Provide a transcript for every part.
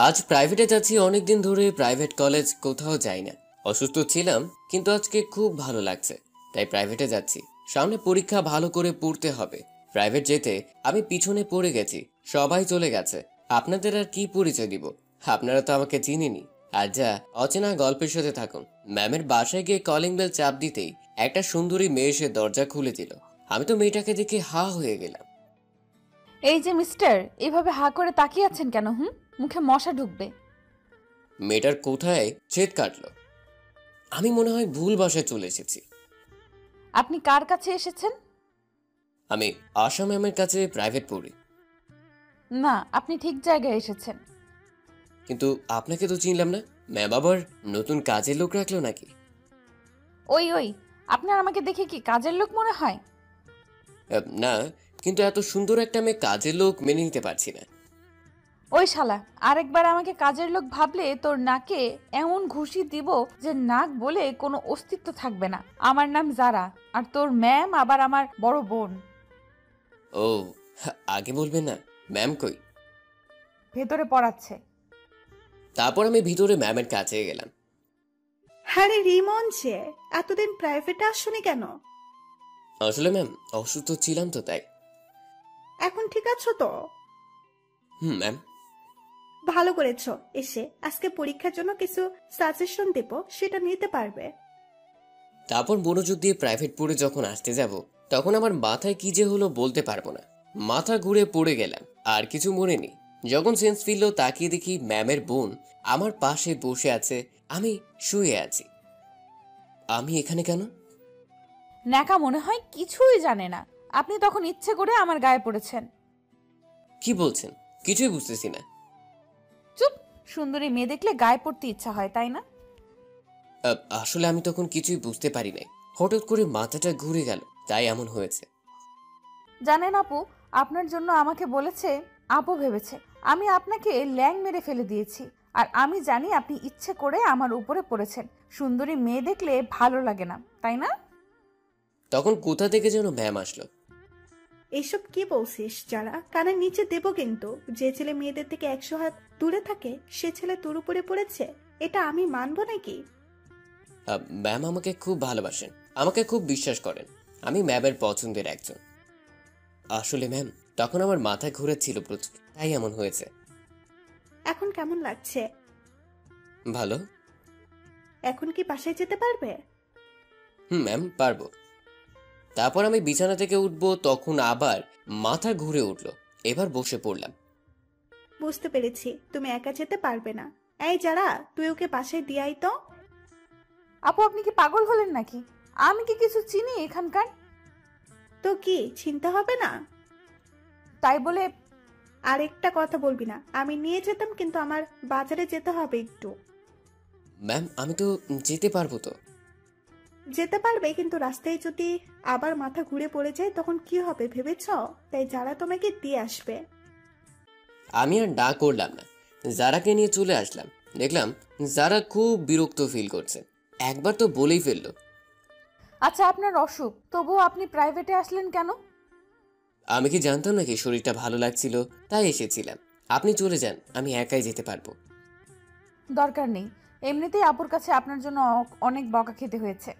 আজ প্রাইভেটে যাচ্ছি। অনেকদিন ধরে প্রাইভেট কলেজ কোথাও যাই না। অসুস্থ ছিলাম, কিন্তু আজকে খুব ভালো লাগছে, তাই প্রাইভেটে যাচ্ছি। সামনে পরীক্ষা, ভালো করে পড়তে হবে। প্রাইভেট যেতে আমি পিছনে পড়ে গেছি, সবাই চলে গেছে। আপনাদের আর কি পরিচয় দিব? আপনারা তো আমাকে চিনেনি। আর যা অচেনা গল্পের সাথে থাকুন। ম্যামের বাসায় গিয়ে কলিং বেল চাপ দিতেই একটা সুন্দরী মেয়ে এসে দরজা খুলে দিল। আমি তো মেয়েটাকে দেখে হা হয়ে গেলাম। এই যে মিস্টার, এভাবে হা করে তাকিয়ে আছেন কেন? মুখে মশা ঢুকবে। মেয়েটার কোথায় ছেদ কাটলো। আমি মনে হয় ভুল বাসায় চলে এসেছি। আপনি কার কাছে এসেছেন? আমি আশা ম্যামের কাছে প্রাইভেট পড়ি। না, আপনি ঠিক জায়গায় এসেছেন। কিন্তু আপনাকে তো চিনলাম না। ম্যাম আবার নতুন কাজের লোক রাখলো নাকি? ওই ওই, আপনার আমাকে দেখে কি কাজের লোক মনে হয়? না, কিন্তু এত সুন্দর একটা মেয়ে কাজের লোক মেনে নিতে পারছি না। ওই শালা, আরেকবার আমাকে কাজের লোক ভাবলে তোর নাকে এমন ঘুষি দিব যে নাক বলে কোনো অস্তিত্ব থাকবে না। আমার নাম জারা, আর তোর ম্যাম আবার আমার বড় বোন। ও, আগে বলবেন না। ম্যাম কই? ভেতরে পড়াচ্ছে। তারপর আমি ভিতরে ম্যামের কাছে গেলাম। হ্যাঁ রে রিমন, যে এতদিন প্রাইভেটে আসনি কেন? আসলে ম্যাম, অসুস্থ ছিলাম তো তাই। এখন ঠিক আছো তো? ম্যাম। ভালো করেছো এসে। আজকে পরীক্ষার জন্য কিছু সাজেশন দেব, সেটা নিতে পারবে। তারপর মনোযোগ দিয়ে প্রাইভেট পড়ে যখন আসতে যাব, তখন আমার মাথায় কি যে হলো বলতে পারবো না। মাথা ঘুরে পড়ে গেলাম, আর কিছু মনে নেই। যখন সেন্স ফিরল, তাকিয়ে দেখি ম্যামের বোন আমার পাশে বসে আছে, আমি শুয়ে আছি। আমি এখানে কেন? ন্যাকা মনে হয় কিছুই জানে না। আপনি তখন ইচ্ছে করে আমার গায়ে পড়েছেন। কি বলছেন? কিছুই বুঝতেছি না। চুপ! সুন্দরী মেয়ে দেখলে গায়ে পড়তে ইচ্ছা হয়, তাই না? আসলে আমি তখন কিছুই বুঝতে পারি নাই। হঠাৎ করে মাথাটা ঘুরে গেল, তাই এমন হয়েছে। জানেন আপু, আপনার জন্য আমাকে বলেছে, আপু ভেবেছে আমি আপনাকে ল্যাং মেরে ফেলে দিয়েছি। আর আমি জানি আপনি ইচ্ছে করে আমার উপরে পড়েছেন। সুন্দরী মেয়ে দেখলে ভালো লাগে না, তাই না? তখন কোথা থেকে যেন ম্যাম আসলো। এসব কি বলছিস যারা? কানের নিচে দেব কিন্তু। যে ছেলে মেয়েদের থেকে 100 হাত দূরে থাকে, সে ছেলে তোর উপরে পড়েছে, এটা আমি মানবো নাকি? ম্যাম আমাকে খুব ভালোবাসেন, আমাকে খুব বিশ্বাস করেন। আমি ম্যামের পছন্দের একজন। আসলে ম্যাম, তখন আমার মাথা ঘুরেছিল প্রচুর, তাই এমন হয়েছে। এখন কেমন লাগছে? ভালো। এখন কি বাসায় যেতে পারবে? ম্যাম, পারবো। তারপর আমি বিছানা থেকে উঠবো, তখন আবার মাথা ঘুরে উঠলো। এবার বসে পড়লাম। বুঝতে পেরেছি তুমি একা যেতে পারবে না। এই যারা, তুই ওকে বাসায় দিয়াই তো। আপু, আপনি কি পাগল হলেন নাকি? আমি কি কিছু চিনি এখানকার? তো কি চিন্তা হবে না? তাই বলে আরেকটা কথা বলবি না। আমি নিয়ে যেতাম, কিন্তু আমার বাজারে যেতে হবে একটু। ম্যাম, আমি তো যেতে পারবো তো। যেতে পারবে, কিন্তু রাস্তায় যদি আবার মাথা ঘুরে পড়ে যায় তখন কি হবে ভেবেছ? তাই যারা তোমাকে দিয়ে আসবে। আমি আর না করলাম না, জারাকে নিয়ে চলে আসলাম। দেখলাম জারা খুব বিরক্ত ফিল করছে। একবার তো বলেই ফেললো। আচ্ছা, আপনার অসুখ, তবুও আপনি প্রাইভেটে আসলেন কেন? আমি কি জানতাম নাকি শরীরটা ভালো লাগছিল, তাই এসেছিলাম। আপনি চলে যান, আমি একাই যেতে পারবো। দরকার নেই। এমনিতেই আপুর কাছে আপনার জন্য অনেক বকা খেতে হয়েছে।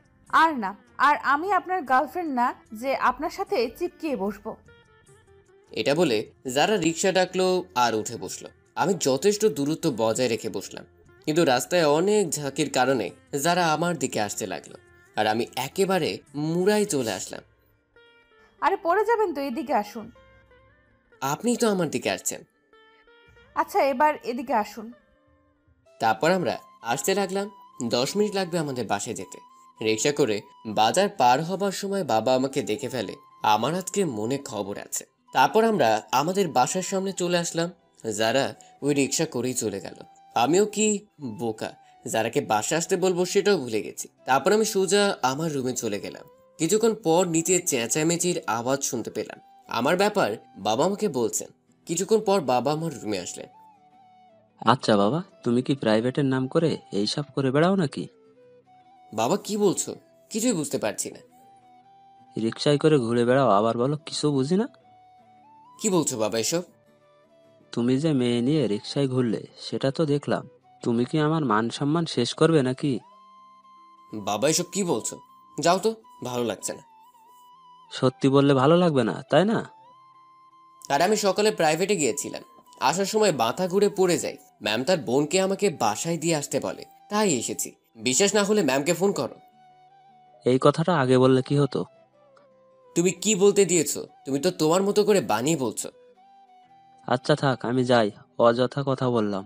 আর না, আর আমি আপনার গার্লফ্রেন্ড না যে আপনার সাথে চিপকিয়ে বসবো। এটা বলে যারা রিক্সা ডাকলো আর উঠে বসলো। আমি যথেষ্ট দূরত্ব বজায় রেখে বসলাম, কিন্তু রাস্তায় অনেক ঝাঁকির কারণে যারা আমার দিকে আসতে লাগলো, আর আমি একেবারে মুড়াই চলে আসলাম। আরে পড়ে যাবেন তো, এদিকে আসুন। আপনি তো আমার দিকে আসছেন। আচ্ছা, এবার এদিকে আসুন। তারপর আমরা আসতে লাগলাম। 10 মিনিট লাগবে আমাদের বাসায় যেতে। রিক্সা করে বাজার পার হবার সময় বাবা আমাকে দেখে ফেলে। আমার আজকে মনে খবর আছে। তারপর আমরা আমাদের বাসার সামনে চলে আসলাম। যারা ওই রিক্সা করেই চলে গেল। আমিও কি বোকা, যারাকে বাসা আসতে বলবো সেটাও ভুলে গেছি। তারপর আমি সোজা আমার রুমে চলে গেলাম। কিছুক্ষণ পর নিচে চেঁচামেচির আওয়াজ শুনতে পেলাম। আমার ব্যাপার বাবা আমাকে বলছেন। কিছুক্ষণ পর বাবা আমার রুমে আসলেন। আচ্ছা বাবা, তুমি কি প্রাইভেটের নাম করে এইসব করে বেড়াও নাকি? বাবা, কি বলছো? কিছুই বুঝতে পারছি না। রিক্সায় করে ঘুরে বেড়াও, আবার বলো কিছু বুঝি না? কি বলছো বাবা এসব? তুমি যে মেয়ে নিয়ে রিক্সায় ঘুরলে সেটা তো দেখলাম। তুমি কি আমার মান সম্মান শেষ করবে নাকি? বাবা এসব কি বলছো? যাও তো, ভালো লাগছে না। সত্যি বললে ভালো লাগবে না, তাই না? আর আমি সকালে প্রাইভেটে গিয়েছিলাম, আসার সময় মাথা ঘুরে পড়ে যাই। ম্যাম তার বোনকে আমাকে বাসায় দিয়ে আসতে বলে, তাই এসেছি। বিশ্বাস না হলে ম্যামকে ফোন করো। এই কথাটা আগে বললে কি হতো? তুমি কি বলতে দিয়েছো? তুমি তো তোমার মতো করে বানিয়ে বলছো। আচ্ছা থাক, আমি যাই। অযথা কথা বললাম।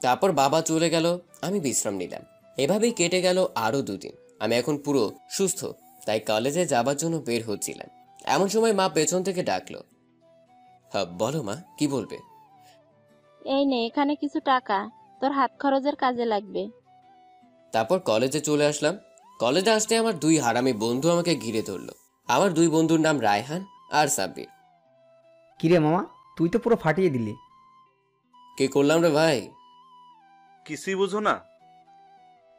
তারপর বাবা চলে গেল, আমি বিশ্রাম নিলাম। এভাবেই কেটে গেল আরো 2 দিন। আমি এখন পুরো সুস্থ, তাই কলেজে যাবার জন্য বের হচ্ছিলাম। এমন সময় মা পেছন থেকে ডাকলো। হ্যাঁ বলো মা, কি বলবে? এই নে এখানে কিছু টাকা, তোর হাত খরচের কাজে লাগবে। তারপর কলেজে চলে আসলাম। কলেজে আসতে আমার 2 হারামি বন্ধু আমাকে ঘিরে ধরলো। আমার 2 বন্ধুর নাম রায়হান আর সাব্বির। কিরে মামা, তুই তো পুরো ফাটিয়ে দিলি। কে করলাম রে ভাই? কিছুই বুঝো না?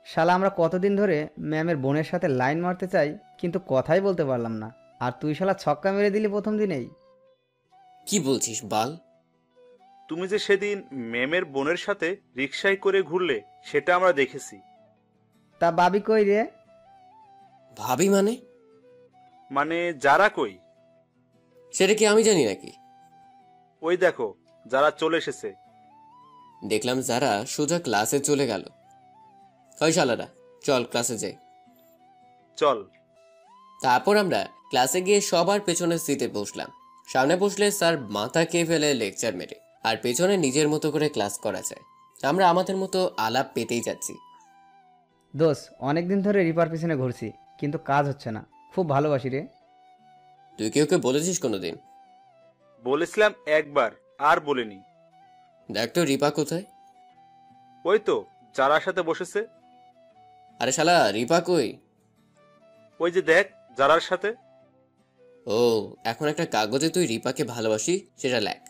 শালা আমরা কতদিন ধরে ম্যামের বোনের সাথে লাইন মারতে চাই, কিন্তু কথাই বলতে পারলাম না, আর তুই শালা ছক্কা মেরে দিলি প্রথম দিনেই। কি বলছিস বাল? তুমি যে সেদিন ম্যামের বোনের সাথে রিকশায় করে ঘুরলে সেটা আমরা দেখেছি। তা বাবি কই রে? ভাবি মানে? মানে যারা কই? সেটা কি আমি জানি নাকি? ওই দেখো, যারা চলে এসেছে। দেখলাম যারা সোজা ক্লাসে চলে গেল। হয় শালারা, চল ক্লাসে যাই। চল। তারপর আমরা ক্লাসে গিয়ে সবার পেছনের সিটে বসলাম। সামনে বসলে স্যার মাথা খেয়ে ফেলে লেকচার মেরে, আর পেছনে নিজের মতো করে ক্লাস করা যায়। আমরা আমাদের মতো আলাপ পেতেই যাচ্ছি। দোষ, অনেকদিন ধরে রিপার পিছনে ঘুরছি, কিন্তু কাজ হচ্ছে না। খুব ভালোবাসি রে। তুই কি ওকে বলেছিস কোনোদিন? বলেছিলাম একবার, আর বলিনি। দেখ তো রিপা কোথায়? ওই তো যারার সাথে বসেছে। আরে শালা, রিপা কই? ওই যে দেখ, যারার সাথে। ও, এখন একটা কাগজে তুই রিপাকে ভালোবাসি সেটা লেখ।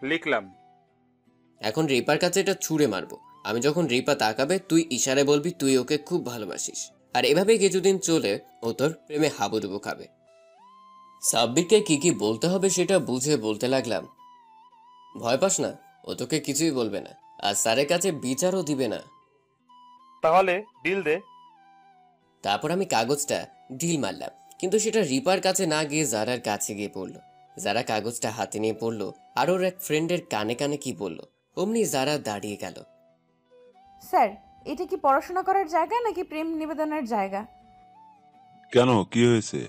লিখলাম। এখন রিপার কাছে এটা ছুঁড়ে মারবো। আমি যখন রিপা তাকাবে তুই ইশারায় বলবি তুই ওকে খুব ভালোবাসিস। আর এভাবে কিছুদিন চলে ও তোর প্রেমে হাবুডুবু খাবে। সাব্বিরকে কি কি বলতে হবে সেটা বুঝে বলতে লাগলাম। ভয় পাস না, ও তোকে কিছুই বলবে না, আর স্যারের কাছে বিচারও দিবে না। তাহলে ডিল দে। তারপর আমি কাগজটা ঢিল মারলাম, কিন্তু সেটা রিপার কাছে না গিয়ে জারার কাছে গিয়ে পড়লো। যারা কাগজটা হাতে নিয়ে পড়লো আর ওর এক ফ্রেন্ডের কানে কানে কি বললো, অমনি যারা দাঁড়িয়ে গেল। স্যার, এটা কি পড়াশোনা করার জায়গা নাকি প্রেম নিবেদনের জায়গা? কেন, কি হয়েছে?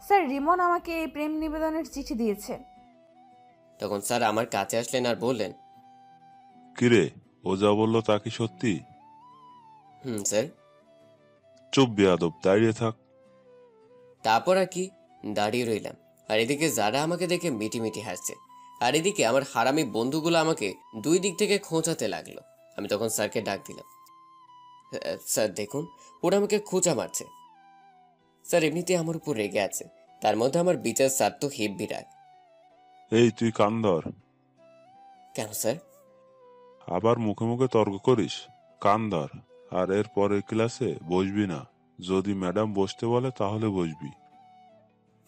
স্যার, রিমন আমাকে এই প্রেম নিবেদনের চিঠি দিয়েছে। তখন স্যার আমার কাছে আসলেন আর বললেন, কিরে, ও যা বললো তা কি সত্যি? স্যার। চুপ বেয়াদব, দাঁড়িয়ে থাক। তারপর আর কি, দাঁড়িয়ে রইলাম। আর এদিকে যারা আমাকে দেখে মিটিমিটি হাসছে, আর এদিকে আমার হারামি বন্ধুগুলো আমাকে 2 দিক থেকে খোঁচাতে লাগলো। আমি তখন স্যারকে ডাক দিলাম। স্যার দেখুন, ওরা আমাকে খোঁচা মারছে। স্যার এমনিতে আমার উপর রেগে আছে, তার মধ্যে আমার বিচার স্যার তো হেব্বি রাগ। এই তুই কান ধর। কেন স্যার? আবার মুখে মুখে তর্ক করিস? কান ধর, আর এর পরের ক্লাসে বসবি না। যদি ম্যাডাম বসতে বলে তাহলে বসবি।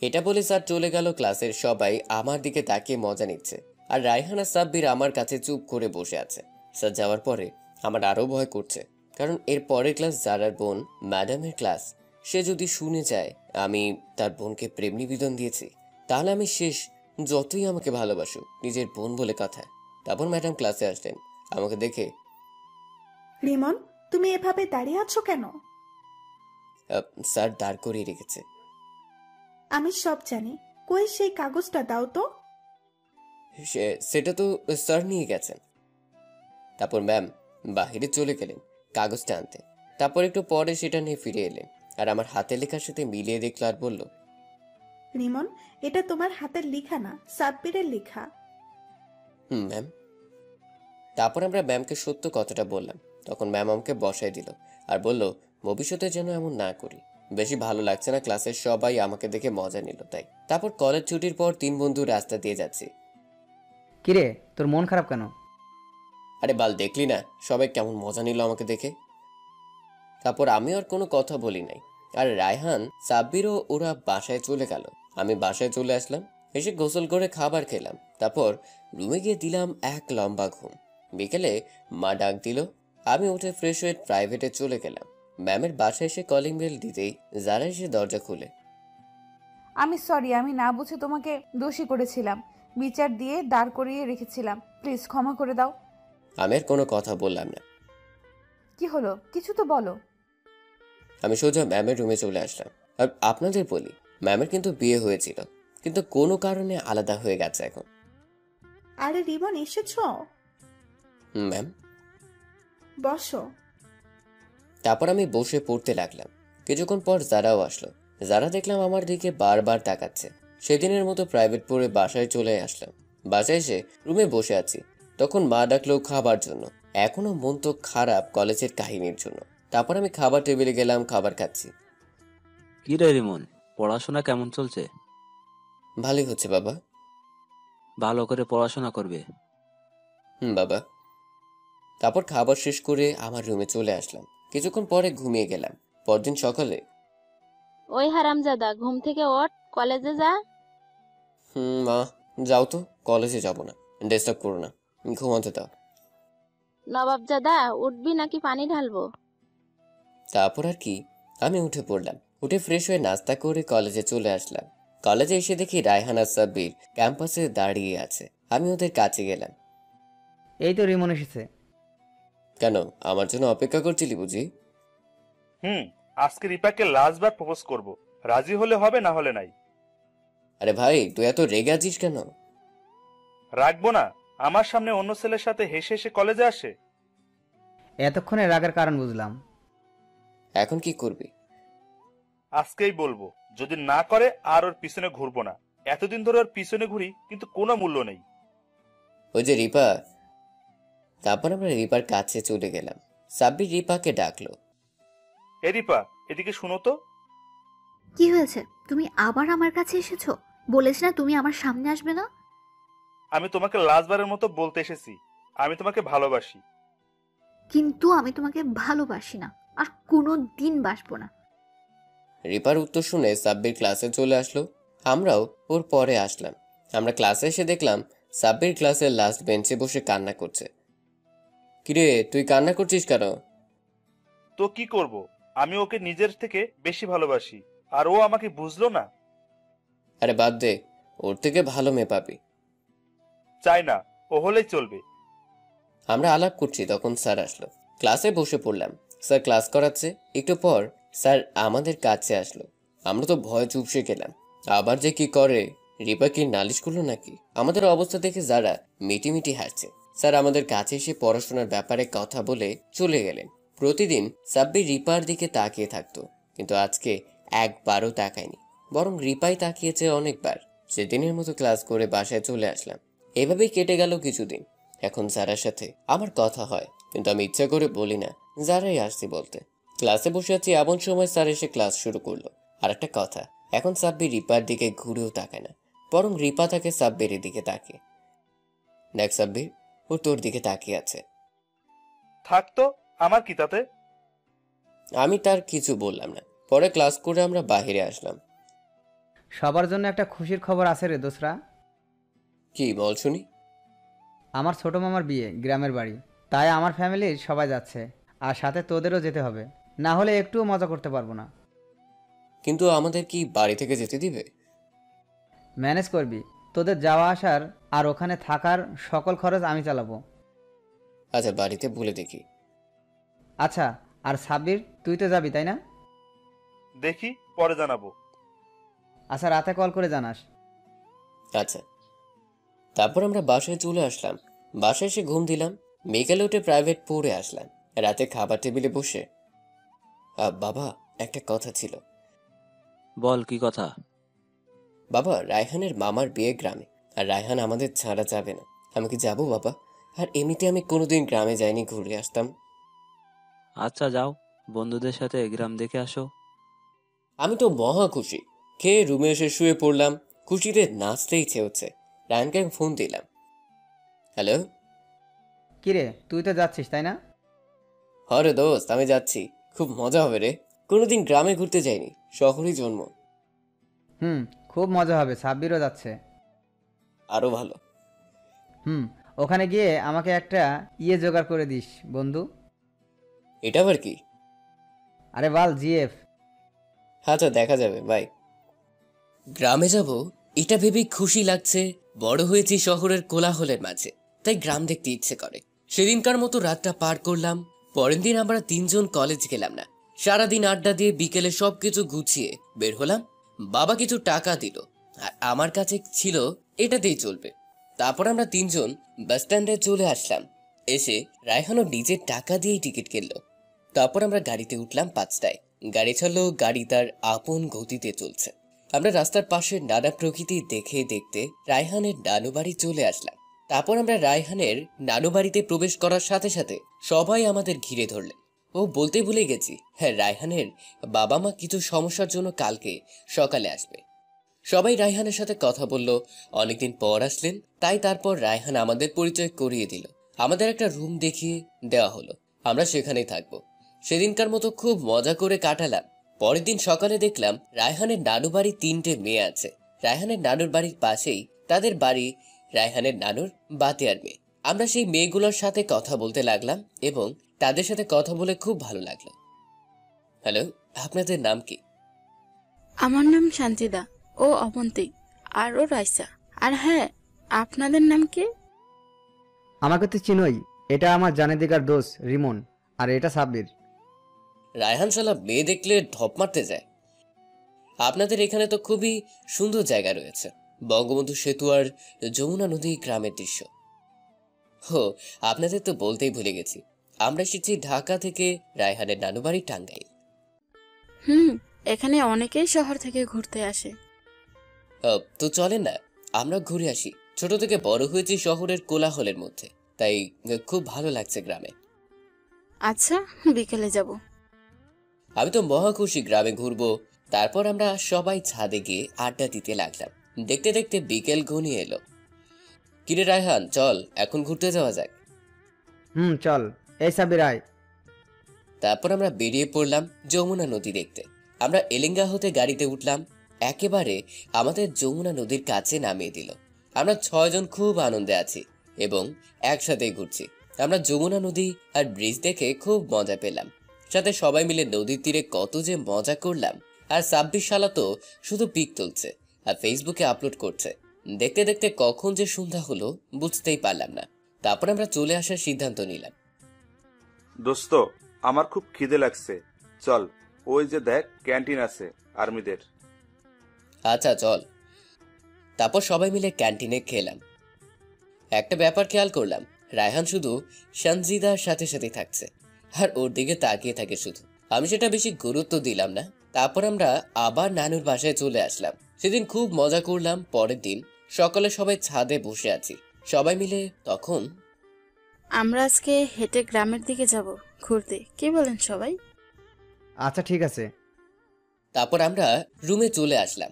এটা বলে স্যার চলে গেল। ক্লাসের সবাই আমার দিকে তাকিয়ে মজা নিচ্ছে, আর রায়হানা সাব্বির আমার কাছে চুপ করে বসে আছে। স্যার যাওয়ার পরে আমার আরো ভয় করছে, কারণ এর পরের ক্লাস জারার বোন ম্যাডামের ক্লাস। সে যদি শুনে যায় আমি তার বোনকে প্রেম নিবেদন দিয়েছি, তাহলে আমি শেষ। যতই আমাকে ভালোবাসুক, নিজের বোন বলে কথা। তারপর ম্যাডাম ক্লাসে আসলেন, আমাকে দেখে, রিমন, তুমি এভাবে দাঁড়িয়ে আছো কেন? স্যার দাঁড় করিয়ে রেখেছে। আমি সব জানি। কই সেই কাগজটা দাও তো। সেটা তো স্যার নিয়ে গেছেন। তারপর ম্যাম বাহিরে চলে গেলেন কাগজটা আনতে। তারপর একটু পরে সেটা নিয়ে ফিরে এলেন, আর আমার হাতে লেখার সাথে মিলিয়ে দেখলো আর বলল, রিমন, এটা তোমার হাতের লেখা না, সাব্বিরের লেখা। ম্যাম। তারপর আমরা ম্যামকে সত্য কথাটা বললাম। তখন ম্যাম আমাকে বসায় দিল আর বলল, ভবিষ্যতে যেন এমন না করি। বেশি ভালো লাগছে না, ক্লাসের সবাই আমাকে দেখে মজা নিল তাই। তারপর কলেজ ছুটির পর 3 বন্ধু রাস্তা দিয়ে যাচ্ছি। কিরে, তোর মন খারাপ কেন? আরে বাল, দেখলি না সবাই কেমন মজা নিল আমাকে দেখে। তারপর আমি আর কোনো কথা বলি নাই, আর রায়হান সাব্বিরও ওরা বাসায় চলে গেল। আমি বাসায় চলে আসলাম। এসে গোসল করে খাবার খেলাম, তারপর রুমে গিয়ে দিলাম এক লম্বা ঘুম। বিকেলে মা ডাক দিল, আমি উঠে ফ্রেশ হয়ে প্রাইভেটে চলে গেলাম। ম্যামের বাসায় এসে কলিং বেল দিতেই যারা এসে দরজা খুলে। আমি সরি, আমি না বুঝে তোমাকে দোষী করেছিলাম, বিচার দিয়ে দাঁড় করিয়ে রেখেছিলাম, প্লিজ ক্ষমা করে দাও। আমি আর কোনো কথা বললাম না। কি হলো, কিছু তো বলো। আমি সোজা ম্যামের রুমে চলে আসলাম। আর আপনাদের বলি, ম্যামের কিন্তু বিয়ে হয়েছিল, কিন্তু কোনো কারণে আলাদা হয়ে গেছে এখন। আরে রিমন, এসেছো? ম্যাম। বসো। তারপর আমি বসে পড়তে লাগলাম। কিছুক্ষণ পর যারাও আসলো। যারা দেখলাম আমার দিকে বারবার তাকাচ্ছে। সেদিনের মতো প্রাইভেট পড়ে বাসায় চলে আসলাম। বাসায় এসে রুমে বসে আছি, তখন মা ডাকলো খাবার জন্য। এখনো মন তো খারাপ কলেজের কাহিনীর জন্য। তারপর আমি খাবার টেবিলে গেলাম, খাবার খাচ্ছি। কি রে রিমন, পড়াশোনা কেমন চলছে? ভালোই হচ্ছে বাবা। ভালো করে পড়াশোনা করবে। বাবা। তারপর খাবার শেষ করে আমার রুমে চলে আসলাম। কিছুক্ষণ পরে ঘুমিয়ে গেলাম। পরদিন সকালে, ওই হারামজাদা, ঘুম থেকে ওঠ, কলেজে যা। মা যাও তো, কলেজে যাব না, ডিস্টার্ব করো না, ঘুমাতে দাও। নবাবজাদা, উঠবি নাকি পানি ঢালবো? তারপর আর কি, আমি উঠে পড়লাম। উঠে ফ্রেশ হয়ে নাস্তা করে কলেজে চলে আসলাম। কলেজে এসে দেখি রায়হান আর সাব্বির ক্যাম্পাসে দাঁড়িয়ে আছে। আমি ওদের কাছে গেলাম। এই তো রিমন এসেছে। কেন, আমার জন্য অপেক্ষা করছিলি বুঝি? আজকে রিপাকে লাস্ট বার প্রপোজ করব, রাজি হলে হবে, না হলে নাই। আরে ভাই, তুই এত রেগে আছিস কেন? রাখবো না, আমার সামনে অন্য ছেলের সাথে হেসে হেসে কলেজে আসে। এতক্ষণে রাগের কারণ বুঝলাম। এখন কি করবি? আজকেই বলবো, যদি না করে আর ওর পিছনে ঘুরবো না। এতদিন ধরে ওর পিছনে ঘুরি, কিন্তু কোনো মূল্য নেই। ওই যে রিপা। তারপর আমরা রিপার কাছে চলে গেলাম। সাব্বির রিপাকে ডাকলো। এ রিপা, এদিকে শুনো তো। কি হয়েছে? তুমি আবার আমার কাছে এসেছো? বলেছ না তুমি আমার সামনে আসবে না? আমি তোমাকে লাস্ট বারের মতো বলতে এসেছি, আমি তোমাকে ভালোবাসি। কিন্তু আমি তোমাকে ভালোবাসি না, আর কোনো দিন বাসবো না। রিপার উত্তর শুনে সাব্বির ক্লাসে চলে আসলো। আমরাও ওর পরে আসলাম। আমরা ক্লাসে এসে দেখলাম সাব্বির ক্লাসের লাস্ট বেঞ্চে বসে কান্না করছে। কিরে, তুই কান্না করছিস কেন? তো কি করব, আমি ওকে নিজের থেকে বেশি ভালোবাসি, আর ও আমাকে বুঝলো না। আরে বাদ দে, ওর থেকে ভালো মেয়ে পাবি। চাই না, ও হলেই চলবে। আমরা আলাপ করছি, তখন স্যার আসলো। ক্লাসে বসে পড়লাম। স্যার ক্লাস করাচ্ছে। একটু পর স্যার আমাদের কাছে আসলো। আমরা তো ভয় চুপসে গেলাম। আবার যে কি করে, রিপা কি নালিশ করলো নাকি? আমাদের অবস্থা দেখে যারা মিটিমিটি হাসছে। স্যার আমাদের কাছে এসে পড়াশোনার ব্যাপারে কথা বলে চলে গেলেন। প্রতিদিন সাব্বির রিপার দিকে তাকিয়ে থাকতো, কিন্তু আজকে একবারও তাকায়নি, বরং রিপাই তাকিয়েছে অনেকবার। সেদিনের মতো ক্লাস করে বাসায় চলে আসলাম। এভাবেই কেটে গেল কিছুদিন। এখন যারার সাথে আমার কথা হয়, কিন্তু আমি ইচ্ছা করে বলি না, যারাই আসছি বলতে। ক্লাসে বসে আছি, এমন সময় স্যার এসে ক্লাস শুরু করলো। আর একটা কথা, এখন সাব্বির রিপার দিকে ঘুরেও তাকায় না, বরং রিপা তাকে সাব্বিরের দিকে তাকিয়ে। দেখ সাব্বির, ও তোর দিকে তাকিয়ে আছে। থাকতো, আমার কি তাতে? আমি তার কিছু বললাম না। পরে ক্লাস করে আমরা বাহিরে আসলাম। সবার জন্য একটা খুশির খবর আছে রে দোসরা। কি বল শুনি? আমার ছোট মামার বিয়ে গ্রামের বাড়ি, তাই আমার ফ্যামিলির সবাই যাচ্ছে, আর সাথে তোদেরও যেতে হবে, না হলে একটুও মজা করতে পারবো না। কিন্তু আমাদের কি বাড়ি থেকে যেতে দিবে? ম্যানেজ করবি, তোদের যাওয়া আসার আর ওখানে থাকার সকল খরচ আমি চালাবো। আচ্ছা, বাড়িতে বলে দেখি। আচ্ছা, আর সাব্বির, তুই তো যাবি তাই না? দেখি, পরে জানাবো। আচ্ছা, রাতে কল করে জানাস। আচ্ছা। তারপর আমরা বাসায় চলে আসলাম। বাসায় এসে ঘুম দিলাম। বিকেলে উঠে প্রাইভেট পড়ে আসলাম। রাতে খাবার টেবিলে বসে, বাবা একটা কথা ছিল। বল, কি কথা? বাবা, রায়হানের মামার বিয়ে গ্রামে, আর রায়হান আমাদের ছাড়া যাবে না। আমি কি যাবো বাবা? আর এমনিতে আমি কোনোদিন গ্রামে যাইনি, ঘুরে আসতাম। আচ্ছা যাও, বন্ধুদের সাথে গ্রাম দেখে আসো। আমি তো মহা খুশি। খেয়ে রুমে এসে শুয়ে পড়লাম। খুশিতে নাচতে ইচ্ছে হচ্ছে। রায়হানকে ফোন দিলাম। হ্যালো। কিরে, তুই তো যাচ্ছিস তাই না? হরে দোস্ত, আমি যাচ্ছি। খুব মজা হবে রে। কোনোদিন গ্রামে ঘুরতে যাইনি, শহরেই জন্ম। খুব মজা হবে, সাব্বিরও যাচ্ছে। আরো ভালো। ওখানে গিয়ে আমাকে একটা জোগাড় করে দিস বন্ধু। এটা আবার কি? আরে বাল, জিএফ। আচ্ছা, দেখা যাবে, বাই। গ্রামে যাব এটা ভেবে খুশি লাগছে। বড় হয়েছি শহরের কোলাহলের মাঝে, তাই গ্রাম দেখতে ইচ্ছে করে। সেদিনকার মতো রাতটা পার করলাম। পরের দিন আমরা 3 জন কলেজ গেলাম না। সারাদিন আড্ডা দিয়ে বিকেলে সবকিছু গুছিয়ে বের হলাম। বাবা কিছু টাকা দিল, আর আমার কাছে ছিল এটাতেই চলবে। তারপর আমরা 3 জন বাস স্ট্যান্ডে চলে আসলাম। এসে রায়হানও নিজের টাকা দিয়েই টিকিট কিনলো। তারপর আমরা গাড়িতে উঠলাম 5টায়। গাড়ি ছাড়লো, গাড়ি তার আপন গতিতে চলছে। আমরা রাস্তার পাশে নানা প্রকৃতি দেখে দেখতে রায়হানের নানু বাড়ি চলে আসলাম। তারপর আমরা রায়হানের নানু বাড়িতে প্রবেশ করার সাথে সাথে সবাই আমাদের ঘিরে ধরলেন। ও বলতে ভুলে গেছি, হ্যাঁ, রায়হানের বাবা মা কিছু সমস্যার জন্য কালকে সকালে আসবে। সবাই রায়হানের সাথে কথা বলল। অনেকদিন পর আসলেন, তাই তারপর রায়হান আমাদের পরিচয় করিয়ে দিল। আমাদের একটা রুম দেখিয়ে দেওয়া হলো, আমরা সেখানেই থাকবো। সেদিনকার মতো খুব মজা করে কাটালাম। পরের দিন সকালে দেখলাম রায়হানের নানু বাড়ি 3টে মেয়ে আছে। রায়হানের নানুর বাড়ির পাশেই তাদের বাড়ি রায়হানের নানুর বাতেয়ার মেয়ে। আমরা সেই মেয়েগুলোর সাথে কথা বলতে লাগলাম এবং তাদের সাথে কথা বলে খুব ভালো লাগলো। হ্যালো, আপনাদের নাম কি? আমার নাম শান্তিদা, ও অবন্তী, আর ও রাইসা। আর হ্যাঁ, আপনাদের নাম কি? আমাকে তো চিনোই, এটা আমার জানেদিকার দোষ রিমন, আর এটা সাব্বির। রায়হান শালা মেয়ে দেখলে ঢপ মারতে যায়। আপনাদের এখানে তো খুবই সুন্দর জায়গা রয়েছে, বঙ্গবন্ধু সেতু আর যমুনা নদী গ্রামের দৃশ্য। হো, আপনাদের তো বলতেই ভুলে গেছি, আমরা এসেছি ঢাকা থেকে রায়হানের নানু বাড়ি টাঙ্গাইল। এখানে অনেকেই শহর থেকে ঘুরতে আসে। তো চলেন না, আমরা ঘুরে আসি। ছোট থেকে বড় হয়েছি শহরের কোলাহলের মধ্যে, তাই খুব ভালো লাগছে গ্রামে। আচ্ছা, বিকেলে যাব। আমি তো মহা খুশি গ্রামে ঘুরবো। তারপর আমরা সবাই ছাদে গিয়ে আড্ডা দিতে লাগলাম। দেখতে দেখতে বিকেল ঘনিয়ে এলো। কিরে রায়হান, চল এখন ঘুরতে যাওয়া যাক। চল, এই সাব্বির আয়। তারপর আমরা বেরিয়ে পড়লাম যমুনা নদী দেখতে। আমরা এলেঙ্গা হতে গাড়িতে উঠলাম, একেবারে আমাদের যমুনা নদীর কাছে নামিয়ে দিল। আমরা 6 জন খুব আনন্দে আছি এবং একসাথেই ঘুরছি। আমরা যমুনা নদী আর ব্রিজ দেখে খুব মজা পেলাম। সাথে সবাই মিলে নদীর তীরে কত যে মজা করলাম। আর 26 শালা তো শুধু পিক তুলছে আর ফেসবুকে আপলোড করছে। দেখতে দেখতে কখন যে সন্ধ্যা হলো বুঝতেই পারলাম না। তারপর আমরা চলে আসার সিদ্ধান্ত নিলাম। দোস্ত, আমার খুব খিদে লাগছে, চল ওই যে দেখ ক্যান্টিন আছে আর্মিদের। আচ্ছা চল। তারপর সবাই মিলে ক্যান্টিনে খেলাম। একটা ব্যাপার খেয়াল করলাম, রায়হান শুধু সঞ্জিদার সাথে সাথে থাকছে আর ওর দিকে তাকিয়ে থাকে শুধু। আমি সেটা বেশি গুরুত্ব দিলাম না। তারপর আমরা আবার নানুর বাসায় চলে আসলাম। সেদিন খুব মজা করলাম। পরের দিন সকালে সবাই ছাদে বসে আছি সবাই মিলে। তখন আমরা আজকে হেঁটে গ্রামের দিকে যাব ঘুরতে, কি বলেন সবাই? আচ্ছা ঠিক আছে। তারপর আমরা রুমে চলে আসলাম।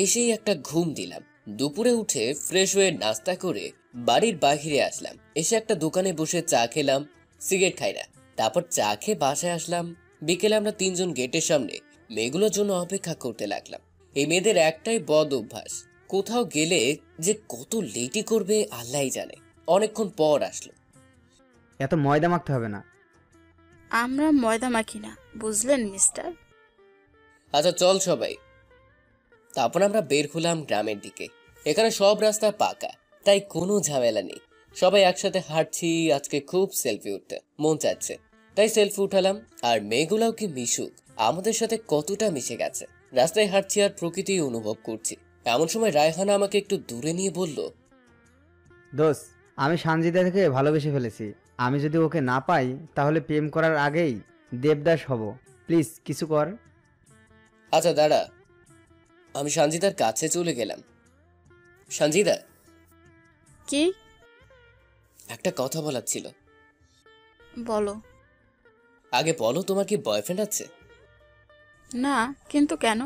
এসেই একটা ঘুম দিলাম। দুপুরে উঠে ফ্রেশ হয়ে নাস্তা করে বাড়ির বাহিরে আসলাম। এসে একটা দোকানে বসে চা খেলাম, সিগারেট খাই না। তারপর চা খেয়ে বাসায় আসলাম। বিকেলে আমরা 3 জন গেটের সামনে মেয়েগুলোর জন্য অপেক্ষা করতে লাগলাম। এই মেয়েদের একটাই বদ অভ্যাস, কোথাও গেলে যে কত লেটি করবে আল্লাহই জানে। অনেকক্ষণ পর আসলো। এত ময়দা মাখতে হবে না। আমরা ময়দা মাখি না, বুঝলেন মিস্টার। আচ্ছা চল সবাই। তারপর আমরা বের হলাম গ্রামের দিকে। এখানে সব রাস্তা পাকা, তাই কোনো ঝামেলা নেই। সবাই একসাথে হাঁটছি। আজকে খুব সেলফি উঠতে মন চাচ্ছে, তাই সেলফি উঠালাম। আর মেয়েগুলাও কি মিশুক, আমাদের সাথে কতটা মিশে গেছে। রাস্তায় হাঁটছি আর প্রকৃতি অনুভব করছি। এমন সময় রায়হানা আমাকে একটু দূরে নিয়ে বলল, দোস্ত, আমি সঞ্জিদা থেকে ভালোবেসে ফেলেছি। আমি যদি ওকে না পাই তাহলে প্রেম করার আগেই দেবদাস হব। প্লিজ কিছু কর। আচ্ছা দাঁড়া। আমি সঞ্জিদার কাছে চলে গেলাম। সঞ্জিদা, কি? একটা কথা বলার ছিল। বলো। আগে বলো, তোমার কি বয়ফ্রেন্ড আছে? না, কিন্তু কেন?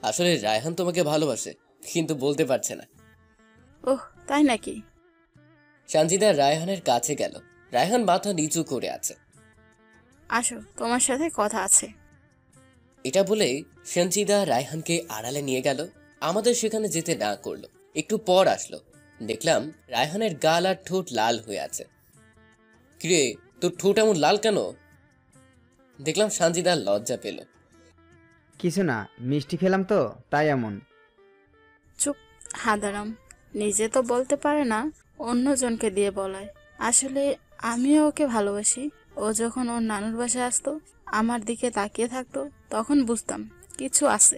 আসলে রায়হান তোমাকে ভালোবাসে, কিন্তু বলতে পারছে না। ওহ, তাই নাকি? সঞ্জিদা রায়হানের কাছে গেল। রায়হান মাথা নিচু করে আছে। আসো, তোমার সাথে কথা আছে। এটা বলেই সঞ্জিদা রায়হানকে আড়ালে নিয়ে গেল। আমাদের সেখানে যেতে না করলো। একটু পর আসলো, দেখলাম রায়হানের গাল আর ঠোঁট লাল হয়ে আছে। কিরে, তোর ঠোঁট এমন লাল কেন? দেখলাম সানজিদা লজ্জা পেল। কিছু না, মিষ্টি খেলাম তো তাই এমন। চুপ, হাদারাম। নিজে তো বলতে পারে না, অন্যজনকে দিয়ে বলায়। আসলে আমিও ওকে ভালোবাসি। ও যখন ওর নানুর বাসায় আসতো, আমার দিকে তাকিয়ে থাকতো, তখন বুঝতাম কিছু আছে।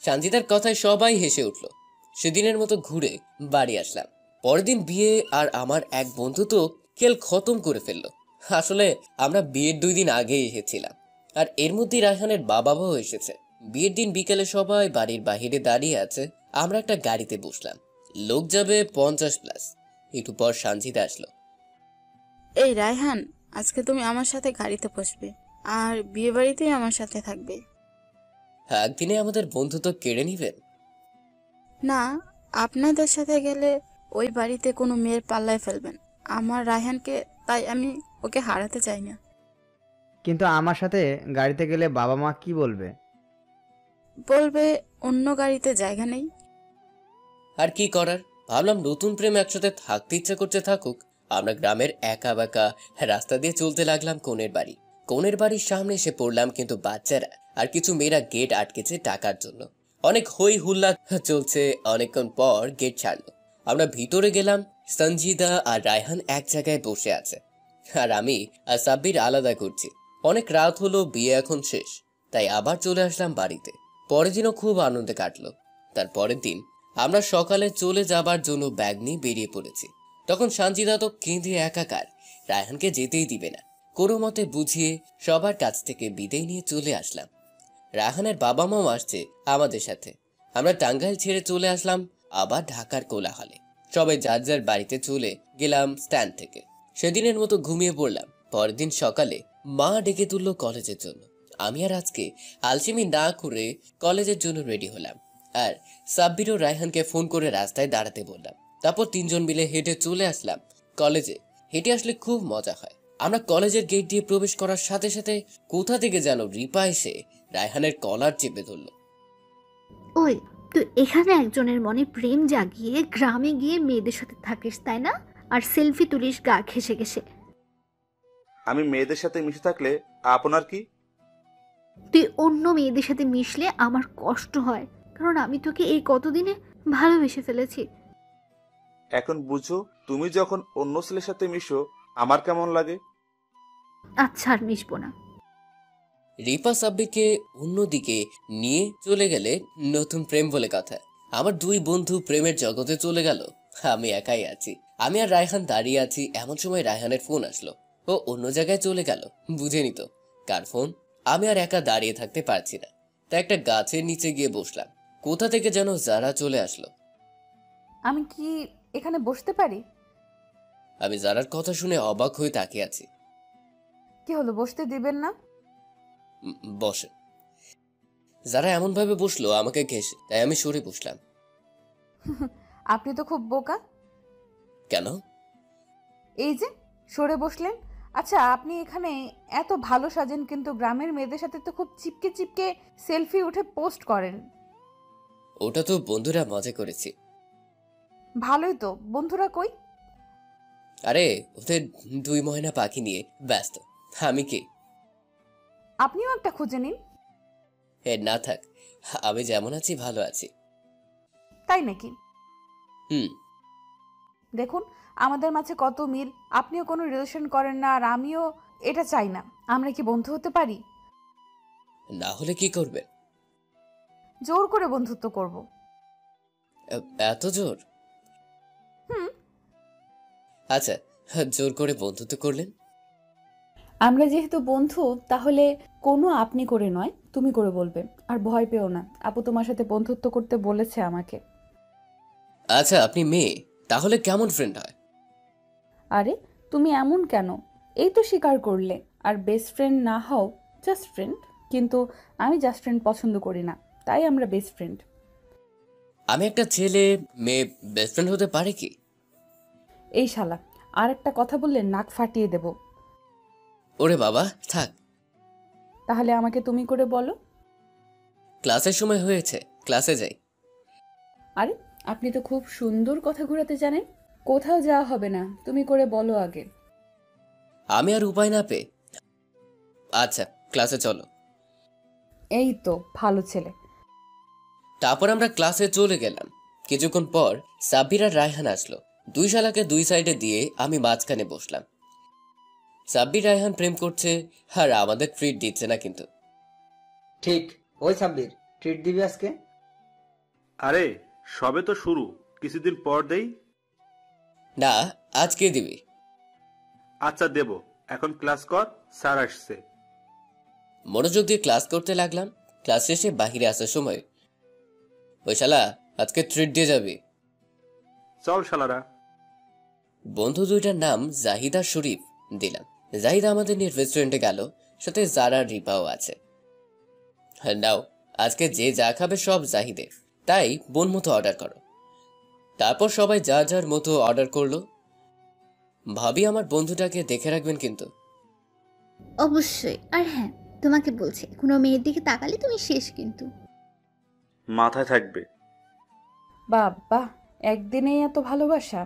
সানজিদার কথায় সবাই হেসে উঠল। সেদিনের মতো ঘুরে বাড়ি আসলাম। পরের দিন বিয়ে, আর আমার এক বন্ধু তো খেল খতম করে ফেললো। আসলে আমরা বিয়ের 2 দিন আগেই এসেছিলাম, আর এর মধ্যেই রায়হানের বাবাও এসেছে। বিয়ের দিন বিকেলে সবাই বাড়ির বাহিরে দাঁড়িয়ে আছে। আমরা একটা গাড়িতে বসলাম, লোক যাবে 50+। একটু পর সানজিদা আসলো। এই রায়হান, আজকে তুমি আমার সাথে গাড়িতে বসবে, আর বিয়ে বাড়িতেই আমার সাথে থাকবে। একদিনে আমাদের বন্ধুত্ব কেড়ে নিবেন? না, আপনাদের সাথে গেলে ওই বাড়িতে কোনো মেয়ের পাল্লায় ফেলবেন আমার রায়হানকে, তাই আমি ওকে হারাতে চাই না। কিন্তু আমার সাথে গাড়িতে গেলে বাবা মা কি বলবে? বলবে অন্য গাড়িতে জায়গা নেই। আর কি করার, ভাবলাম নতুন প্রেম একসাথে থাকতে ইচ্ছা করছে থাকুক। আমরা গ্রামের একা বাঁকা রাস্তা দিয়ে চলতে লাগলাম কনের বাড়ির সামনে এসে পড়লাম, কিন্তু বাচ্চারা আর কিছু মেয়েরা গেট আটকেছে টাকার জন্য। অনেক হই হুল্লা চলছে। অনেকক্ষণ পর গেট ছাড়লো, আমরা ভিতরে গেলাম। সঞ্জিদা আর রায়হান এক জায়গায় বসে আছে, আর আমি আর সাব্বির আলাদা করছি। অনেক রাত হলো, বিয়ে এখন শেষ, তাই আবার চলে আসলাম বাড়িতে। পরের দিনও খুব আনন্দে কাটলো। তার পরের দিন আমরা সকালে চলে যাবার জন্য ব্যাগ নিয়ে বেরিয়ে পড়েছি। তখন সানজিদা তো কেঁদে একাকার, রায়হানকে যেতেই দিবে না। কোনো মতে বুঝিয়ে সবার কাছ থেকে বিদায় নিয়ে চলে আসলাম। রায়হানের বাবা মাও আসছে আমাদের সাথে। আমরা টাঙ্গাইল ছেড়ে চলে আসলাম আবার ঢাকার কোলাহলে। সবাই যার যার বাড়িতে চলে গেলাম স্ট্যান্ড থেকে। সেদিনের মতো ঘুমিয়ে পড়লাম। পরের দিন সকালে মা ডেকে তুললো কলেজের জন্য। আমি আর আজকে আলসেমি না করে কলেজের জন্য রেডি হলাম, আর সাব্বির ও রায়হানকে ফোন করে রাস্তায় দাঁড়াতে বললাম। তারপর 3 জন মিলে হেঁটে চলে আসলাম কলেজে। হেঁটে আসলে খুব মজা হয়। আমরা কলেজের গেট দিয়ে প্রবেশ করার সাথে সাথে কোথা থেকে যেন রিপা এসে রায়হানের কলার চেপে ধরল। ওই, তুই এখানে একজনের মনে প্রেম জাগিয়ে গ্রামে গিয়ে মেয়েদের সাথে থাকিস তাই না? আর সেলফি তুলিস গা ঘেসে ঘেসে। আমি মেয়েদের সাথে মিশে থাকলে আপনার কি? তুই অন্য মেয়েদের সাথে মিশলে আমার কষ্ট হয়, কারণ আমি তোকে এই কতদিনে ভালোবেসে ফেলেছি। এখন বুঝো, তুমি যখন অন্য ছেলের সাথে মিশো আমার কেমন লাগে। আচ্ছা, আর মিশবো না। রিপা সাব্বিরকে অন্যদিকে নিয়ে চলে গেলে নতুন প্রেম বলে কথা। আমার 2 বন্ধু প্রেমের জগতে চলে গেল, আমি একাই আছি। আমি আর রায়হান দাঁড়িয়ে আছি। এমন সময় রায়হানের ফোন আসলো। ও অন্য জায়গায় চলে গেল, বুঝে নিত কার ফোন। আমি আর একা দাঁড়িয়ে থাকতে পারছি না, তাই একটা গাছের নিচে গিয়ে বসলাম। কোথা থেকে যেন যারা চলে আসলো। আমি কি এখানে বসতে পারি? আমি যারার কথা শুনে অবাক হয়ে তাকিয়ে আছি। কি হলো, বসতে দিবেন না? বসে। যারা এমন ভাবে বসলো আমাকে ঘেঁষে, তাই আমি সরে বসলাম। আপনি তো খুব বোকা। কেন? এই যে সরে বসলেন। আচ্ছা, আপনি এখানে এত ভালো সাজেন, কিন্তু গ্রামের মেয়েদের সাথে তো খুব চিপকে চিপকে সেলফি উঠে পোস্ট করেন। ওটা তো বন্ধুরা মজা করেছি। ভালোই তো, বন্ধুরা কই? আরে ওদের 2 ময়না পাখি নিয়ে ব্যস্ত। আমি কি? আপনিও একটা খুঁজে নিন। না থাক, আমি যেমন আছি ভালো আছি। তাই নাকি? হুম। দেখুন, আমাদের মাঝে কত মিল। আপনিও কোনো রিলেশন করেন না, আর আমিও এটা চাই না। আমরা কি বন্ধু হতে পারি? না হলে কি করবে? জোর করে বন্ধুত্ব করব। এত জোর? হুম। আচ্ছা, জোর করে বন্ধুত্ব করলেন? আমরা যেহেতু বন্ধু, তাহলে কোনো আপনি করে নয়, তুমি করে বলবে। আর ভয় পেও না, আপু তোমার সাথে বন্ধুত্ব করতে বলেছে আমাকে। আচ্ছা, আপনি মেয়ে, তাহলে কেমন ফ্রেন্ড হয়? আরে তুমি এমন কেন? এই তো স্বীকার করলে। আর বেস্ট ফ্রেন্ড না হও, জাস্ট ফ্রেন্ড। কিন্তু আমি জাস্ট ফ্রেন্ড পছন্দ করি না, তাই আমরা বেস্ট ফ্রেন্ড। আমি একটা ছেলে মেয়ে বেস্ট ফ্রেন্ড হতে পারে কি? এই শালা, আর একটা কথা বললে নাক ফাটিয়ে দেব। ওরে বাবা, থাক। তাহলে আমাকে তুমি করে বলো। ক্লাসের সময় হয়েছে, ক্লাসে যাই। আরে আপনি তো খুব সুন্দর কথা ঘোরাতে জানেন। কোথাও যাওয়া হবে না, তুমি করে বলো আগে। আমি আর উপায় না পেয়ে, আচ্ছা ক্লাসে চলো। এই তো ভালো ছেলে। তারপর আমরা ক্লাসে চলে গেলাম। কিছুক্ষণ পর সাব্বির আর রায়হান আসলো। দুই শালাকে দুই সাইডে দিয়ে আমি মাঝখানে বসলাম। সাব্বির রায়হান প্রেম করছে আর আমাদের ট্রিট দিচ্ছে না কিন্তু। ঠিক। ওই সাব্বির, ট্রিট দিবি আজকে? আরে সবে তো শুরু, কিছুদিন পর দেই। না, আজকে দিবি। আচ্ছা দেব, এখন ক্লাস কর, স্যার আসছে। মনোযোগ দিয়ে ক্লাস করতে লাগলাম। ক্লাস শেষে বাহিরে আসার সময়, ওই শালা আজকে ট্রিট দিয়ে যাবি। চল শালারা। বন্ধু দুইটার নাম জাহিদা শরীফ দিলাম। জাহিদা আমাদের নিয়ে রেস্টুরেন্টে গেল, সাথে জারা রিপাও আছে। হ্যাঁ নাও, আজকে যে যা খাবে সব জাহিদের, তাই বোন মতো অর্ডার করো। তারপর সবাই যা যার মতো অর্ডার করলো। ভাবি আমার বন্ধুটাকে দেখে রাখবেন কিন্তু। অবশ্যই। আর হ্যাঁ, তোমাকে বলছি, কোনো মেয়ের দিকে তাকালে তুমি শেষ কিন্তু। মাথায় থাকবে। বাবা, একদিনেই এত ভালোবাসা?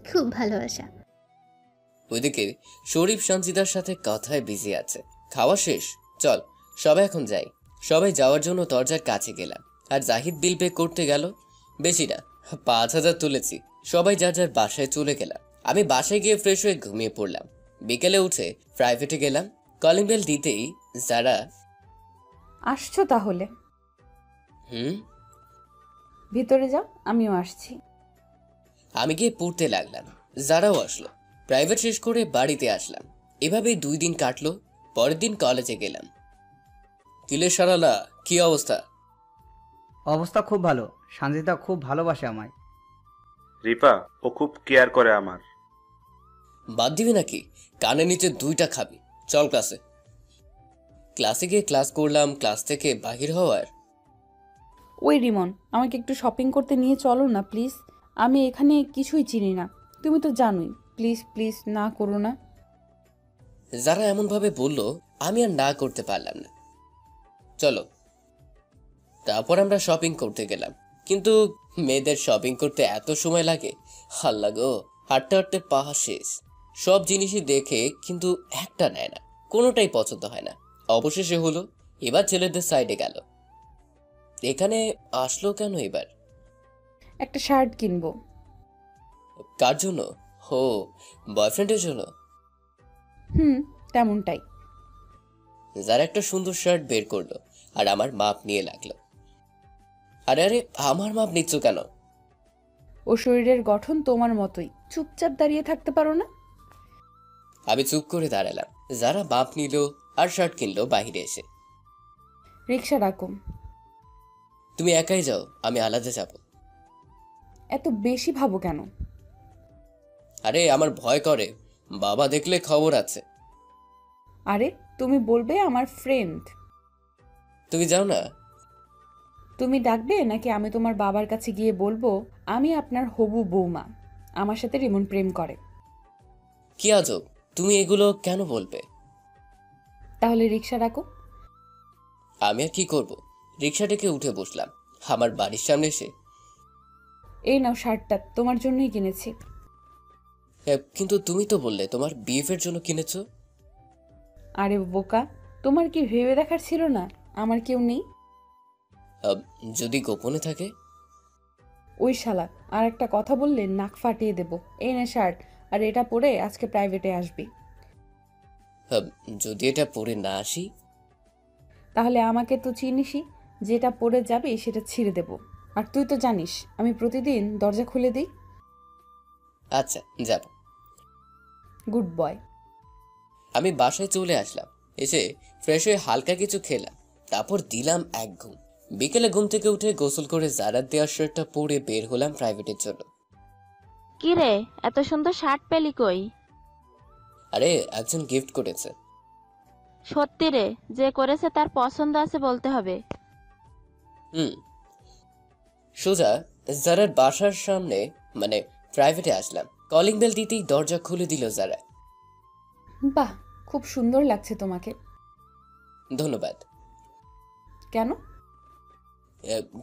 খুব ভালোবাসা। ওইদিকে শরীফ সঞ্চিতার সাথে কথায় বিজি আছে। খাওয়া শেষ, চল সবাই এখন যাই। সবাই যাওয়ার জন্য দরজার কাছে গেলাম, আর জাহিদ বিল পে করতে গেল। বেশি না, 5,000 তুলেছি। সবাই যার যার বাসায় চলে গেলাম। আমি বাসায় গিয়ে ফ্রেশ হয়ে ঘুমিয়ে পড়লাম। বিকেলে উঠে প্রাইভেটে গেলাম। কলিং বেল দিতেই যারা, আসছো তাহলে? ভিতরে যাও, আমিও আসছি। আমি গিয়ে পড়তে লাগলাম। যারাও আসলো। প্রাইভেট শেষ করে বাড়িতে আসলাম। এভাবেই 2 দিন কাটলো। পরের দিন কলেজে গেলাম। কিলে সারালা, কি অবস্থা? অবস্থা খুব ভালো। সঞ্জিতা খুব ভালোবাসে আমায়। রিপা, ও খুব কেয়ার করে আমার। বাদ দিবি নাকি? কানের নিচে 2টা খাবি। চল ক্লাসে। ক্লাসে গিয়ে ক্লাস করলাম। ক্লাস থেকে বাহির হওয়ার, ওই রিমন, আমাকে একটু শপিং করতে নিয়ে চলো না প্লিজ। আমি এখানে কিছুই চিনি না, তুমি তো জানোই। প্লিজ প্লিজ, না করো না। যারা এমনভাবে বলল, আমি আর না করতে পারলাম না। চলো। তারপর আমরা শপিং করতে গেলাম। কিন্তু মেয়েদের শপিং করতে এত সময় লাগে, হাল্লা গো। হাঁটতে হাঁটতে পাহা শেষ। সব জিনিসই দেখে কিন্তু একটা নেয় না, কোনোটাই পছন্দ হয় না। অবশেষে হলো, এবার ছেলেদের সাইডে গেল। এখানে আসলো কেন এবার? একটা শার্ট কিনবো। কার জন্য? হো, বয়ফ্রেন্ডের জন্য। তেমনটাই। যারা একটা সুন্দর শার্ট বের করলো আর আমার মাপ নিয়ে লাগলো। আরে আরে, আমার মাপ নিচ্ছ কেন? ও শরীরের গঠন তোমার মতোই, চুপচাপ দাঁড়িয়ে থাকতে পারো না? আমি চুপ করে দাঁড়ালাম। যারা মাপ নিল আর শার্ট কিনলো বাহিরে এসে। রিক্সা ডাকুম। তুমি একাই যাও, আমি আলাদা যাব। এত বেশি ভাবো কেন? আরে আমার ভয় করে, বাবা দেখলে খবর আছে। আরে তুমি বলবে আমার ফ্রেন্ড। তুমি যাও না। তুমি ডাকবে নাকি আমি তোমার বাবার কাছে গিয়ে বলবো আমি আপনার হবু বৌমা, আমার সাথে রিমন প্রেম করে? কি আজব, তুমি এগুলো কেন বলবে? তাহলে রিক্সা ডাকো। আমি আর কি করব? রিক্সা ডেকে উঠে বসলাম। আমার বাড়ির সামনে এসে, এই নাও শার্টটা, তোমার জন্যই কিনেছি। কিন্তু তুমি তো বললে তোমার বিএফের জন্য কিনেছো। আরে বোকা, তোমার কি ভেবে দেখার ছিল না আমার কেউ নেই? যদি গোপনে থাকে? ওই শালা, আর একটা কথা বললে নাক ফাটিয়ে দেব। এই নে শার্ট, আর এটা পরে আজকে প্রাইভেটে আসবি। যদি এটা পরে না আসি? তাহলে আমাকে তো চিনিসই, যেটা পরে যাবি সেটা ছিঁড়ে দেব। আর তুই তো জানিস আমি প্রতিদিন দরজা খুলে দিই। আচ্ছা যাব। Good boy. আমি বাসায় চলে আসলাম। এসে ফ্রেশ হয়ে হালকা কিছু খেলাম। তারপর দিলাম এক ঘুম। বিকেলে ঘুম থেকে উঠে গোসল করে জারার দেওয়ার শার্টটা পরে বের হলাম প্রাইভেটের জন্য। কি রে, এত সুন্দর শার্ট পেলি কই? আরে একজন গিফট করেছে। সত্যি রে, যে করেছে তার পছন্দ আছে বলতে হবে। সোজা জারার বাসার সামনে মানে প্রাইভেটে আসলাম। কলিং বেল দিতেই দরজা খুলে দিল জারা। বাহ, খুব সুন্দর লাগছে তোমাকে। ধন্যবাদ। কেন?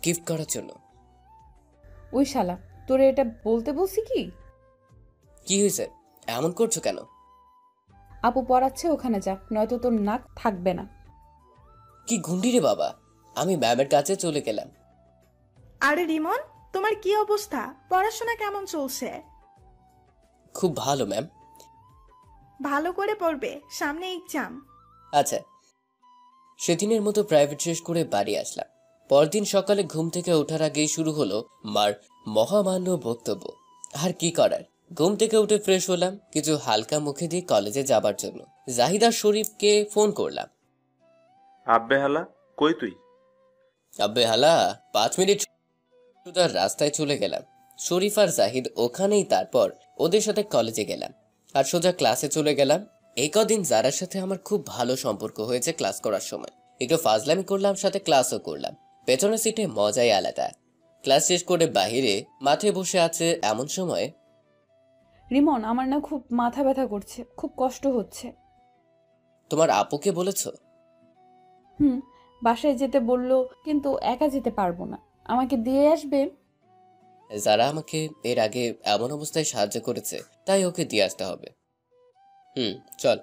গিফট করার জন্য। ওই শালা, তোরে এটা বলতে বলছি কি? কি হয়েছে, এমন করছো কেন? আপু পড়াচ্ছে, ওখানে যা, নয়তো তোর নাক থাকবে না। কি গুন্ডি রে বাবা। আমি ম্যামের কাছে চলে গেলাম। আরে রিমন, তোমার কি অবস্থা? পড়াশোনা কেমন চলছে? খুব ভালো ম্যাম। ভালো করে পড়বে, সামনে এক্সাম। আচ্ছা। সেদিনের মতো প্রাইভেট শেষ করে বাড়ি আসলাম। পরদিন সকালে ঘুম থেকে ওঠার আগেই শুরু হলো মার মহামান্য বক্তব্য। আর কি করার, ঘুম থেকে উঠে ফ্রেশ হলাম, কিছু হালকা মুখে দিয়ে কলেজে যাবার জন্য জাহিদা শরীফকে ফোন করলাম। আব্বে হালা, কই তুই? আব্বে হালা 5 মিনিট সোজা রাস্তায় চলে গেলাম। শরীফ আর জাহিদ ওখানেই, তারপর ওদের সাথে কলেজে গেলাম আর সোজা ক্লাসে চলে গেলাম। এই কদিন যারার সাথে আমার খুব ভালো সম্পর্ক হয়েছে ক্লাস করার সময়। একটু ফাজলামি করলাম, সাথে ক্লাসও করলাম। পেছনের সিটে মজাই আলাদা। ক্লাস শেষ করে বাহিরে মাঠে বসে আছে এমন সময়, রিমন, আমার না খুব মাথা ব্যথা করছে, খুব কষ্ট হচ্ছে। তোমার আপুকে বলেছো? হুম, বাসায় যেতে বললো, কিন্তু একা যেতে পারবো না, আমাকে দিয়ে আসবে। যারা আমাকে এর আগে এমন অবস্থায় সাহায্য করেছে, তাই ওকে দিয়ে আসতে হবে। চল।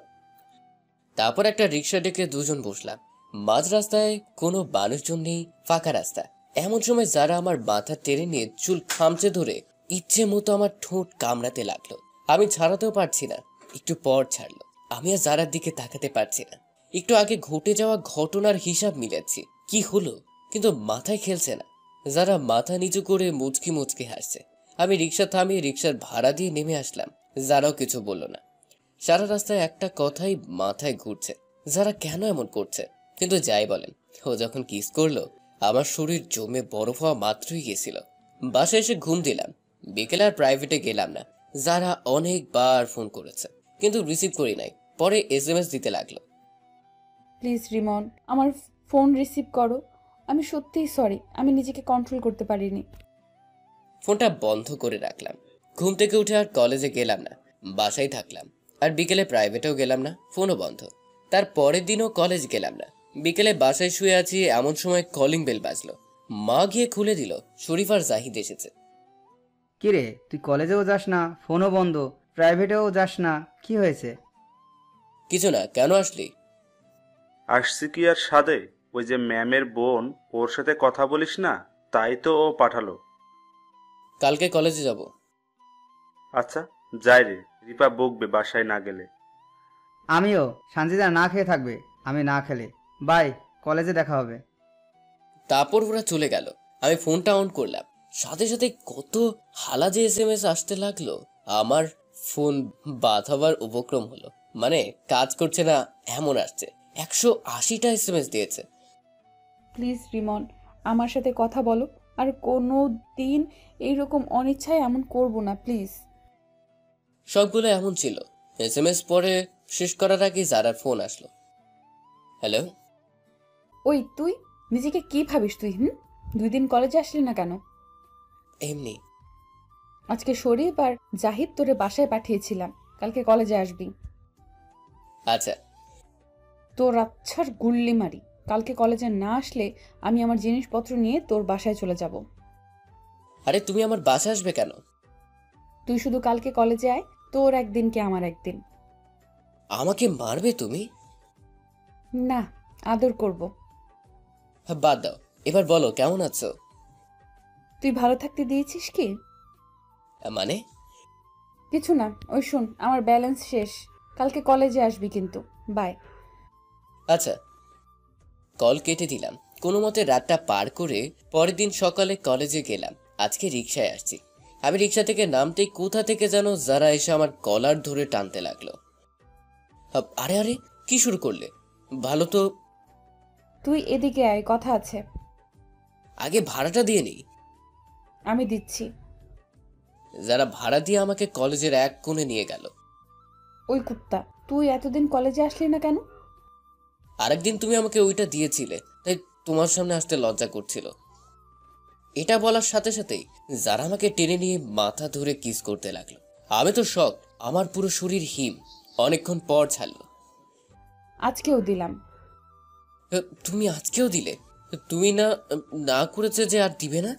তারপর একটা রিক্সা ডেকে দুজন বসলাম। মাঝ রাস্তায় কোনো মানুষজন নেই, ফাঁকা রাস্তা। এমন সময় যারা আমার মাথা টেনে নিয়ে চুল খামচে ধরে ইচ্ছে মতো আমার ঠোঁট কামড়াতে লাগলো। আমি ছাড়াতেও পারছি না, একটু পর ছাড়লো। আমি আর যারার দিকে তাকাতে পারছি না। একটু আগে ঘটে যাওয়া ঘটনার হিসাব মিলাচ্ছি, কি হলো, কিন্তু মাথায় খেলছে না। যারা মাথা নিচু করে মুচকি মুচকি হাসছে। আমি রিক্সা থামিয়ে রিক্সার ভাড়া দিয়ে নেমে আসলাম। যারাও কিছু বলল না। সারা রাস্তায় একটা কথাই মাথায় ঘুরছে, যারা কেন এমন করছে। কিন্তু যাই বলেন, ও যখন কিস করলো, আমার শরীর জমে বরফ হওয়া মাত্রই গেছিল। বাসায় এসে ঘুম দিলাম। বিকেলে আর প্রাইভেটে গেলাম না। যারা অনেকবার ফোন করেছে, কিন্তু রিসিভ করি নাই। পরে SMS দিতে লাগলো। প্লিজ রিমন, আমার ফোন রিসিভ করো। আমি সত্যিই সরি, আমি নিজেকে কন্ট্রোল করতে পারিনি। ফোনটা বন্ধ করে রাখলাম। ঘুম থেকে উঠে আর কলেজে গেলাম না, বাসায় থাকলাম। আর বিকেলে প্রাইভেটেও গেলাম না, ফোনও বন্ধ। তার পরের দিনও কলেজ গেলাম না। বিকেলে বাসায় শুয়ে আছি, এমন সময় কলিং বেল বাজলো। মা গিয়ে খুলে দিল, শরীফ আর জাহিদ এসেছে। কিরে, তুই কলেজেও যাস না, ফোনও বন্ধ, প্রাইভেটেও যাস না, কি হয়েছে? কিছু না, কেন আসলি? আসছি কি আর সাদে, ওই যে ম্যামের বোন, ওর সাথে কথা বলিস না, তাই তো ও পাঠালো। কালকে কলেজে যাব। আচ্ছা, যাই রে, রিপা বকবে বাসায় না গেলে। আমিও। সানজিদা না খেয়ে থাকবে, আমি না খেলে। বাই, কলেজে দেখা হবে। তারপর ওরা চলে গেল। আমি ফোনটা অন করলাম, সাথে সাথে কত হালা যে SMS আসতে লাগলো। আমার ফোন বাদ হবার উপক্রম হলো, মানে কাজ করছে না এমন আসছে। 180টা SMS দিয়েছে। প্লিজ রিমন, আমার সাথে কথা বলো, আর কোনো দিন এইরকম অনিচ্ছায় এমন করব না, প্লিজ। সবগুলো এমন ছিল। SMS পরে শেষ করার আগে যারার ফোন আসলো। হ্যালো। ওই তুই নিজেকে কি ভাবিস তুই? 2 দিন কলেজে আসলি না কেন? এমনি। আজকে শরীফ আর জাহিদ তোরে বাসায় পাঠিয়েছিলাম, কালকে কলেজে আসবি। আচ্ছা। তোর আচ্ছার গুল্লি মারি, কালকে কলেজে না আসলে আমি আমার জিনিসপত্র নিয়ে তোর বাসায় চলে যাব। আরে তুমি আমার বাসা আসবে কেন? তুই শুধু কালকে কলেজে আয়, তোর একদিন কি আমার একদিন। আমাকে মারবে তুমি? না, আদর করব। বাদ দাও, এবার বলো কেমন আছো? তুই ভালো থাকতে দিয়েছিস কি? মানে? কিছু না, ওই শোন, আমার ব্যালেন্স শেষ, কালকে কলেজে আসবি কিন্তু। বাই। আচ্ছা। কল কেটে দিলাম। কোনো মতে রাতটা পার করে পরের দিন সকালে কলেজে গেলাম। আজকে রিক্সায় আসছি। আমি রিক্সা থেকে নামতেই কোথা থেকে যেন যারা এসে আমার কলার ধরে টানতে লাগলো। আরে আরে, কি শুরু করলে? ভালো তো। তুই এদিকে আয়, কথা আছে। আগে ভাড়াটা দিয়ে নেই। আমি দিচ্ছি। যারা ভাড়া দিয়ে আমাকে কলেজের এক কোণে নিয়ে গেল। ওই কুত্তা, তুই এতদিন কলেজে আসলি না কেন? আরেকদিন তুমি আমাকে ওইটা দিয়েছিলে, তাই তোমার সামনে আসতে লজ্জা করছিল। এটা বলার সাথে সাথেই যারা আমাকে টেনে নিয়ে মাথা ধরে কিস করতে লাগলো। আমি তো শক, আমার পুরো শরীর হিম। অনেকক্ষণ পর ছাড়লো। আজকেও দিলাম। তুমি আজকেও দিলে? তুমি না না করেছে যে আর দিবে না?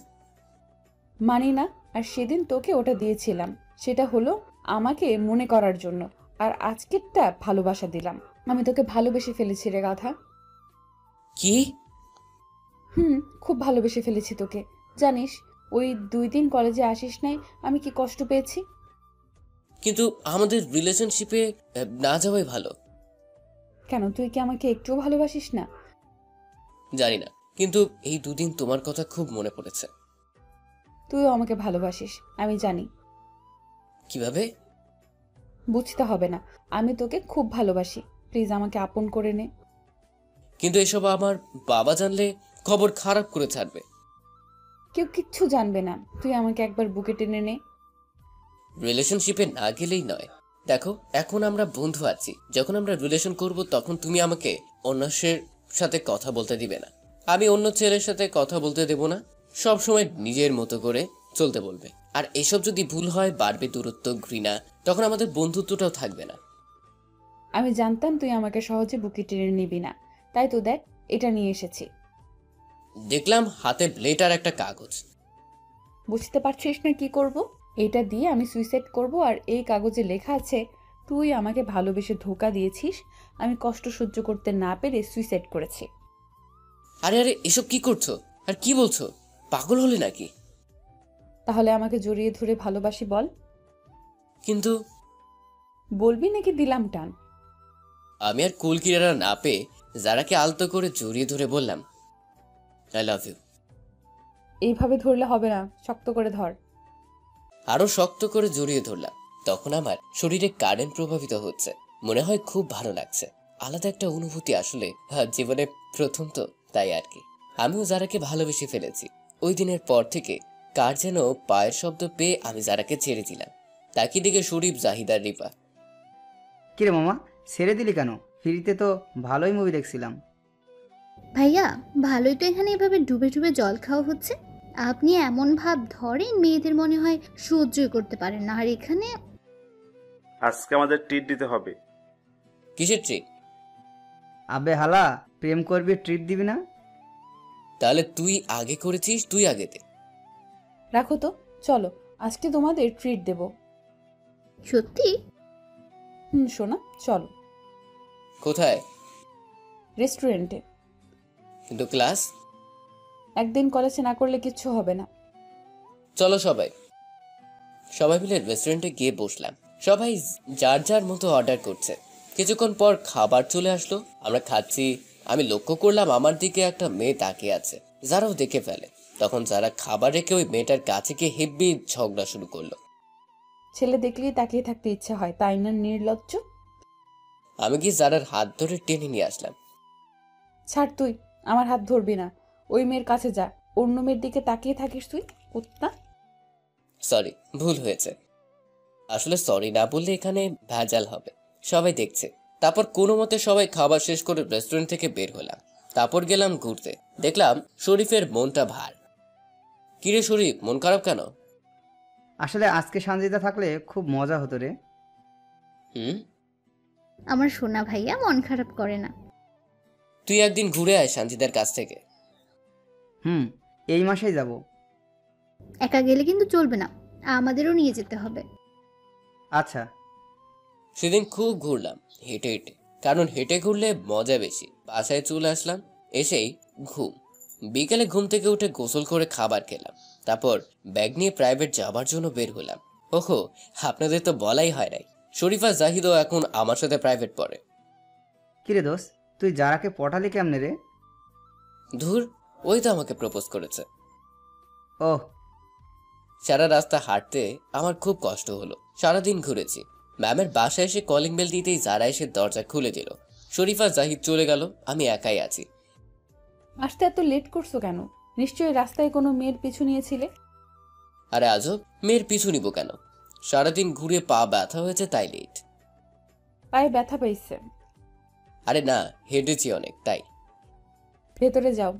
মানি না। আর সেদিন তোকে ওটা দিয়েছিলাম, সেটা হলো আমাকে মনে করার জন্য। আর আজকেরটা ভালোবাসা দিলাম। আমি তোকে ভালোবেসে ফেলেছি রে গাধা। কি? খুব ভালোবেসে ফেলেছি তোকে। জানিস ওই 2 দিন কলেজে আসিস নাই আমি কি কষ্ট পেয়েছি? কিন্তু আমাদের রিলেশনশিপে না যাওয়াই ভালো। কেন, তুই কি আমাকে একটুও ভালোবাসিস না? জানি না, কিন্তু এই 2 দিন তোমার কথা খুব মনে পড়েছে। তুইও আমাকে ভালোবাসিস, আমি জানি। কিভাবে? বুঝতে হবে না, আমি তোকে খুব ভালোবাসি। প্লিজ আমাকে আপন করে নে। কিন্তু এসব আমার বাবা জানলে খবর খারাপ করে ছাড়বে। কেউ কিচ্ছু জানবে না, তুই আমাকে একবার বুকে টেনে নে। রিলেশনশিপে না গেলেই নয়। দেখো, এখন আমরা বন্ধু আছি, যখন আমরা রিলেশন করব তখন তুমি আমাকে অন্যের সাথে কথা বলতে দিবে না, আমি অন্য ছেলের সাথে কথা বলতে দেব না। সব সময় নিজের মতো করে চলতে বলবে। আর এসব যদি ভুল হয়, বাড়বে দূরত্ব, ঘৃণা, তখন আমাদের বন্ধুত্বটাও থাকবে না। আমি জানতাম তুই আমাকে সহজে বুকে টেনে নিবি না, তাই তো দেখ এটা নিয়ে এসেছি। দেখলাম হাতে ব্লেড আর একটা কাগজ। বুঝতে পারছিস না কি করব? এটা দিয়ে আমি সুইসাইড করব। আর এই কাগজে লেখা আছে, তুই আমাকে ভালোবেসে ধোঁকা দিয়েছিস, আমি কষ্ট সহ্য করতে না পেরে সুইসাইড করেছি। আরে আরে, এসব কি করছো আর কি বলছো? পাগল হলে নাকি? তাহলে আমাকে জড়িয়ে ধরে ভালোবাসি বল। কিন্তু বলবি নাকি দিলাম টান? আমি আর কুল কিনারা না পেয়ে যারাকে আলতো করে জড়িয়ে ধরে বললাম, আই লাভ ইউ। এইভাবে ধরলে হবে না, শক্ত করে ধর। আরো শক্ত করে জড়িয়ে ধরলাম। তখন আমার শরীরে কারেন্ট প্রভাবিত হচ্ছে, মনে হয় খুব ভালো লাগছে। আলাদা একটা অনুভূতি, আসলে জীবনে প্রথম তো, তাই আর কি। আমিও যারাকে ভালোবেসে ফেলেছি। ওই দিনের পর থেকে কার যেন পায়ের শব্দ পেয়ে আমি যারাকে ছেড়ে দিলাম। তাকে দিকে শরীফ, জাহিদার, রিপা। কিরে মামা, ছেড়ে দিলি কেন? ফ্রিতে তো ভালোই মুভি দেখছিলাম। ভাইয়া ভালোই তো এখানে এভাবে ডুবে ডুবে জল খাওয়া হচ্ছে। আপনি এমন ভাব ধরেন মেয়েদের মনে হয় সহ্যই করতে পারেন না, আর এখানে আজকে আমাদের ট্রিট দিতে হবে। কিসের ট্রিট? আবে হালা, প্রেম করবি ট্রিট দিবি না? তাহলে তুই আগে করেছিস, তুই আগে দে। রাখো তো, চলো আজকে তোমাদের ট্রিট দেব। সত্যি? শোনা, চলো। কোথায়? রেস্টুরেন্টে। কিন্তু ক্লাস? একদিন কলেজে না করলে কিচ্ছু হবে না। চলো সবাই। সবাই মিলে রেস্টুরেন্টে গিয়ে বসলাম। সবাই যার যার মতো অর্ডার করছে। কিছুক্ষণ পর খাবার চলে আসলো, আমরা খাচ্ছি। আমি লক্ষ্য করলাম আমার দিকে একটা মেয়ে তাকিয়ে আছে। যারাও দেখে ফেলে। তখন যারা খাবার রেখে ওই মেয়েটার কাছে গিয়ে হেব্বি ঝগড়া শুরু করলো। ছেলে দেখলেই তাকিয়ে থাকতে ইচ্ছা হয়, তাই না নির্লজ্জ? আমি গিয়ে যারার হাত ধরে টেনে নিয়ে আসলাম। ছাড়, তুই আমার হাত ধরবি না। ওই মেয়ের কাছে যা, অন্য মেয়ের দিকে তাকিয়ে থাকিস তুই, কুত্তা। সরি, ভুল হয়েছে। আসলে সরি না বললে এখানে ভেজাল হবে, সবাই দেখছে। তারপর কোনো মতে সবাই খাবার শেষ করে রেস্টুরেন্ট থেকে বের হলাম। তারপর গেলাম ঘুরতে। দেখলাম শরীফের মনটা ভার। কিরে শরীফ, মন খারাপ কেন? আসলে আজকে সঞ্জিতা থাকলে খুব মজা হতো রে। আমার সোনা ভাইয়া মন খারাপ করে না। তুই একদিন ঘুরে আয় সানজিদার কাছ থেকে। এই মাসেই যাব। একা গেলে কিন্তু চলবে না, আমাদেরও নিয়ে যেতে হবে। আচ্ছা। সেদিন খুব ঘুরলাম হেঁটে হেঁটে, কারণ হেঁটে ঘুরলে মজা বেশি। বাসায় চলে আসলাম, এসেই ঘুম। বিকেলে ঘুম থেকে উঠে গোসল করে খাবার খেলাম। তারপর ব্যাগ নিয়ে প্রাইভেট যাবার জন্য বের হলাম। ওহো, আপনাদের তো বলাই হয় নাই, শরীফা জাহিদও এখন আমার সাথে প্রাইভেট পড়ে। কিরে দোস্ত, তুই যারাকে পটালি কেমনে রে? ধুর, ওই তো আমাকে প্রপোজ করেছে। ওহ। সারা রাস্তা হাঁটতে আমার খুব কষ্ট হলো। সারাদিন ঘুরেছি। ম্যামের বাসায় এসে কলিং বেল দিতেই যারা এসে দরজা খুলে দিল। শরীফা জাহিদ চলে গেল, আমি একাই আছি। আসতে এত লেট করছো কেন? নিশ্চয়ই রাস্তায় কোনো মেয়ের পিছু নিয়েছিলে। আরে আজব, মেয়ের পিছু নিব কেন? সারাদিন ঘুরে পা ব্যথা হয়েছে, তাই লেট। পায়ে ব্যথা পাইছে? আরে না, হেঁটেছি অনেক, তাই। ভেতরে যাও।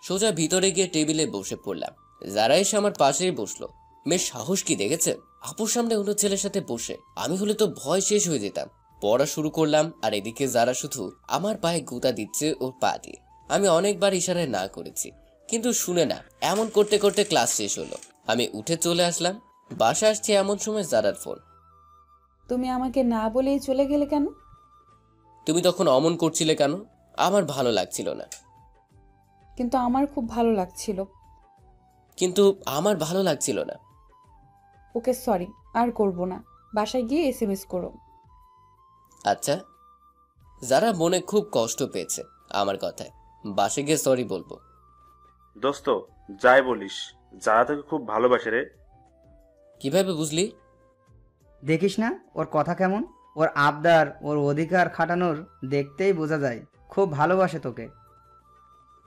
সোজা ভিতরে গিয়ে টেবিলে বসে পড়লাম। যারা এসে আমার পাশেই বসলো। মেয়ের সাহস কি দেখেছেন? আপুর সামনে অন্য ছেলের সাথে বসে। আমি হলে তো ভয় শেষ হয়ে যেতাম। পড়া শুরু করলাম, আর এদিকে যারা শুধু আমার পায়ে গুঁতা দিচ্ছে ওর পা দিয়ে। আমি অনেকবার ইশারায় না করেছি, কিন্তু শুনে না। এমন করতে করতে ক্লাস শেষ হলো। আমি উঠে চলে আসলাম। বাসা আসছে এমন সময় জারার ফোন। তুমি আমাকে না বলেই চলে গেলে কেন? তুমি তখন অমন করছিলে কেন? আমার ভালো লাগছিল না। কিন্তু আমার খুব ভালো লাগছিল। কিন্তু আমার ভালো লাগছিল না। ওকে সরি, আর করব না। বাসায় গিয়ে এসএমএস করো। আচ্ছা। যারা মনে খুব কষ্ট পেয়েছে আমার কথায়, বাসে গিয়ে সরি বলবো। দোস্ত, যাই বলিস, যারা তোকে খুব ভালোবাসে রে। কিভাবে বুঝলি? দেখিস না ওর কথা কেমন? ওর আবদার, ওর অধিকার খাটানোর দেখতেই বোঝা যায় খুব ভালোবাসে তোকে।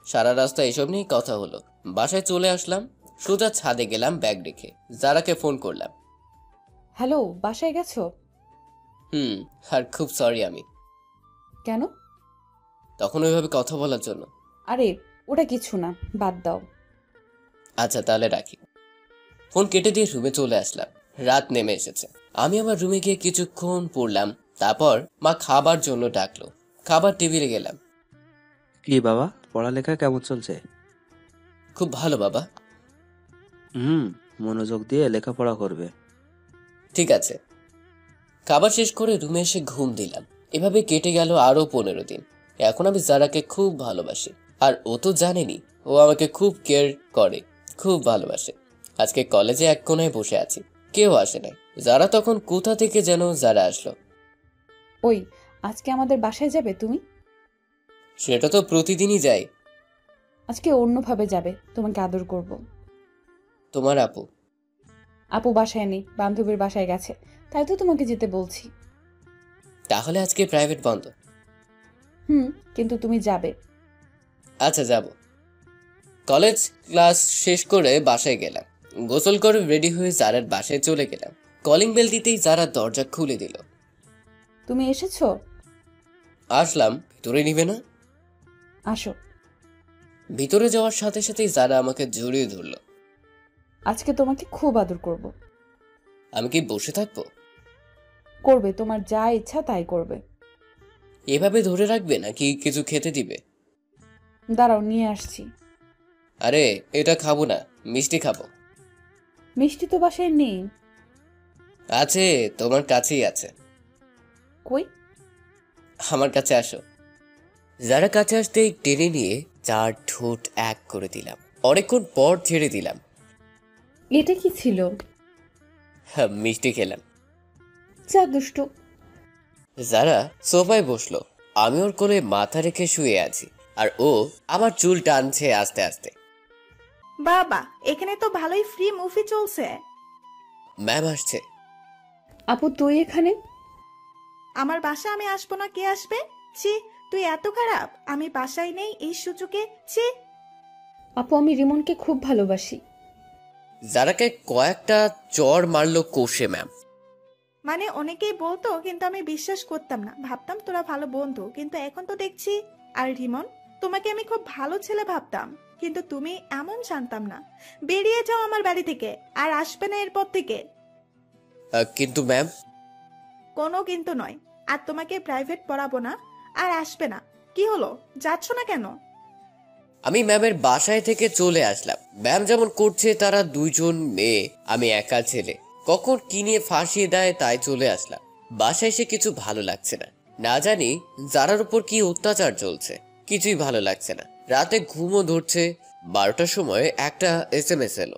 সারা রাস্তা এসব নিয়েই কথা হলো। বাসায় চলে আসলাম। সোজা ছাদে গেলাম ব্যাগ রেখে। যারাকে ফোন করলাম। হ্যালো, বাসায় গেছো? আর খুব সরি আমি। কেন? তখন ওইভাবে কথা বলার জন্য। আরে ওটা কিছু না, বাদ দাও। আচ্ছা তাহলে রাখি। ফোন কেটে দিয়ে রুমে চলে আসলাম। রাত নেমে এসেছে। আমি আমার রুমে গিয়ে কিছুক্ষণ পড়লাম। তারপর মা খাবার জন্য ডাকলো। খাবার টেবিলে গেলাম। কি বাবা, পড়ালেখা কেমন চলছে? খুব ভালো বাবা। মনোযোগ দিয়ে লেখাপড়া করবে। ঠিক আছে। খাবার শেষ করে রুমে এসে ঘুম দিলাম। এভাবে কেটে গেল আরো 15 দিন। এখন আমি জারাকে খুব ভালোবাসি। আর ও তো জানেনি, ও আমাকে খুব কেয়ার করে, খুব ভালোবাসে। আজকে কলেজে এক কোনায় বসে আছি, কেউ আসে নাই। যারা তখন কোথা থেকে যেন যারা আসলো। ওই, আজকে আমাদের বাসায় যাবে তুমি? সেটা তো প্রতিদিনই যাই। আজকে অন্যভাবে যাবে, তোমাকে আদর করব। তোমার আপু? আপু বাসায় নেই, বান্ধবীর বাসায় গেছে, তাই তো তোমাকে যেতে বলছি। তাহলে আজকে প্রাইভেট বন্ধ? কিন্তু তুমি যাবে। আচ্ছা যাব। কলেজ ক্লাস শেষ করে বাসায় গেলাম। গোসল করে রেডি হয়ে জারার বাসায় চলে গেলাম। কলিং বেল দিতেই জারা দরজা খুলে দিল। তুমি এসেছো? আসলাম। ভিতরে নিবে না? আসো। ভিতরে যাওয়ার সাথে সাথেই জারা আমাকে জড়িয়ে ধরলো। আজকে তোমাকে খুব আদর করব। আমি কি বসে থাকবো? করবে, তোমার যা ইচ্ছা তাই করবে। এভাবে ধরে রাখবে নাকি কিছু খেতে দিবে? দাঁড়াও, নিয়ে আসছি। আরে এটা খাবো না, মিষ্টি খাবো। মিষ্টি তো বাসায় নেই। আছে, তোমার কাছেই আছে। কই? আমার কাছে আসো। যারা কাছে আসতেই টেনে নিয়ে 4 ঠোঁট এক করে দিলাম। অনেকক্ষণ পর ছেড়ে দিলাম। এটা কি ছিল? মিষ্টি খেলাম। যা দুষ্টু। যারা সোফায় বসলো। আমি ওর কোলে মাথা রেখে শুয়ে আছি, আর ও আমার চুল টানছে আস্তে আস্তে। বাবা, এখানে তো ভালোই ফ্রি মুভি চলছে। ম্যাম আসছে। আপু তুই এখানে? আমার বাসা আমি আসবো না, কে আসবে? ছি, তুই এত খারাপ। আমি বাসায় নেই এই সুযোগে। ছি। আপু আমি রিমনকে খুব ভালোবাসি। যারাকে কয়েকটা চড় মারলো কোষে ম্যাম। মানে অনেকেই বলতো, কিন্তু আমি বিশ্বাস করতাম না, ভাবতাম তোরা ভালো বন্ধু, কিন্তু এখন তো দেখছি। আর রিমন, তোমাকে আমি খুব ভালো ছেলে ভাবতাম, কিন্তু তুমি এমন জানতাম না। বেরিয়ে যাও আমার বাড়ি থেকে, আর আসবে না এরপর থেকে। কিন্তু ম্যাম। কোনো কিন্তু নয়। আর তোমাকে প্রাইভেট পড়াবো না, আর আসবে না। কি হলো, যাচ্ছ না কেন? আমি ম্যামের বাসায় থেকে চলে আসলাম। ম্যাম যেমন করছে, তারা 2 জন মেয়ে, আমি একা ছেলে, কখন কি নিয়ে ফাঁসিয়ে দেয় তাই চলে আসলাম। বাসায় এসে কিছু ভালো লাগছে না। না জানি যারার উপর কি অত্যাচার চলছে, কিছুই ভালো লাগছে না। রাতে ঘুমও ধরছে। 12টার সময় একটা SMS এলো।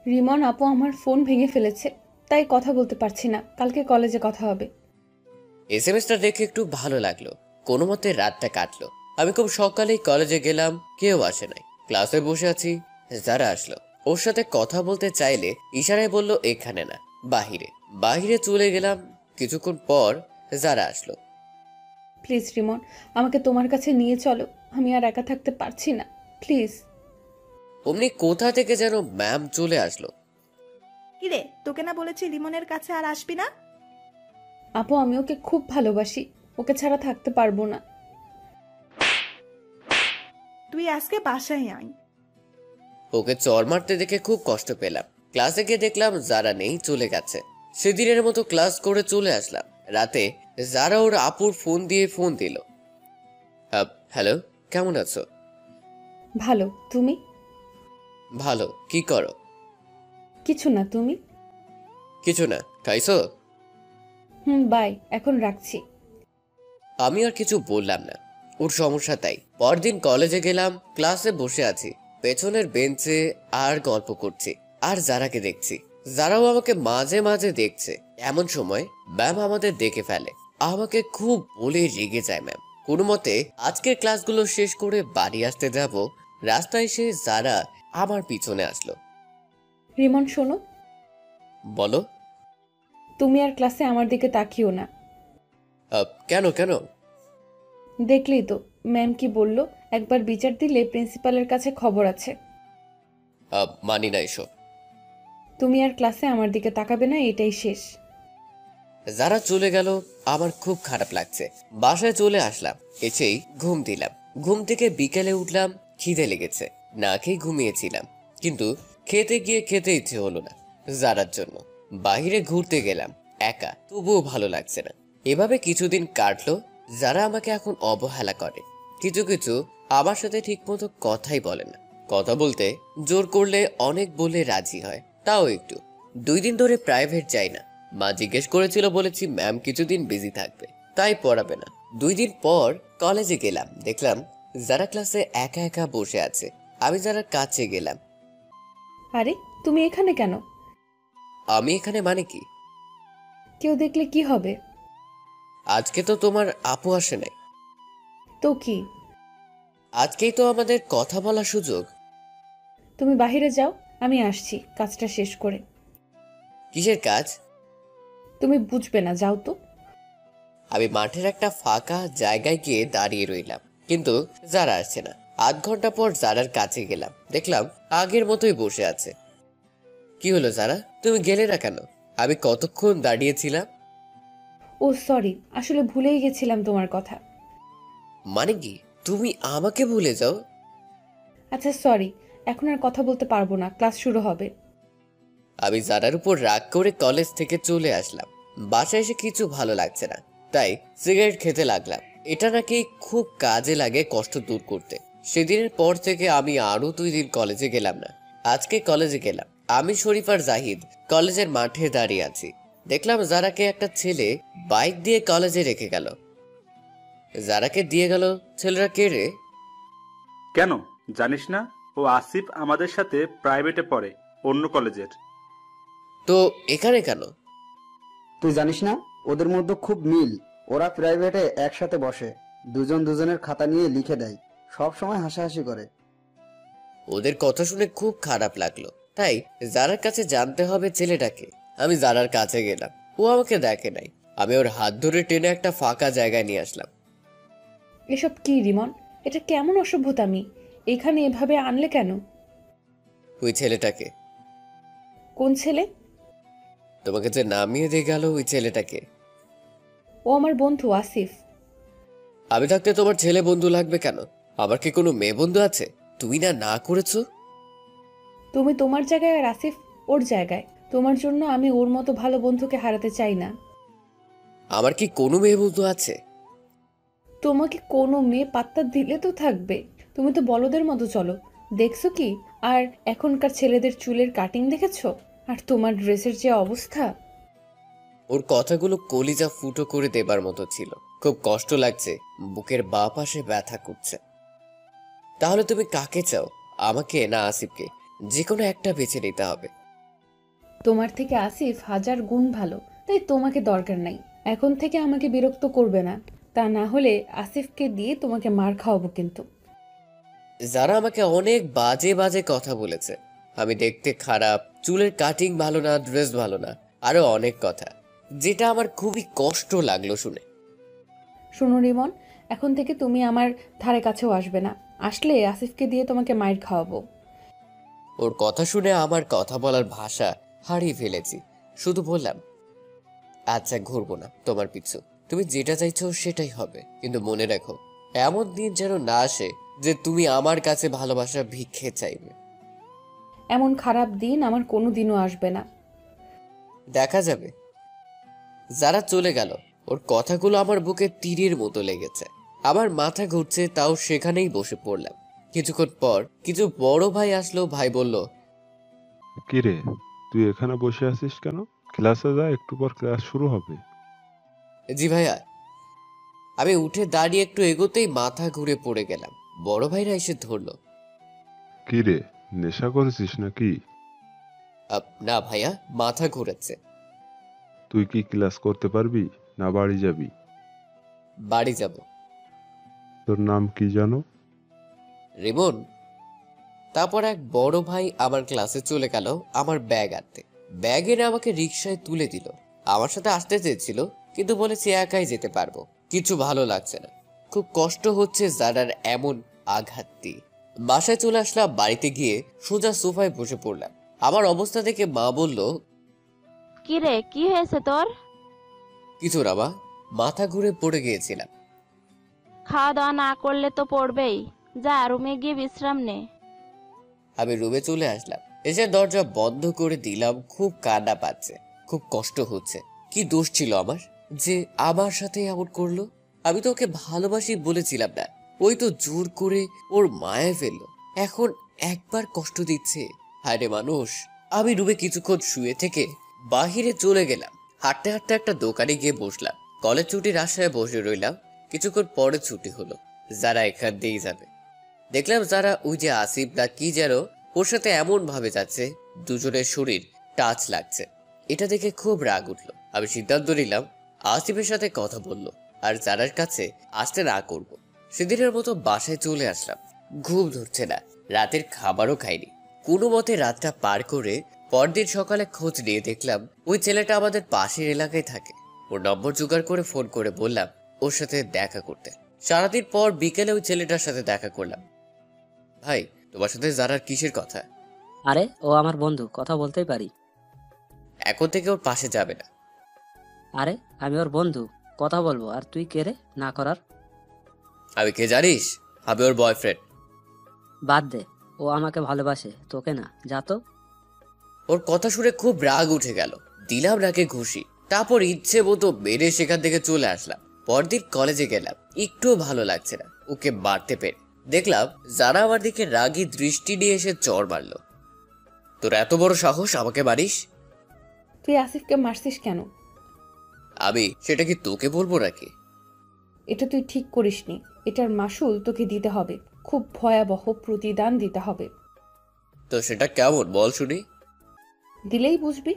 রিমন আপু আমার ফোন ভেঙে ফেলেছে, তাই কথা বলতে পারছি না, কালকে কলেজে কথা হবে। SMSটা দেখে একটু ভালো লাগলো। কোনো মতে রাতটা কাটলো। আমি খুব সকালেই কলেজে গেলাম। কেউ আসে নাই। ক্লাসে বসে আছি। যারা আসলো। ওর সাথে কথা বলতে চাইলে ইশারায় বলল এখানে না, বাহিরে। বাহিরে চলে গেলাম। কিছুক্ষণ পর যারা আসলো। প্লিজ রিমন, আমাকে তোমার কাছে নিয়ে চলো, আমি আর একা থাকতে পারছি না, প্লিজ। অমনি কোথা থেকে যেন ম্যাম চলে আসলো। কিরে, তোকে না বলেছি লিমনের কাছে আর আসবি না? আপু আমি ওকে খুব ভালোবাসি, ওকে ছাড়া থাকতে পারবো না। তুই আজকে বাসায় আয়। ওকে চড় মারতে দেখে খুব কষ্ট পেলাম। ক্লাসে গিয়ে দেখলাম যারা নেই, চলে গেছে। সেদিনের মতো ক্লাস করে চলে আসলাম। রাতে যারা ওর আপুর ফোন দিয়ে ফোন দিল। হ্যালো, কেমন আছো? ভালো, তুমি? ভালো। কি করো? কিছু না, তুমি? কিছু না। খাইছো? বাই, এখন রাখছি। আমি আর কিছু বললাম না, ওর সমস্যা তাই। পরদিন কলেজে গেলাম, ক্লাসে বসে আছি পেছনের বেঞ্চে আর গল্প করছি, আর যারাকে দেখছি, যারাও আমাকে মাঝে মাঝে দেখছে। এমন সময় ম্যাম আমাদের দেখে ফেলে, আমাকে খুব বলে রেগে যায় ম্যাম। কোনো মতে আজকের ক্লাসগুলো শেষ করে বাড়ি আসতে যাব, রাস্তায় এসে যারা আমার পিছনে আসলো। রিমন শোনো, বলো। তুমি আর ক্লাসে আমার দিকে তাকিও না। কেন কেন? দেখলেই তো ম্যাম কি বলল, একবার বিচার দিলে প্রিন্সিপালের কাছে খবর আছে। মানি না এসব। তুমি আর ক্লাসে আমার দিকে তাকাবে না, এটাই শেষ। যারা চলে গেল আমার খুব খারাপ লাগছে। বাসায় চলে আসলাম, এসেই ঘুম দিলাম। ঘুম থেকে বিকেলে উঠলাম, খিদে লেগেছে, না খেয়ে ঘুমিয়েছিলাম, কিন্তু খেতে গিয়ে খেতে ইচ্ছে হলো না। যারার জন্য বাইরে ঘুরতে গেলাম একা, তবুও ভালো লাগছে না। এভাবে কিছুদিন কাটলো। যারা আমাকে এখন অবহেলা করে, কিছু কিছু আমার সাথে ঠিকমতো কথাই বলে না। কথা বলতে জোর করলে অনেক বলে রাজি হয়, তাও একটু। 2 দিন ধরে প্রাইভেট যাই না। মা জিজ্ঞেস করেছিল, বলেছি ম্যাম কিছুদিন বিজি থাকবে, তাই পড়াবে না। 2 দিন পর কলেজে গেলাম, দেখলাম যারা ক্লাসে একা একা বসে আছে। আমি যারা কাছে গেলাম। আরে তুমি এখানে কেন? আমি এখানে মানে কি? কেউ দেখলে কি হবে? আজকে তো তোমার আপু আসে নাই। তো কি? আজকেই তো আমাদের কথা বলার সুযোগ। তুমি বাইরে যাও, আমি আসছি কাজটা শেষ করে। কিসের কাজ? তুমি বুঝবে না, যাও তো। আমি মাঠের একটা ফাঁকা জায়গায় গিয়ে দাঁড়িয়ে রইলাম, কিন্তু যারা আসছে না। 8 ঘন্টা পর যারার কাছে গেলাম, দেখলাম আগের মতোই বসে আছে। কি হলো যারা, তুমি গেলে না কেন? আমি কতক্ষণ দাঁড়িয়েছিলাম। ও সরি, আসলে ভুলেই গেছিলাম তোমার কথা। মানে কি, তুমি আমাকে ভুলে যাও? আচ্ছা সরি, এখন আর কথা বলতে পারবো না, ক্লাস শুরু হবে। আমি যারার উপর রাগ করে কলেজ থেকে চলে আসলাম। বাসায় এসে কিছু ভালো লাগছে না, তাই সিগারেট খেতে লাগলাম। এটা নাকি খুব কাজে লাগে কষ্ট দূর করতে। সেদিনের পর থেকে আমি আরো 2 দিন কলেজে গেলাম না। আজকে কলেজে গেলাম। আমি শরীফ আর জাহিদ কলেজের মাঠে দাঁড়িয়ে আছি। দেখলাম যারাকে একটা ছেলে বাইক দিয়ে কলেজে রেখে গেল। যারাকে দিয়ে গেল ছেলেরা কে রে? কেন জানিস না? ও আসিফ আমাদের সাথে প্রাইভেটে পড়ে, অন্য কলেজের। তো এখানে কেন? তুই জানিস না, ওদের মধ্যে খুব মিল। ওরা প্রাইভেটে একসাথে বসে, দুজন দুজনের খাতা নিয়ে লিখে দেয়, সব সময় হাসাহাসি করে। ওদের কথা শুনে খুব খারাপ লাগলো, তাই যারার কাছে জানতে হবে ছেলেটাকে। আমি যারার কাছে গেলাম, ও আমাকে দেখে নাই। আমি ওর হাত ধরে টেনে একটা ফাঁকা জায়গায় নিয়ে আসলাম। এসব কি রিমন? এটা কেমন অসভ্যতামি? এখানে এভাবে আনলে কেন? ওই ছেলেটাকে। কোন ছেলে? তোমাকে যে নামিয়ে দিয়ে গেল ওই ছেলেটাকে। ও আমার বন্ধু আসিফ। আমি থাকতে তোমার ছেলে বন্ধু লাগবে কেন? আমার কি কোনো মেয়ে বন্ধু আছে? তুমি না করেছো। তুমি তোমার জায়গায় আর আসিফ ওর জায়গায়। তোমার জন্য আমি ওর মতো ভালো বন্ধুকে হারাতে চাই না। আমার কি কোনো মেয়ে বন্ধু আছে? তোমাকে কোনো মেয়ে পাত্তা দিলে তো থাকবে। তুমি তো বলদের মতো চলো, দেখছো কি? আর এখনকার ছেলেদের চুলের কাটিং দেখেছো? আর তোমার ড্রেসের যে অবস্থা। ওর কথাগুলো কলিজা ফুটো করে দেবার মতো ছিল। খুব কষ্ট লাগছে, বুকের বাঁ পাশে ব্যথা করছে। তাহলে তুমি কাকে চাও, আমাকে না আসিফকে? যে কোনো একটা বেছে নিতে হবে। তোমার থেকে আসিফ 1000 গুণ ভালো, তাই তোমাকে দরকার নাই। এখন থেকে আমাকে বিরক্ত করবে না, তা না হলে আসিফকে দিয়ে তোমাকে মার খাওয়াবো কিন্তু। যারা আমাকে অনেক বাজে বাজে কথা বলেছে, আমি দেখতে খারাপ, চুলের কাটিং ভালো না, ড্রেস ভালো না, আরো অনেক কথা, যেটা আমার খুবই কষ্ট লাগলো শুনে। শোনো রিমন, এখন থেকে তুমি আমার ধারে কাছেও আসবে না। আসলে আসিফকে দিয়ে তোমাকে মাইর খাওয়াবো। ওর কথা শুনে আমার কথা বলার ভাষা হারিয়ে ফেলেছি। শুধু বললাম, আচ্ছা ঘুরবো না তোমার পিছু, তুমি যেটা চাইছো সেটাই হবে, কিন্তু মনে রাখো এমন দিন যেন না আসে যে তুমি আমার কাছে ভালোবাসা ভিক্ষে চাইবে। এমন খারাপ দিন আমার কোনো দিনও আসবে না। দেখা যাবে। যারা চলে গেল, ওর কথাগুলো আমার বুকে তীরের মতো লেগেছে। আমার মাথা ঘুরছে, তাও সেখানেই বসে পড়লাম। কিছুক্ষণ পর কিছু বড় ভাই আসলো। ভাই বলল, কিরে, তুই এখানে বসে আছিস কেন? ক্লাসে যা, একটু পর ক্লাস শুরু হবে। জি ভাইয়া। আমি উঠে দাঁড়িয়ে একটু এগোতেই মাথা ঘুরে পড়ে গেলাম। বড় ভাইরা এসে ধরলো। কিরে, নেশা করেছিস নাকি? না ভাইয়া, মাথা ঘুরেছে। তুই কি ক্লাস করতে পারবি না বাড়ি যাবি? বাড়ি যাব। তোর নাম কি জানো? রিমন। তারপর এক বড় ভাই আমার ক্লাসে চলে গেল আমার ব্যাগ আনতে। ব্যাগ এনে আমাকে রিক্সায় তুলে দিল। আমার সাথে আসতে চেয়েছিল, কিন্তু বলেছি একাই যেতে পারবো। কিছু ভালো লাগছে না, খুব কষ্ট হচ্ছে জারার এমন আঘাত দিয়ে। বাসায় চলে আসলাম। বাড়িতে গিয়ে সোজা সোফায় বসে পড়লাম। আমার অবস্থা দেখে মা বলল, কি রে, কি হয়েছে তোর? কিছু না মা, মাথা ঘুরে পড়ে গিয়েছিলাম। খাওয়া দাওয়া না করলে তো পড়বেই। যা রুমে গিয়ে বিশ্রাম নে। আমি রুমে চলে আসলাম। এসে দরজা বন্ধ করে দিলাম। খুব কান্না পাচ্ছে, খুব কষ্ট হচ্ছে। কি দোষ ছিল আমার যে আমার সাথে এমন করলো? আমি তো ওকে ভালোবাসি বলেছিলাম না, ওই তো জোর করে ওর মায়ে ফেললো। এখন একবার কষ্ট দিচ্ছে। হায়রে মানুষ। আমি রুমে কিছুক্ষণ শুয়ে থেকে বাহিরে চলে গেলাম। হাঁটতে হাঁটতে একটা দোকানে গিয়ে বসলাম। কলেজ ছুটির আশায় বসে রইলাম। কিছুক্ষণ পরে ছুটি হলো। যারা এখান দিয়েই যাবে। দেখলাম যারা ওই যে আসিফ না কি যেন, ওর সাথে এমন ভাবে যাচ্ছে দুজনের শরীর টাচ লাগছে। এটা দেখে খুব রাগ উঠলো। আমি সিদ্ধান্ত নিলাম আসিফের সাথে কথা বললো আর যারার কাছে আসতে না করব। সেদিনের মতো বাসায় চলে আসলাম। ঘুম ধরছে না, রাতের খাবারও খাইনি। কোনো মতে রাতটা পার করে পরদিন সকালে খোঁজ নিয়ে দেখলাম ওই ছেলেটা আমাদের পাশের এলাকায় থাকে। ওর নম্বর জোগাড় করে ফোন করে বললাম ওর সাথে দেখা করতে। সারাদিন পর বিকেলে ওই ছেলেটার সাথে দেখা করলাম। ভাই, তোমার সাথে জারার কিসের কথা? আরে ও আমার বন্ধু, কথা বলতেই পারি। এখন থেকে ওর পাশে যাবে না। আরে আমি ওর বন্ধু, কথা বলবো। আর তুই কে রে না করার? আমি কে জানিস? আমি ওর বয়ফ্রেন্ড। বাদ দে, ও আমাকে ভালোবাসে, তোকে না। যা তো। ওর কথা শুনে খুব রাগ উঠে গেল। দিলাম নাকে ঘুষি। তারপর ইচ্ছে মতো মেরে সেখান থেকে চলে আসলাম। পরদিন কলেজে গেলাম। একটুও ভালো লাগছে না ওকে মারতে পেরে। দেখলাম যারা আমার দিকে রাগী দৃষ্টি নিয়ে এসে চড় মারলো। তোর এত বড় সাহস আমাকে মারিস? তুই আসিফকে মারছিস কেন? আমি সেটা কি তোকে বলবো নাকি? এটা তুই ঠিক করিসনি। এটার মাসুল তোকে দিতে হবে, খুব ভয়াবহ প্রতিদান দিতে হবে। তো সেটা কেমন বল শুনি। দিলেই বুঝবি।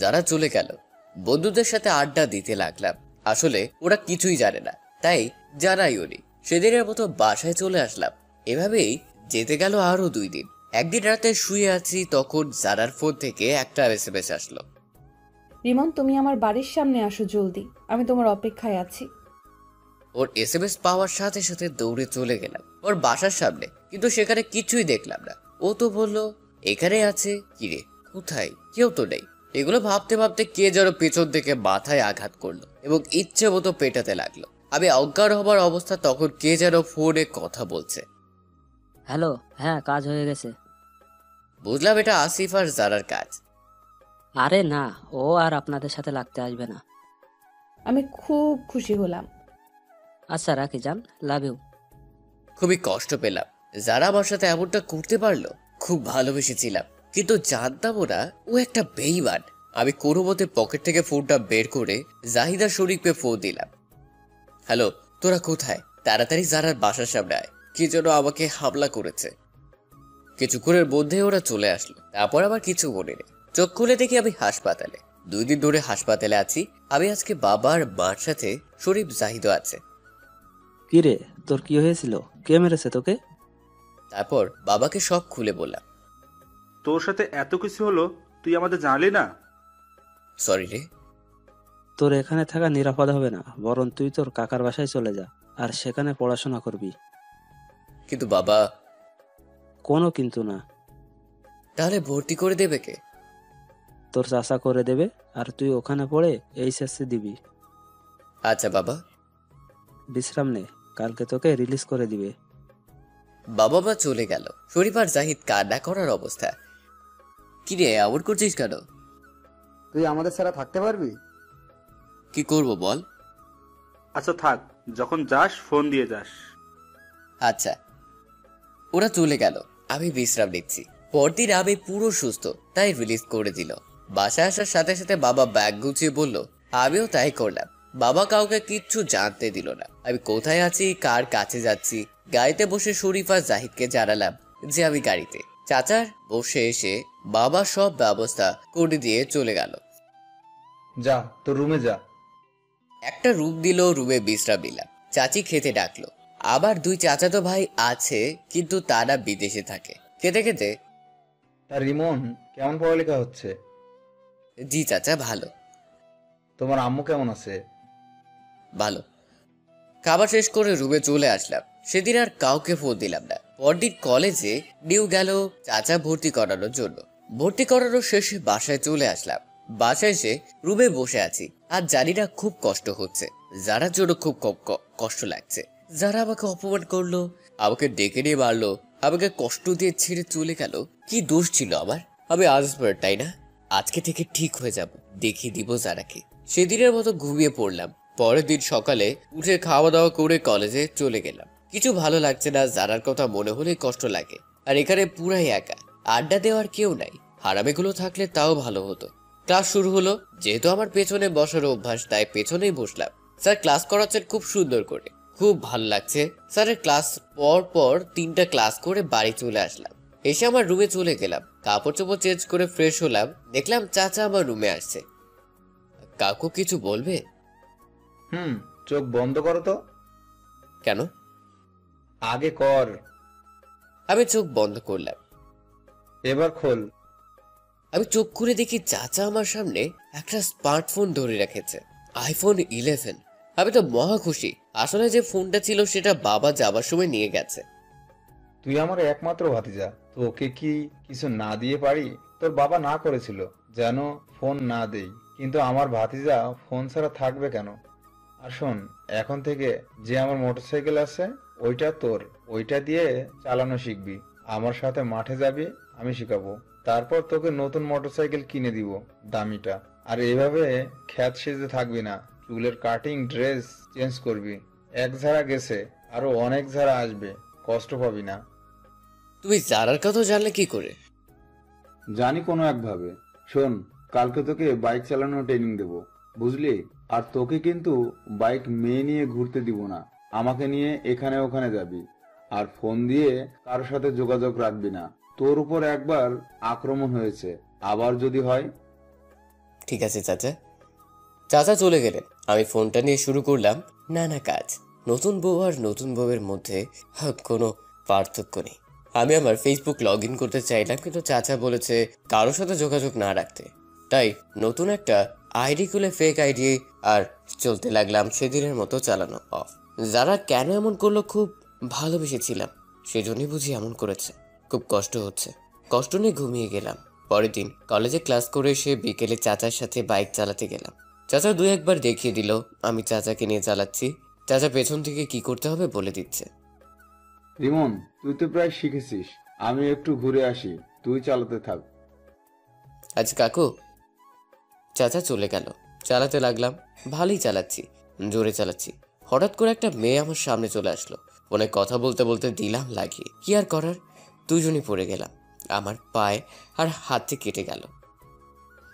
যারা চলে গেল, বন্ধুদের সাথে আড্ডা দিতে লাগলাম। আসলে ওরা কিছুই জানে না, তাই জানাই ওনি। সেদিনের মতো বাসায় চলে আসলাম। এভাবেই যেতে গেল আরো 2 দিন। একদিন রাতে শুয়ে আছি, তখন জারার ফোন থেকে একটা এসএমএস আসলো। রিমন, তুমি আমার বাড়ির সামনে আসো জলদি, আমি তোমার অপেক্ষায় আছি। ওর এসএমএস পাওয়ার সাথে সাথে দৌড়ে চলে গেলাম ওর বাসার সামনে, কিন্তু সেখানে কিছুই দেখলাম না। ও তো বললো এখানে আছে। কিরে, কোথায়? কেউ তো নেই। এগুলো ভাবতে ভাবতে কে যেন পেছন থেকে মাথায় আঘাত করলো এবং ইচ্ছে মতো পেটাতে লাগলো। আমি অজ্ঞান হবার অবস্থা, তখন কে যেন ফোনে কথা বলছে। হ্যালো, হ্যাঁ কাজ হয়ে গেছে। বুঝলাম এটা আসিফ আর জারার কাজ। আরে না, ও আর আপনাদের সাথে লাগতে আসবে না। আমি খুব খুশি হলাম। আচ্ছা রাখি, যান। Love you. খুবই কষ্ট পেলাম যারা আমার সাথে এমনটা করতে পারলো। খুব ভালোবেসেছিলাম, কিন্তু জানতামও না ও একটা বেঈমান। আমি কোনো মতে পকেট থেকে ফোনটা বের করে জাহিদা শরীফকে ফোন দিলাম। হ্যালো, তোরা কোথায়? তাড়াতাড়ি জারার বাসার সামনে আয়, কি যেন আমাকে হামলা করেছে। কিছুক্ষণের মধ্যে ওরা চলে আসলো। তারপর আবার কিছু মনে নেই। চোখ খুলে দেখি আমি হাসপাতালে। 2 দিন ধরে হাসপাতালে আছি আমি। আজকে বাবার মার সাথে শরীফ জাহিদও আছে। কি রে, তোর কি হয়েছিল? কে মেরেছে তোকে? তারপর বাবাকে সব খুলে বললাম। তোর সাথে এত কিছু হলো, তুই আমাদের জানলি না? সরি রে। তোর এখানে থাকা নিরাপদ হবে না, বরং তুই তোর কাকার বাসায় চলে যা, আর সেখানে পড়াশোনা করবি। কিন্তু বাবা। কোনো কিন্তু না। তাহলে ভর্তি করে দেবে কে? তোর চাচা করে দেবে, আর তুই ওখানে পড়ে এইচএসসি দিবি। আচ্ছা বাবা। বিশ্রাম নে, কালকে তোকে রিলিজ করে দিবে। বাবা মা চলে গেল। শরীফ আর জাহিদ কান্না করার অবস্থা। কি রে, এমন করছিস কেন? তুই আমাদের ছাড়া থাকতে পারবি? কি করব বল? আচ্ছা থাক, যখন যাস ফোন দিয়ে যাস। আচ্ছা। ওরা চলে গেল, আমি বিশ্রাম নিচ্ছি। পরদিন আমি পুরো সুস্থ, তাই রিলিজ করে দিল। বাসায় আসার সাথে সাথে বাবা ব্যাগ গুছিয়ে বলল, আমিও তাই করলাম। বাবা কাউকে কিচ্ছু জানতে দিল না আমি কোথায় আছি, কার কাছে যাচ্ছি। গাড়িতে বসে শরীফ আর জাহিদকে জানালাম যে আমি গাড়িতে। চাচার বসে এসে বাবা সব ব্যবস্থা করে দিয়ে চলে গেল। যা তোর রুমে যা। একটা রুম দিল, রুমে বিশ্রাম নিলাম। চাচি খেতে ডাকলো। আবার 2 চাচাতো ভাই আছে, কিন্তু তারা বিদেশে থাকে। খেতে খেতে, তা রিমন কেমন পড়ালেখা হচ্ছে? জি চাচা ভালো। তোমার আম্মু কেমন আছে? ভালো। খাবার শেষ করে রুমে চলে আসলাম। সেদিন আর কাউকে ফোন দিলাম না। পরদিন কলেজে নিউ গেল চাচা ভর্তি করানোর জন্য। ভর্তি করানোর শেষে বাসায় চলে আসলাম। বাসায় এসে রুমে বসে আছি আর জানি না খুব কষ্ট হচ্ছে। যারার জন্য খুব কষ্ট লাগছে। যারা আমাকে অপমান করলো, আমাকে ডেকে নিয়ে মারলো, আমাকে কষ্ট দিয়ে ছেড়ে চলে গেল। কি দোষ ছিল আমার? আমি আজবার, তাই না? আজকে থেকে ঠিক হয়ে যাব, দেখিয়ে দিব যারাকে। সেদিনের মতো ঘুমিয়ে পড়লাম। পরের দিন সকালে উঠে খাওয়া দাওয়া করে কলেজে চলে গেলাম। কিছু ভালো লাগছে না, যারার কথা মনে হলেই কষ্ট লাগে। আর এখানে পুরাই একা, আড্ডা দেওয়ার কেউ নাই। হারামিগুলো থাকলে তাও ভালো হতো। ক্লাস শুরু হলো। যেহেতু আমার পেছনে বসার অভ্যাস, তাই পেছনেই বসলাম। স্যার ক্লাস করাচ্ছেন খুব সুন্দর করে, খুব ভালো লাগছে। স্যারের ক্লাস পর 3টা ক্লাস করে বাড়ি চলে আসলাম। এসে আমার রুমে চলে গেলাম। কাপড় চোপড় চেঞ্জ করে ফ্রেশ হলাম। দেখলাম চাচা আমার রুমে আসছে। কাকু কিছু বলবে? চোখ বন্ধ করো তো। কেন? আগে কর। আমি চোখ বন্ধ করলাম। এবার খোল। আমি চোখ খুলে দেখি চাচা আমার সামনে একটা স্মার্টফোন ধরে রেখেছে, আইফোন 11। আমি তো মহা খুশি। আসলে যে ফোনটা ছিল সেটা বাবা যাবার সময় নিয়ে গেছে। তুই আমার একমাত্র ভাতিজা, তোকে কি কিছু না দিয়ে পারি? তোর বাবা না করেছিল যেন ফোন না দেই, কিন্তু আমার ভাতিজা ফোন ছাড়া থাকবে কেন? আর শোন, এখন থেকে যে আমার মোটরসাইকেল আছে ওইটা তোর, ওইটা দিয়ে চালানো শিখবি। আমার সাথে মাঠে যাবি, আমি শিখাবো। তারপর তোকে নতুন মোটরসাইকেল কিনে দিব, দামিটা। আর এভাবে খ্যাত সেজে থাকবি না, চুলের কাটিং, ড্রেস চেঞ্জ করবি। এক ঝাড়া গেছে, আরো অনেক ঝাড়া আসবে, কষ্ট পাবি না। তুমি যারার কথা জানলে কি করে? জানি কোনো একভাবে। শোন, কালকে তোকে বাইক চালানোর ট্রেনিং দেব, বুঝলি? আর তোকে কিন্তু বাইক মেয়ে নিয়ে ঘুরতে দিব না, আমাকে নিয়ে এখানে ওখানে যাবি। আর ফোন দিয়ে কারোর সাথে যোগাযোগ রাখবি না। তোর উপর একবার আক্রমণ হয়েছে, আবার যদি হয়। ঠিক আছে চাচা। চাচা চলে গেলেন। আমি ফোনটা নিয়ে শুরু করলাম নানা কাজ। নতুন বউ আর নতুন বউয়ের মধ্যে কোনো পার্থক্য নেই। আমি আমার ফেসবুক লগ ইন করতে চাইলাম, কিন্তু চাচা বলেছে কারোর সাথে যোগাযোগ না রাখতে। তাই নতুন একটা আইডি খুলে ফেক আইডি আর চলতে লাগলাম সেদিনের মতো চালানো অফ। যারা কেন এমন করলো, খুব ভালোবেসেছিলাম, সেজন্যই বুঝি এমন করেছে। খুব কষ্ট হচ্ছে। কষ্ট নিয়ে ঘুমিয়ে গেলাম। পরের দিন কলেজে ক্লাস করে এসে বিকেলে চাচার সাথে বাইক চালাতে গেলাম। চাচা 2-1 বার দেখিয়ে দিল আমি চাচাকে নিয়ে চালাচ্ছি। চাচা পেছন থেকে কি করতে হবে বলে দিচ্ছে। রিমন, তুই তো প্রায় শিখেছিস, আমি একটু ঘুরে আসি, তুই চালাতে থাক। আচ্ছা কাকু। চাচা চলে গেল। চালাতে লাগলাম। ভালোই চালাচ্ছি, জোরে চালাচ্ছি। হঠাৎ করে একটা মেয়ে আমার সামনে চলে আসলো। ফোনে কথা বলতে বলতে দিলাম লাগিয়ে। কি আর করার, দুজনই পড়ে গেলাম। আমার পায়ে আর হাতে কেটে গেল।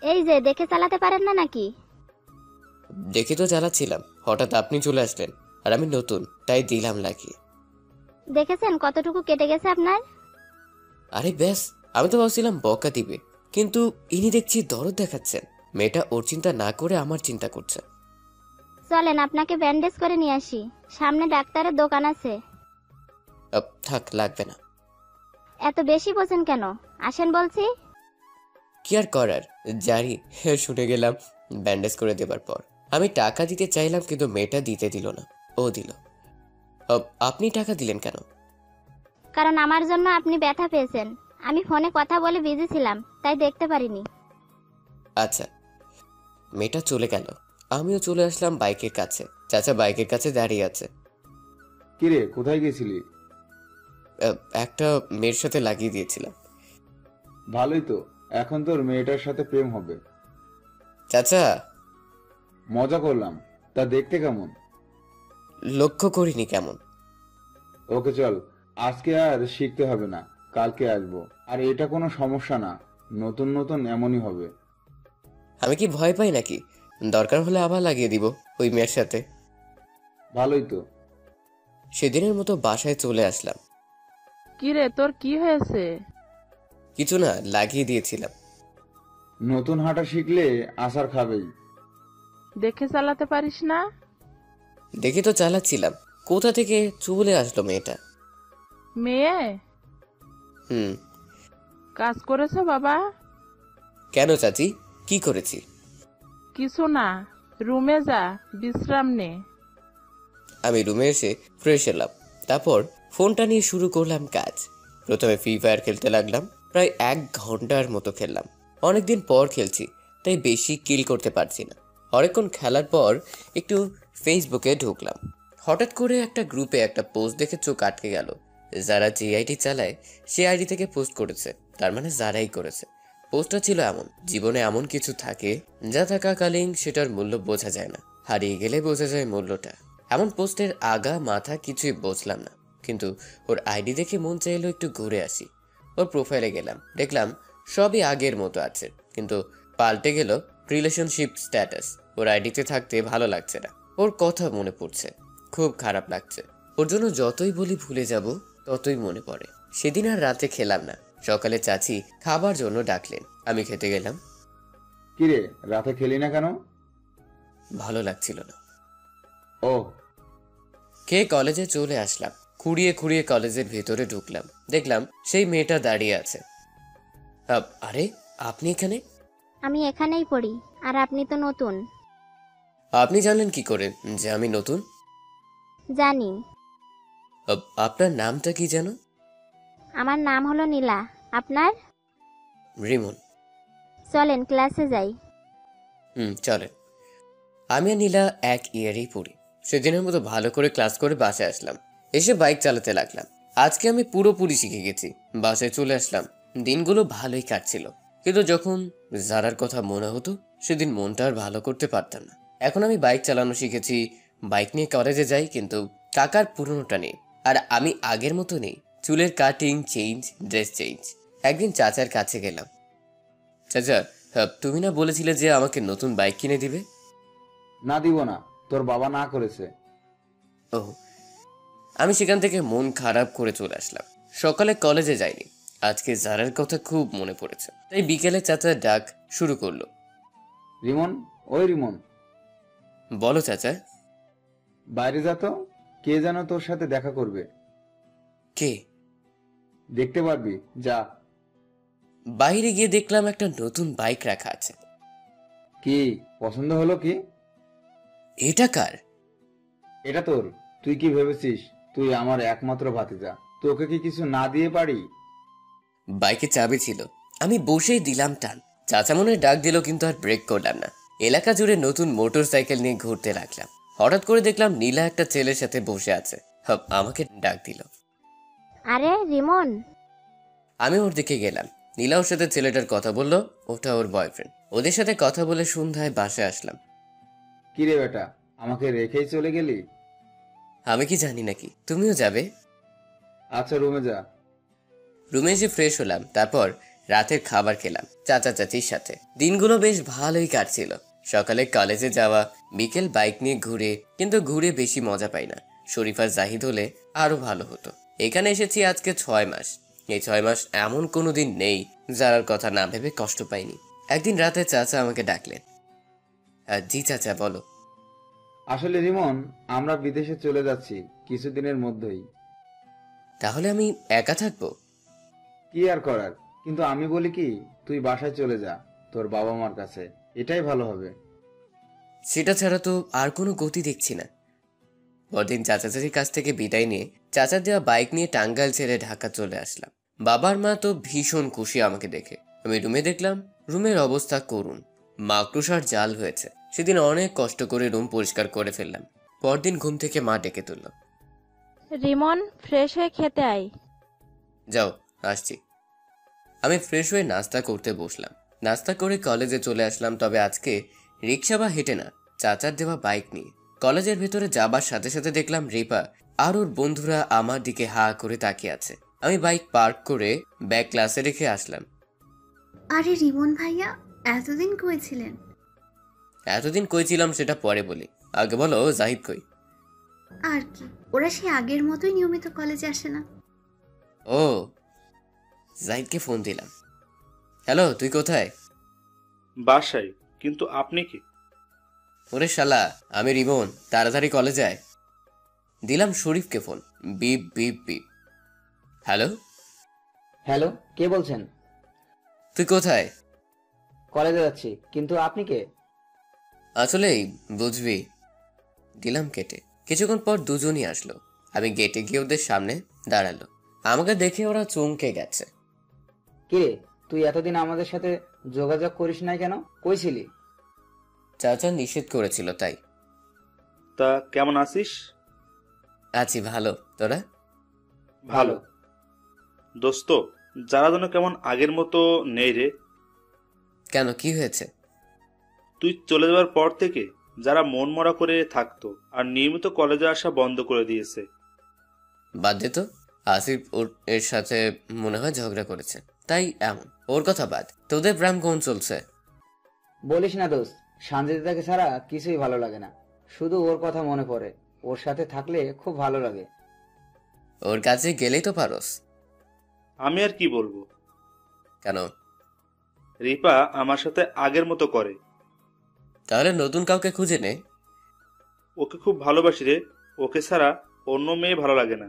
এই যে দেখে চালাতে পারেন না নাকি? দেখে তো চালাচ্ছিলাম, হঠাৎ আপনি চলে আসলেন। আর আমি নতুন, তাই দিলাম লাগিয়ে। দেখেছেন কতটুকু কেটে গেছে আপনার? আরে ব্যাস, আমি তো ভাবছিলাম বকা দিবে, কিন্তু ইনি দেখছি দরদ দেখাচ্ছেন। মেয়েটা ওর চিন্তা না করে আমার চিন্তা করছে। চলেন আপনাকে ব্যান্ডেজ করে নিয়ে আসি, সামনে ডাক্তারের দোকান আছে। থাক, লাগবে না। এত বেশি বোঝেন কেন? আসেন বলছি। কি আর করার, জারি শুনে গেলাম ব্যান্ডেজ করে দেবার পর। আমি টাকা দিতে চাইলাম, কিন্তু মেয়েটা দিতে দিল না। ও দিল। আপনি টাকা দিলেন কেন? কারণ আমার জন্য আপনি ব্যথা পেয়েছেন। আমি ফোনে কথা বলে বিজি ছিলাম, তাই দেখতে পারিনি। আচ্ছা। মেয়েটা চলে গেল। আমিও চলে আসলাম বাইকের কাছে। চাচা বাইকের কাছে দাঁড়িয়ে আছে। কিরে, কোথায় গেছিলি? একটা মেয়ের সাথে লাগিয়ে দিয়েছিলাম। ভালোই তো, এখন তোর মেয়েটার সাথে প্রেম হবে। চাচা, মজা করলাম। তা দেখতে কেমন? লক্ষ্য করিনি কেমন। ওকে চল, আজকে আর শিখতে হবে না, কালকে আসবো। আর এটা কোনো সমস্যা না, নতুন নতুন এমনই হবে। আমি কি ভয় পাই নাকি? দরকার হলে আবার লাগিয়ে দিব ওই মেয়ের সাথে। ভালোই তো। সেদিনের মতো বাসায় চলে আসলাম। কিরে তোর কি হয়েছে? কিছু না, লাগিয়ে দিয়েছিলাম। নতুন হাঁটা শিখলে আসার খাবেই। দেখে চালাতে পারিস না? দেখে তো চালাচ্ছিলাম, কোথা থেকে চলে আসলো মেয়েটা। মেয়ে হুম। কাজ করেছো বাবা? কেন চাচি, কি করেছি? কিছু না, রুমে যা, বিশ্রাম নে। আমি রুমে এসে ফ্রেশ হলাম, তারপর ফোনটা নিয়ে শুরু করলাম কাজ। প্রথমে ফ্রি ফায়ার খেলতে লাগলাম, প্রায় 1 ঘন্টার মতো খেললাম। অনেকদিন পর খেলছি, তাই বেশি কিল করতে পারছি না। অনেকক্ষণ খেলার পর একটু ফেসবুকে ঢুকলাম। হঠাৎ করে একটা গ্রুপে একটা পোস্ট দেখে চোখ আটকে গেল। যারা যে আইডি চালায় সে আইডি থেকে পোস্ট করেছে, তার মানে যারাই করেছে। পোস্টটা ছিল এমন: জীবনে এমন কিছু থাকে যা থাকাকালীন সেটার মূল্য বোঝা যায় না, হারিয়ে গেলে বোঝা যায় মূল্যটা। এমন পোস্টের আগা মাথা কিছুই বুঝলাম না, কিন্তু ওর আইডি দেখে মন চাইলো একটু ঘুরে আসি। ওর প্রোফাইলে গেলাম, দেখলাম সবই আগের মতো আছে, কিন্তু পাল্টে গেল রিলেশনশিপ স্ট্যাটাস। ওর আইডিতে থাকতে ভালো লাগছে না, ওর কথা মনে পড়ছে, খুব খারাপ লাগছে। ওর জন্য যতই বলি ভুলে যাব, ততই মনে পড়ে। সেদিন আর রাতে খেলাম না। সকালে চাচি খাবার জন্য ডাকলেন, আমি খেতে গেলাম। কিরে, রাতে খেলি না কেন? ভালো লাগছিল না। ও। খেয়ে কলেজে চলে আসলাম। খুঁড়িয়ে খুঁড়িয়ে কলেজের ভেতরে ঢুকলাম, দেখলাম সেই মেয়েটা দাঁড়িয়ে আছে। আরে, আপনি এখানে? আমি এখানেই পড়ি। আর আপনি তো নতুন। আপনি জানলেন কি করে যে আমি নতুন? জানি। আপনার নামটা কি যেন? আমার নাম হলো নীলা। আপনার? রিমন। চলেন ক্লাসে যাই। চলেন। আমি আর নীলা এক ইয়ারেই পড়ি। সেদিনের মতো ভালো করে ক্লাস করে বাসায় আসলাম। এসে বাইক চালাতে লাগলাম। আজকে আমি পুরোপুরি শিখে গেছি। বাসায় চলে আসলাম। দিনগুলো ভালোই কাটছিল, কিন্তু যখন জারার কথা মনে হতো সেদিন মনটা আর ভালো করতে পারতাম না। এখন আমি বাইক চালানো শিখেছি, বাইক নিয়ে কলেজে যাই, কিন্তু কাকার পুরনোটা নেই। আর আমি আগের মতো নেই। চুলের কাটিং চেঞ্জ, ড্রেস চেঞ্জ। একদিন চাচার কাছে গেলাম। চাচা, তুমি না বলেছিলে যে আমাকে নতুন বাইক কিনে দিবে? না, দিব না, তোর বাবা না করেছে। ও। আমি সেখান থেকে মন খারাপ করে চলে আসলাম। সকালে কলেজে যাইনি। আজকে জারার কথা খুব মনে পড়েছে, তাই বিকেলে চাচা ডাক শুরু করলো। রিমন, ওই রিমন। বলো চাচা। বাইরে যা তো, কে যেন তোর সাথে দেখা করবে। কে? দেখতে পারবি, যা। বাইরে গিয়ে দেখলাম একটা নতুন বাইক রাখা আছে। কি পছন্দ হলো কি? এটা কার? এটা তোর। তুই কি ভেবেছিস তুই আমার একমাত্র ভাতিজা? তোকে কি কিছু না দিয়ে পারি? বাইকে চাবি ছিল, আমি বসেই দিলাম টান। চাচা মনে ডাক দিল, কিন্তু আর ব্রেক করলাম না। এলাকা জুড়ে নতুন মোটর সাইকেল নিয়ে ঘুরতে লাগলাম। হঠাৎ করে দেখলাম নীলা একটা ছেলের সাথে বসে আছে। আমাকে ডাক দিল। আরে রিমন। আমি ওর দিকে গেলাম। নীলা ওর সাথে ছেলেটার কথা বলল, ওটা ওর বয়ফ্রেন্ড। ওদের সাথে কথা বলে সন্ধ্যায় বাসায় আসলাম। কিরে বেটা, আমাকে রেখেই চলে গেলি? আমি কি জানি নাকি তুমিও যাবে? আচ্ছা, রুমে যা। রুমে এসে ফ্রেশ হলাম, তারপর রাতের খাবার খেলাম চাচা চাচির সাথে। দিনগুলো বেশ ভালোই কাটছিল। সকালে কলেজে যাওয়া, বিকেল বাইক নিয়ে ঘুরে, কিন্তু ঘুরে বেশি মজা পাই না। শরীফ আর জাহিদ হলে আরো ভালো হতো। এখানে এসেছি আজকে 6 মাস। এই 6 মাস এমন কোনো দিন নেই যারার কথা না ভেবে কষ্ট পাইনি। একদিন রাতে চাচা আমাকে ডাকলেন। জি চাচা, বলো। আসলে রিমন, আমরা বিদেশে চলে যাচ্ছি কিছুদিনের মধ্যেই। তাহলে আমি একা থাকবো? কি আর করার, কিন্তু আমি বলি কি, তুই বাসায় চলে যা, তোর বাবা মার কাছে। এটাই ভালো হবে। সেটা ছাড়া তো আর কোনো গতি দেখছি না। পরদিন চাচা চাচির কাছ থেকে বিদায় নিয়ে চাচার দেওয়া বাইক নিয়ে টাঙ্গাইল ছেড়ে ঢাকা চলে আসলাম। বাবার মা তো ভীষণ খুশি আমাকে দেখে। আমি রুমে দেখলাম রুমের অবস্থা করুণ, মাকড়সার জাল হয়েছে। সেদিন অনেক কষ্ট করে রুম পরিষ্কার করে ফেললাম। পরদিন ঘুম থেকে মা ডেকে তুলল। রিমন, ফ্রেশ হয়ে খেতে আয়। যাও, আসছি। আমি ফ্রেশ হয়ে নাস্তা করতে বসলাম। নাস্তা করে কলেজে চলে আসলাম, তবে আজকে রিক্সা বা হেঁটে না, চাচার দেওয়া বাইক নিয়ে। কলেজের ভেতরে যাবার সাথে সাথে দেখলাম রিপা আর ওর বন্ধুরা আমার দিকে হা করে তাকিয়ে আছে। আমি বাইক পার্ক করে ব্যাগ ক্লাসে রেখে আসলাম। আরে রিমন ভাইয়া, এতদিন কই ছিলেন? এতদিন কই ছিলাম সেটা পরে বলি, আগে বলো জাহিদ কই? আর কি, ওরা সেই আগের মতোই নিয়মিত কলেজে আসে না। ও, জাহিদকে ফোন দিলাম। হ্যালো, তুই কোথায়? বাসায়। কিন্তু আপনি কি? ওরে শালা, আমি রিমন, তাড়াতাড়ি কলেজে আয়। দিলাম শরীফকে ফোন। Beep beep beep. Hello hello, কে বলছেন? তুই কোথায়? কলেজে যাচ্ছি, কিন্তু আপনি কে? আসলেই বুঝবি। দিলাম কেটে। কিছুক্ষণ পর দুজনই আসলো। আমি গেটে গিয়ে ওদের সামনে দাঁড়ালো। আমাকে দেখে ওরা চমকে গেছে। কে তুই? এতদিন আমাদের সাথে যোগাযোগ করিস নাই কেন? কই ছিলি? চাচা নিষেধ করেছিল তাই। তা কেমন আছিস? আছি ভালো, তোরা? ভালো। দোস্ত, যারা যেন কেমন আগের মতো নেই রে। কেন, কি হয়েছে? তুই চলে যাওয়ার পর থেকে যারা মন মরা করে থাকতো আর নিয়মিত কলেজে আসা বন্ধ করে দিয়েছে। বাদ দে তো, আসিফ এর সাথে মনে হয় ঝগড়া করেছে তাই এমন। ওর কথা বাদ, তোদের প্রেম কোন চলছে? বলিস না দোস্ত, সানজিদাকে ছাড়া কিছুই ভালো লাগে না, শুধু ওর কথা মনে পড়ে। ওর সাথে থাকলে খুব ভালো লাগে। ওর কাছে গেলেই তো পারোস। আমি আর কি বলবো। কেন? রিপা আমার সাথে আগের মতো করে। তাহলে নতুন কাউকে খুঁজে নে। ওকে খুব ভালোবাসি রে, ওকে ছাড়া অন্য মেয়ে ভালো লাগে না।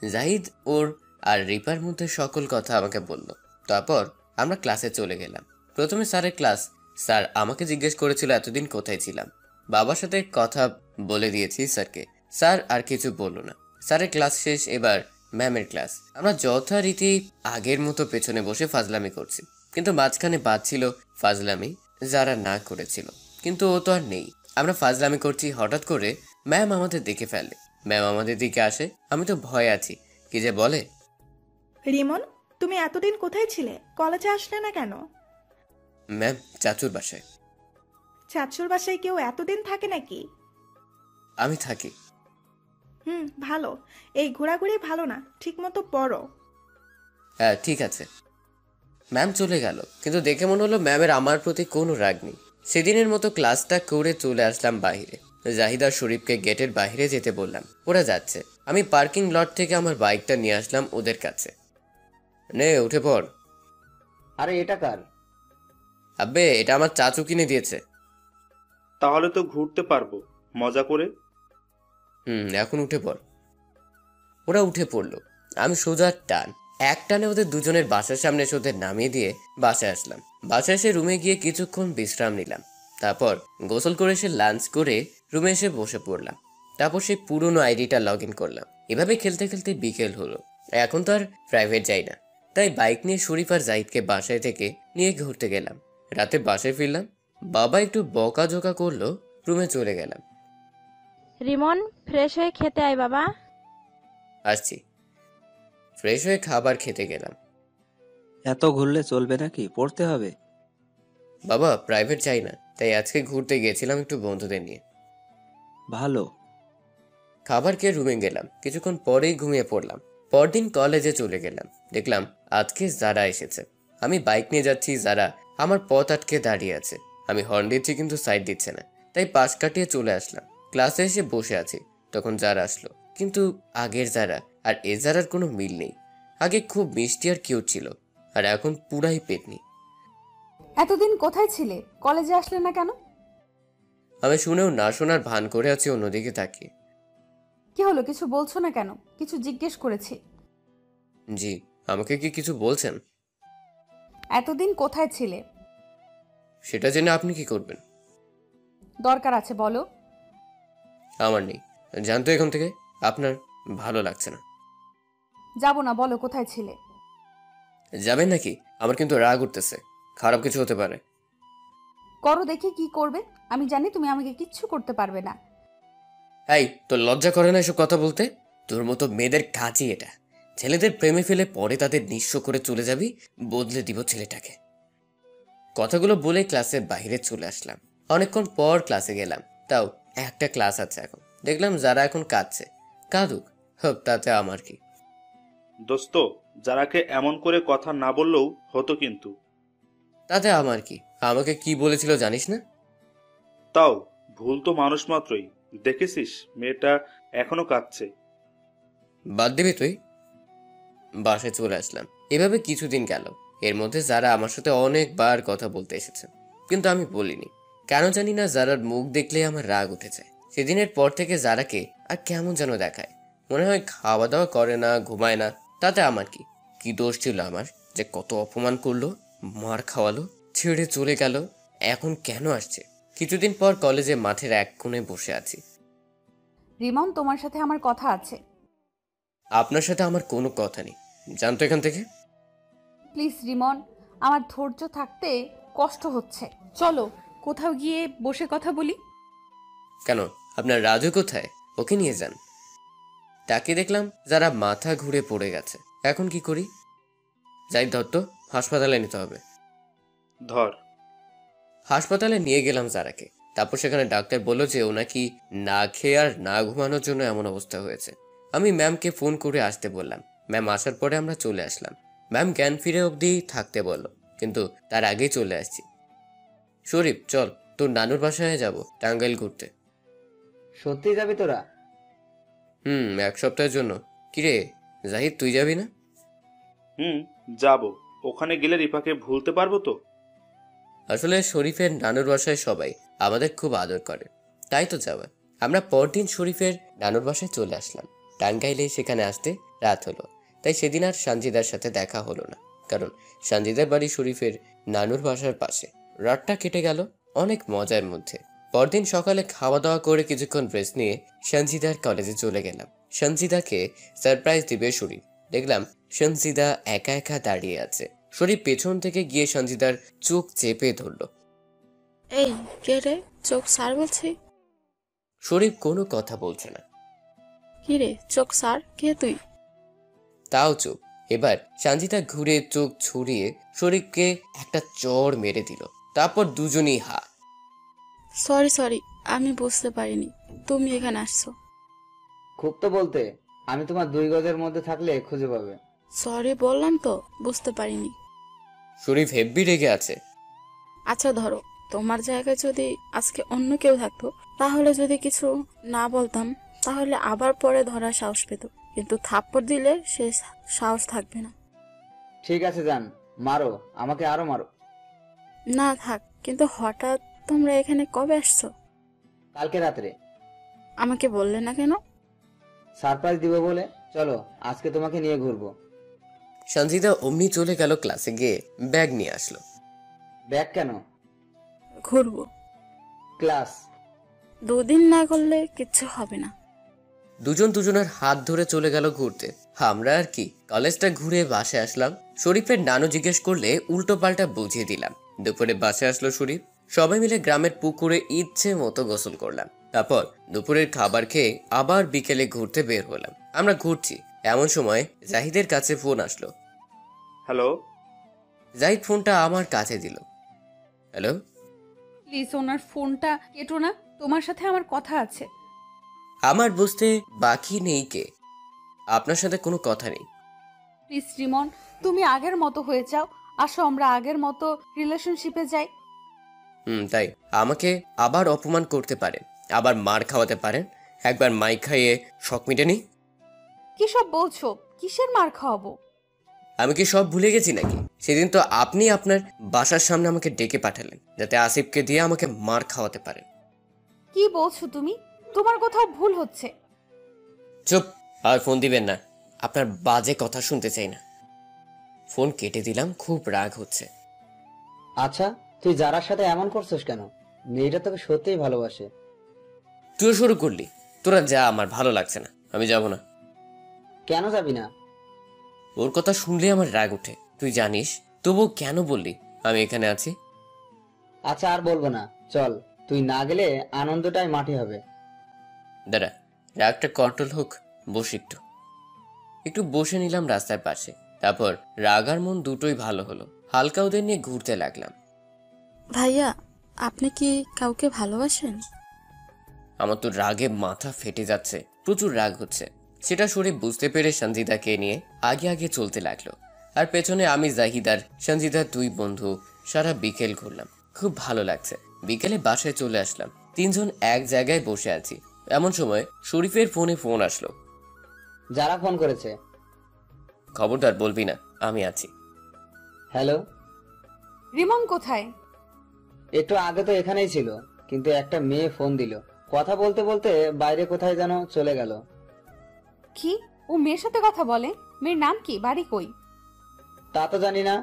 জাহিদ ওর আর রিপার মধ্যে সকল কথা আমাকে বলল। তারপর আমরা ক্লাসে চলে গেলাম। প্রথমে স্যারের ক্লাস। স্যার আমাকে জিজ্ঞেস করেছিল এতদিন কোথায় ছিলাম। বাবার সাথে কথা বলে দিয়েছি স্যারকে। স্যার আর কিছু বলল না। স্যারের ক্লাস শেষ, এবার ম্যামের ক্লাস। আমরা যথারীতি আগের মতো পেছনে বসে ফাজলামি করছি, কিন্তু মাঝখানে বাদ ছিল ফাজলামি যারা না করেছিল, কিন্তু ও তো আর নেই। আমরা ফাজলামি করছি, হঠাৎ করে ম্যাম আমাদের দেখে ফেলে। ম্যাম আমাদের দিকে আসে। আমি তো ভয় আছি, কি যে বলে। রিমন, তুমি এতদিন কোথায় ছিলে? কলেজে আসলে না কেন? ম্যাম চাচুর বাসায়। চাচুর বাসায় কেউ এতদিন থাকে নাকি? আমি থাকি। ভালো। এই ঘোরাঘুরি ভালো না, ঠিক মতো পড়ো। হ্যাঁ ঠিক আছে। ম্যাম চলে গেল, কিন্তু দেখে মনে হলো ম্যামের আমার প্রতি কোনো রাগ নেই। সেদিনের মতো ক্লাসটা করে চলে আসলাম বাইরে। জাহিদা শরীফকে গেটের বাইরে যেতে বললাম। ওরা যাচ্ছে। আমি পার্কিং লট থেকে আমার বাইকটা নিয়ে আসলাম ওদের কাছে। নে উঠে পড়। আরে এটা কার? আব্বে, এটা আমার চাচু কিনে দিয়েছে। তাহলে তো ঘুরতে পারবো মজা করে। এখন উঠে পড়। ওরা উঠে পড়লো। আমি সোজা টান এক টানে ওদের দুজনের বাসার সামনে এসে ওদের নামিয়ে দিয়ে বাসায় আসলাম। বাসায় এসে রুমে গিয়ে কিছুক্ষণ বিশ্রাম নিলাম। তারপর গোসল করে এসে লাঞ্চ করে রুমে এসে বসে পড়লাম। তারপর সেই পুরনো আইডিটা লগ ইন করলাম। এভাবে খেলতে খেলতে বিকেল হলো। এখন তো আর প্রাইভেট যাই না, তাই বাইক নিয়ে শরীফ আর জাহিদকে বাসায় থেকে নিয়ে ঘুরতে গেলাম। রাতে বাসায় ফিরলাম। বাবা একটু বকাঝোকা করলো, রুমে চলে গেলাম। রিমন, ফ্রেশ হয়ে খেতে আয় বাবা। আসছি। ফ্রেশ হয়ে খাবার খেতে গেলাম। এত ঘুরলে চলবে নাকি? পড়তে হবে। বাবা প্রাইভেট যাই না, তাই আজকে ঘুরতে গেছিলাম একটু বন্ধুদের নিয়ে। ভালো। খাবার খেয়ে রুমে গেলাম। কিছুক্ষণ পরেই ঘুমিয়ে পড়লাম। পরদিন কলেজে চলে গেলাম। দেখলাম আজকে যারা এসেছে। আমি বাইক নিয়ে যাচ্ছি, যারা আমার পথ আটকে দাঁড়িয়ে আছে। আমি হর্ন দিচ্ছি কিন্তু সাইড দিচ্ছে না, তাই পাশ কাটিয়ে চলে আসলাম। ক্লাসে এসে বসে আছি, তখন যারা আসলো। কিন্তু আগের যারা আর এ যারার কোনো মিল নেই। আগে খুব মিষ্টি আর কিউট ছিল, আর এখন পুরাই পেটনি। এতদিন কোথায় ছিলে? কলেজে আসলে না কেন? আমি শুনেও না শোনার ভান করে আছি অন্যদিকে তাকিয়ে। কি হলো, কিছু বলছো না কেন? কিছু জিজ্ঞেস করেছি। জি, আমাকে কি কিছু বলছেন? এতদিন কোথায় ছিলে? সেটা জেনে আপনি কি করবেন? দরকার আছে বলো। আমার নেই, জানতো এখান থেকে। আপনার ভালো লাগছে না। যাবো না, বলো কোথায় ছিলে। যাবেন নাকি? আমার কিন্তু রাগ উঠতেছে, খারাপ কিছু হতে পারে। করো দেখি কি করবে। আমি জানি তুমি আমাকে কিচ্ছু করতে পারবে না। এই, তোর লজ্জা করে না এসব কথা বলতে? তোর মতো মেয়েদের কাজই এটা। ছেলেদের প্রেমে ফেলে পরে তাদের নিঃস্ব করে চলে যাবি। বদলে দিব ছেলেটাকে। কথাগুলো বলে ক্লাসের বাইরে চলে আসলাম। অনেকক্ষণ পর ক্লাসে গেলাম, তাও একটা ক্লাস আছে এখন। দেখলাম যারা এখন কাঁদছে। কাঁদুক, হোক, তাতে আমার কি। দোস্ত, যারাকে এমন করে কথা না বললেও হতো কিন্তু। তাতে আমার কি? আমাকে কি বলেছিল জানিস না? তাও ভুল তো মানুষ মাত্রই। দেখেছিস মেয়েটা এখনো কাঁদছে। বাদ দিবি তুই? বাসায় চলে আসলাম। এভাবে কিছুদিন গেল। এর মধ্যে যারা আমার সাথে অনেকবার কথা বলতে এসেছে, কিন্তু আমি বলিনি। কেন জানি না, যারার মুখ দেখলেই আমার রাগ উঠে যায়। সেদিনের পর থেকে যারাকে আর কেমন যেন দেখায়। মনে হয় খাওয়া দাওয়া করে না, ঘুমায় না। তাতে আমার কি? কি দোষ ছিল আমার যে কত অপমান করলো, মার খাওয়ালো, ছেড়ে চলে গেল? এখন কেন আসছে? কিছুদিন পর কলেজে মাঠের এক কোণে বসে আছি। রিমন, তোমার সাথে আমার কথা আছে। আপনার সাথে আমার কোনো কথা নেই, জানতো এখান থেকে। প্লিজ রিমন, আমার ধৈর্য থাকতে কষ্ট হচ্ছে। চলো কোথাও গিয়ে বসে কথা বলি। কেন, আপনার রাজু কোথায়? ওকে নিয়ে যান। তাকে দেখলাম যারা মাথা ঘুরে পড়ে গেছে। এখন কি করি? যাই দত্ত, হাসপাতালে নিতে হবে। ধর। হাসপাতালে নিয়ে গেলাম যারাকে। তারপর সেখানে ডাক্তার বলল যে ও নাকি না খেয়ে আর না ঘুমানোর জন্য এমন অবস্থা হয়েছে। আমি ম্যামকে ফোন করে আসতে বললাম। ম্যাম আসার পরে আমরা চলে আসলাম। ম্যাম জ্ঞান ফিরে অবধি থাকতে বলল, কিন্তু তার আগেই চলে আসছি। শরীফ, চল, তোর নানুর বাসায় যাব টাঙ্গাইল ঘুরতে। সত্যি যাবি তোরা? এক সপ্তাহের জন্য। কিরে জাহিদ, তুই যাবি না? যাব। ওখানে গেলে রিফাকে ভুলতে পারবো তো? আসলে শরীফের নানুর বাসায় সবাই আমাদের খুব আদর করে, তাই তো যাওয়া। আমরা পরদিন শরীফের নানুর বাসায় চলে আসলাম। টাঙ্গাইলে সেখানে আসতে রাত হলো, তাই সেদিন আর সঞ্জিদার সাথে দেখা হলো না, কারণ সঞ্জিদার বাড়ি শরীফের নানুর বাসার পাশে। রাতটা কেটে গেল অনেক মজার মধ্যে। পরদিন সকালে খাওয়া দাওয়া করে কিছুক্ষণ রেস্ট নিয়ে সঞ্জিদার কলেজে চলে গেলাম। সঞ্জিদাকে সারপ্রাইজ দিবে শরীফ। দেখলাম সঞ্জিদা একা একা দাঁড়িয়ে আছে। শরীফ পেছন থেকে গিয়ে সঞ্জিদার চোখ চেপে ধরল। এই কে রে? চোখ সার বলছি। শরীফ কোনো কথা বলছে না। কি রে, চোখ সার? কে তুই? তাও চুপ। এবার সঞ্জিদা ঘুরে চোখ ছড়িয়ে শরীফকে একটা চড় মেরে দিল। তারপর দুজনই হা। সরি, আমি বুঝতে পারিনি তুমি এখানে আসছো। খুব তো বলতে, আমি তোমার 2 গজের মধ্যে থাকলে খুঁজে পাবে। সরি বললাম তো, বুঝতে পারিনি। শরীফ হেব্বি রেগে আছে। আচ্ছা ধরো, তোমার জায়গায় যদি আজকে অন্য কেউ থাকতো, তাহলে যদি কিছু না বলতাম, তাহলে আবার পরে ধরার সাহস পেত, কিন্তু থাপ্পড় দিলে সে সাহস থাকবে না। ঠিক আছে যান, মারো, আমাকে আরো মারো। না থাক, কিন্তু হঠাৎ তোমরা এখানে কবে আসছো? কালকে রাত্রে। আমাকে বললে না কেন? সারপ্রাইজ দিব বলে। চলো আজকে তোমাকে নিয়ে ঘুরবো। সঞ্জিদা অমনি চলে গেল ক্লাসে, গিয়ে ব্যাগ নিয়ে আসলো। ব্যাগ কেন? ঘুরবো। ক্লাস 2 দিন না করলে কিচ্ছু হবে না। দুজন দুজনের হাত ধরে চলে গেল ঘুরতে। আমরা আর কি, কলেজটা ঘুরে বাসে আসলাম। শরীফের নানু জিজ্ঞেস করলে উল্টো পাল্টা বুঝিয়ে দিলাম। দুপুরে বাসে আসলো শরীফ। সবাই মিলে গ্রামের পুকুরে ইচ্ছে মতো গোসল করলাম। তারপর দুপুরের খাবার খেয়ে আবার বিকেলে ঘুরতে বের হলাম। আমরা ঘুরছি, এমন সময় জাহিদের কাছে ফোন আসলো। হ্যালো। জাহিদ ফোনটা আমার কাছে দিল। হ্যালো। প্লিজ ওনার ফোনটা কেটো না, তোমার সাথে আমার কথা আছে। আমার বুঝতে বাকি নেই কে, আপনার সাথে কোনো কথা নেই। প্লিজ রিমন, তুমি আগের মতো হয়ে যাও। আসো আমরা আগের মতো রিলেশনশিপে যাই। তাই আমাকে আবার অপমান করতে পারেন, আবার মার খাওয়াতে পারেন। একবার মাই খাইয়ে শখ মিটেনি। কি সব বলছো? কিসের মার খাওয়াবো? আমি কি সব ভুলে গেছি নাকি? সেদিন তো আপনি আপনার বাসার সামনে আমাকে ডেকে পাঠালেন যাতে আসিফকে দিয়ে আমাকে মার খাওয়াতে পারেন। কি বলছো তুমি? তোমার কোথাও ভুল হচ্ছে। চুপ, আর ফোন দিবেন না। আপনার বাজে কথা শুনতে চাই না। ফোন কেটে দিলাম, খুব রাগ হচ্ছে। আচ্ছা, তুই যারার সাথে এমন করছিস কেন? মেয়েটা তোকে সত্যিই ভালোবাসে। তুই শুরু করলি। তোরা যা, আমার ভালো লাগছে না, আমি যাব না। কেন যাবি না? ওর কথা শুনলে আমার রাগ ওঠে, তুই জানিস। তবু কেন বললি আমি এখানে আছি? আচ্ছা আর বলবো না, চল। তুই না গেলে আনন্দটাই মাটি হবে। দাঁড়া, রাগটা কন্ট্রোল হোক, বস একটু। একটু বসে নিলাম রাস্তার পাশে। তারপর রাগ আর মন দুটোই ভালো হলো। হালকা ওদের নিয়ে ঘুরতে লাগলাম। ভাইয়া, আপনি কি কাউকে ভালোবাসেন? আমার তো রাগে মাথা ফেটে যাচ্ছে, প্রচুর রাগ হচ্ছে। সেটা শরীফ বুঝতে পেরে সঞ্জিদাকে নিয়ে আগে আগে চলতে লাগলো, আর পেছনে আমি, জাহিদার, সঞ্জিদার 2 বন্ধু সারা বিকেল ঘুরলাম। খুব ভালো লাগছে। বিকেলে বাসায় চলে আসলাম, 3 জন এক জায়গায় বসে আছি। এমন সময় শরীফের ফোন আসলো। যারা ফোন করেছে? খবরদার বলবি না, আমি আছি। হ্যালো, রিমন কোথায়? একটু আগে তো এখানেই ছিল, কিন্তু একটা মেয়ে ফোন দিল, কথা বলতে বলতে বাইরে কোথায় যেন চলে গেল। কি? ও মেয়ের সাথে কথা বলে? মেয়ের নাম কি? বাড়ি কই? তা তো জানি না।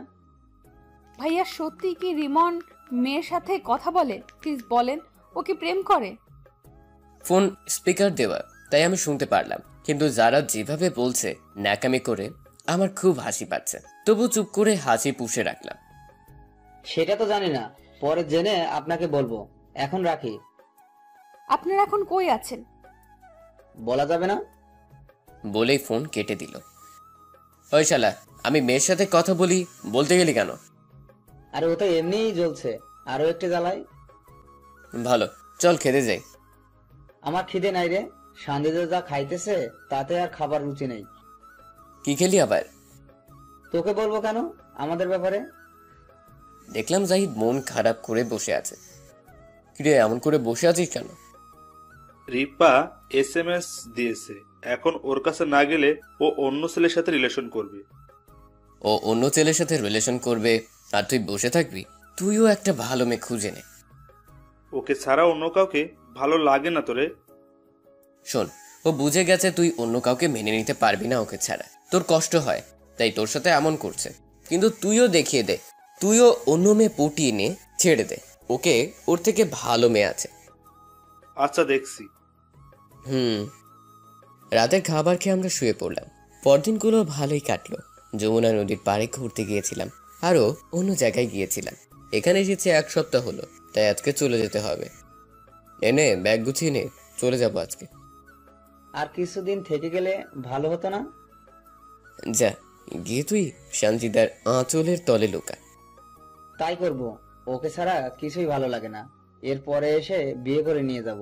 ভাইয়া সত্যি কি রিমন মেয়ের সাথে কথা বলে? প্লিজ বলেন, ও কি প্রেম করে? ফোন স্পিকার দেওয়া, তাই আমি শুনতে পারলাম, কিন্তু যারা যেভাবে বলছে ন্যাকামি করে আমার খুব হাসি পাচ্ছে। তবু চুপ করে হাসি পুষে রাখলাম। সেটা তো জানি না, পরে জেনে আপনাকে বলবো, এখন রাখি। আপনারা এখন কই আছেন? বলা যাবে না। বলেই ফোন কেটে দিল। ওই শালা, আমি মেয়ের সাথে কথা বলি বলতে গেলি কেন? আরে ও তো এমনিই জ্বলছে, আরো একটু জ্বালাই। ভালো, চল খেতে যাই। আমার খিদে নাই রে, সান্দিদা যা খাইতেছে তাতে আর খাবার রুচি নেই। কি খেলি আবার? তোকে বলবো কেন আমাদের ব্যাপারে? দেখলাম জাহিদ মন খারাপ করে বসে আছে। কিরে, এমন করে বসে আছিস কেন? রিপা SMS দিয়েছে, এখন ওর কাছে না গেলে ও অন্য ছেলের সাথে রিলেশন করবে। ও অন্য ছেলের সাথে রিলেশন করবে আর তুই বসে থাকবি? তুইও একটা ভালো মেয়ে খুঁজে নে। ওকে ছাড়া অন্য কাউকে ভালো লাগে না তোরে? শোন, ও বুঝে গেছে তুই অন্য কাউকে মেনে নিতে পারবি না ওকে ছাড়া। তোর কষ্ট হয়, তাই তোর সাথে এমন করছে। কিন্তু তুইও দেখিয়ে দে, তুইও অন্য মেয়ে পটিয়ে নে, ছেড়ে দে ওকে, ওর থেকে ভালো মেয়ে আছে। আচ্ছা, দেখছি। রাতের খাবার খেয়ে আমরা শুয়ে পড়লাম। পরদিনগুলো ভালোই কাটলো। যমুনা নদীর পাড়ে ঘুরতে গিয়েছিলাম, আরো অন্য জায়গায় গিয়েছিলাম। এখানে এসেছে 1 সপ্তাহ হলো, তাই আজকে চলে যেতে হবে। এনে ব্যাগ গুছিয়ে নে, চলে যাবো আজকে। আর কিছুদিন থেকে গেলে ভালো হতো না? যা, গিয়ে তুই সঞ্জিদার আঁচলের তলে লুকা। তাই করব, ওকে ছাড়া কিছুই ভালো লাগে না। এরপরে এসে বিয়ে করে নিয়ে যাব।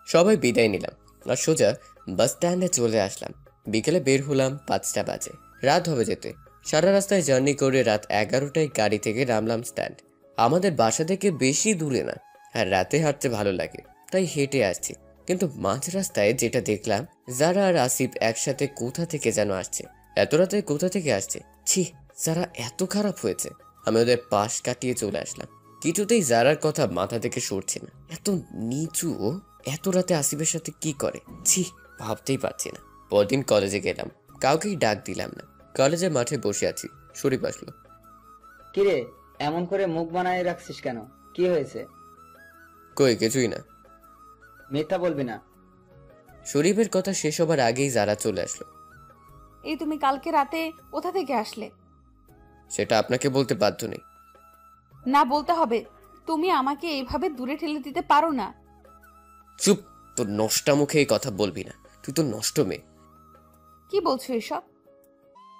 সবাই বিদায় নিলাম আর সোজা বাস স্ট্যান্ডে চলে আসলাম। বিকেলে বের হলাম, 5টা বাজে। রাত হবে যেতে। সারা রাস্তায় জার্নি করে রাত 11টায় গাড়ি থেকে নামলাম স্ট্যান্ড। আমাদের বাসা থেকে বেশি দূরে না, আর রাতে হাঁটতে ভালো লাগে, তাই হেঁটে আসছি। কিন্তু মাঝ রাস্তায় যেটা দেখলাম, যারা আর আসিফ একসাথে কোথা থেকে যেন আসছে। এত রাতে কোথা থেকে আসছে? ছি, যারা এত খারাপ হয়েছে। আমি ওদের পাশ কাটিয়ে চলে আসলাম। কিছুতেই যারার কথা মাথা থেকে সরছে না। এত নিচু ও এত রাতে আসিফের সাথে কি করে? ছি, ভাবতেই পারছি না। পরদিন কলেজে গেলাম, কাউকেই ডাক দিলাম না। কলেজের মাঠে বসে আছি, শরীফ আসলো। কিরে, এমন করে মুখ বানায় রাখছিস কেন? কি হয়েছে? কই, কিছুই না। মিথ্যা বলবি না। শরীফের কথা শেষ হবার আগেই যারা চলে আসলো। এই তুমি কালকে রাতে কোথা থেকে আসলে? সেটা আপনাকে বলতে বাধ্য নেই। না, বলতে হবে। তুমি আমাকে এইভাবে দূরে ঠেলে দিতে পারো না। চুপ, তোর নষ্টা মুখে এই কথা বলবি না। তুই তো নষ্ট মেয়ে। কি বলছো এসব?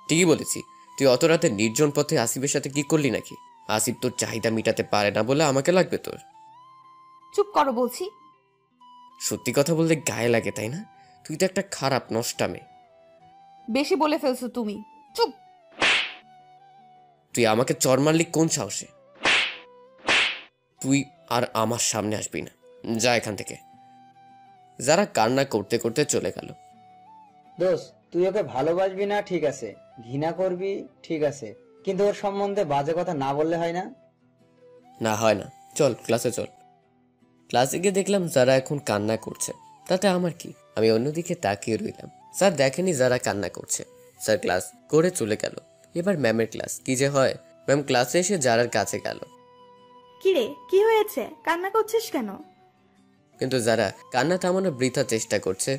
ঠিকই বলেছি। তুই অত রাতে নির্জন পথে আসিফের সাথে কি করলি নাকি? আসিফ তোর চাহিদা মিটাতে পারে না বলে আমাকে লাগবে তোর? চুপ করো বলছি। সত্যি কথা বলতে গায়ে লাগে, তাই না? তুই তো একটা খারাপ নষ্টা মেয়ে। বেশি বলে ফেলছো তুমি। চুপ। তুই আমাকে চর মারলি কোন সাহসে? তুই আর আমার সামনে আসবি না, যা এখান থেকে। যারা কান্না করতে করতে চলে গেল। দোস্ত, তুই ওকে ভালোবাসবি না ঠিক আছে, ঘৃণা করবি ঠিক আছে, কিন্তু ওর সম্বন্ধে বাজে কথা না বললে হয় না? না, হয় না। চল ক্লাসে চল। ক্লাসে গিয়ে দেখলাম যারা এখন কান্না করছে, তাতে আমার কি? আমি অন্যদিকে তাকিয়ে রইলাম। স্যার দেখেনি যারা কান্না করছে, স্যার ক্লাস করে চলে গেল। এবার ম্যামের ক্লাস। কি যে হয়, ম্যাম ক্লাসে এসে যারার কাছে গেল। কিরে, কি হয়েছে? কান্না করছিস কেন? কিন্তু যারা কান্না থামানোর বৃথা চেষ্টা করছে।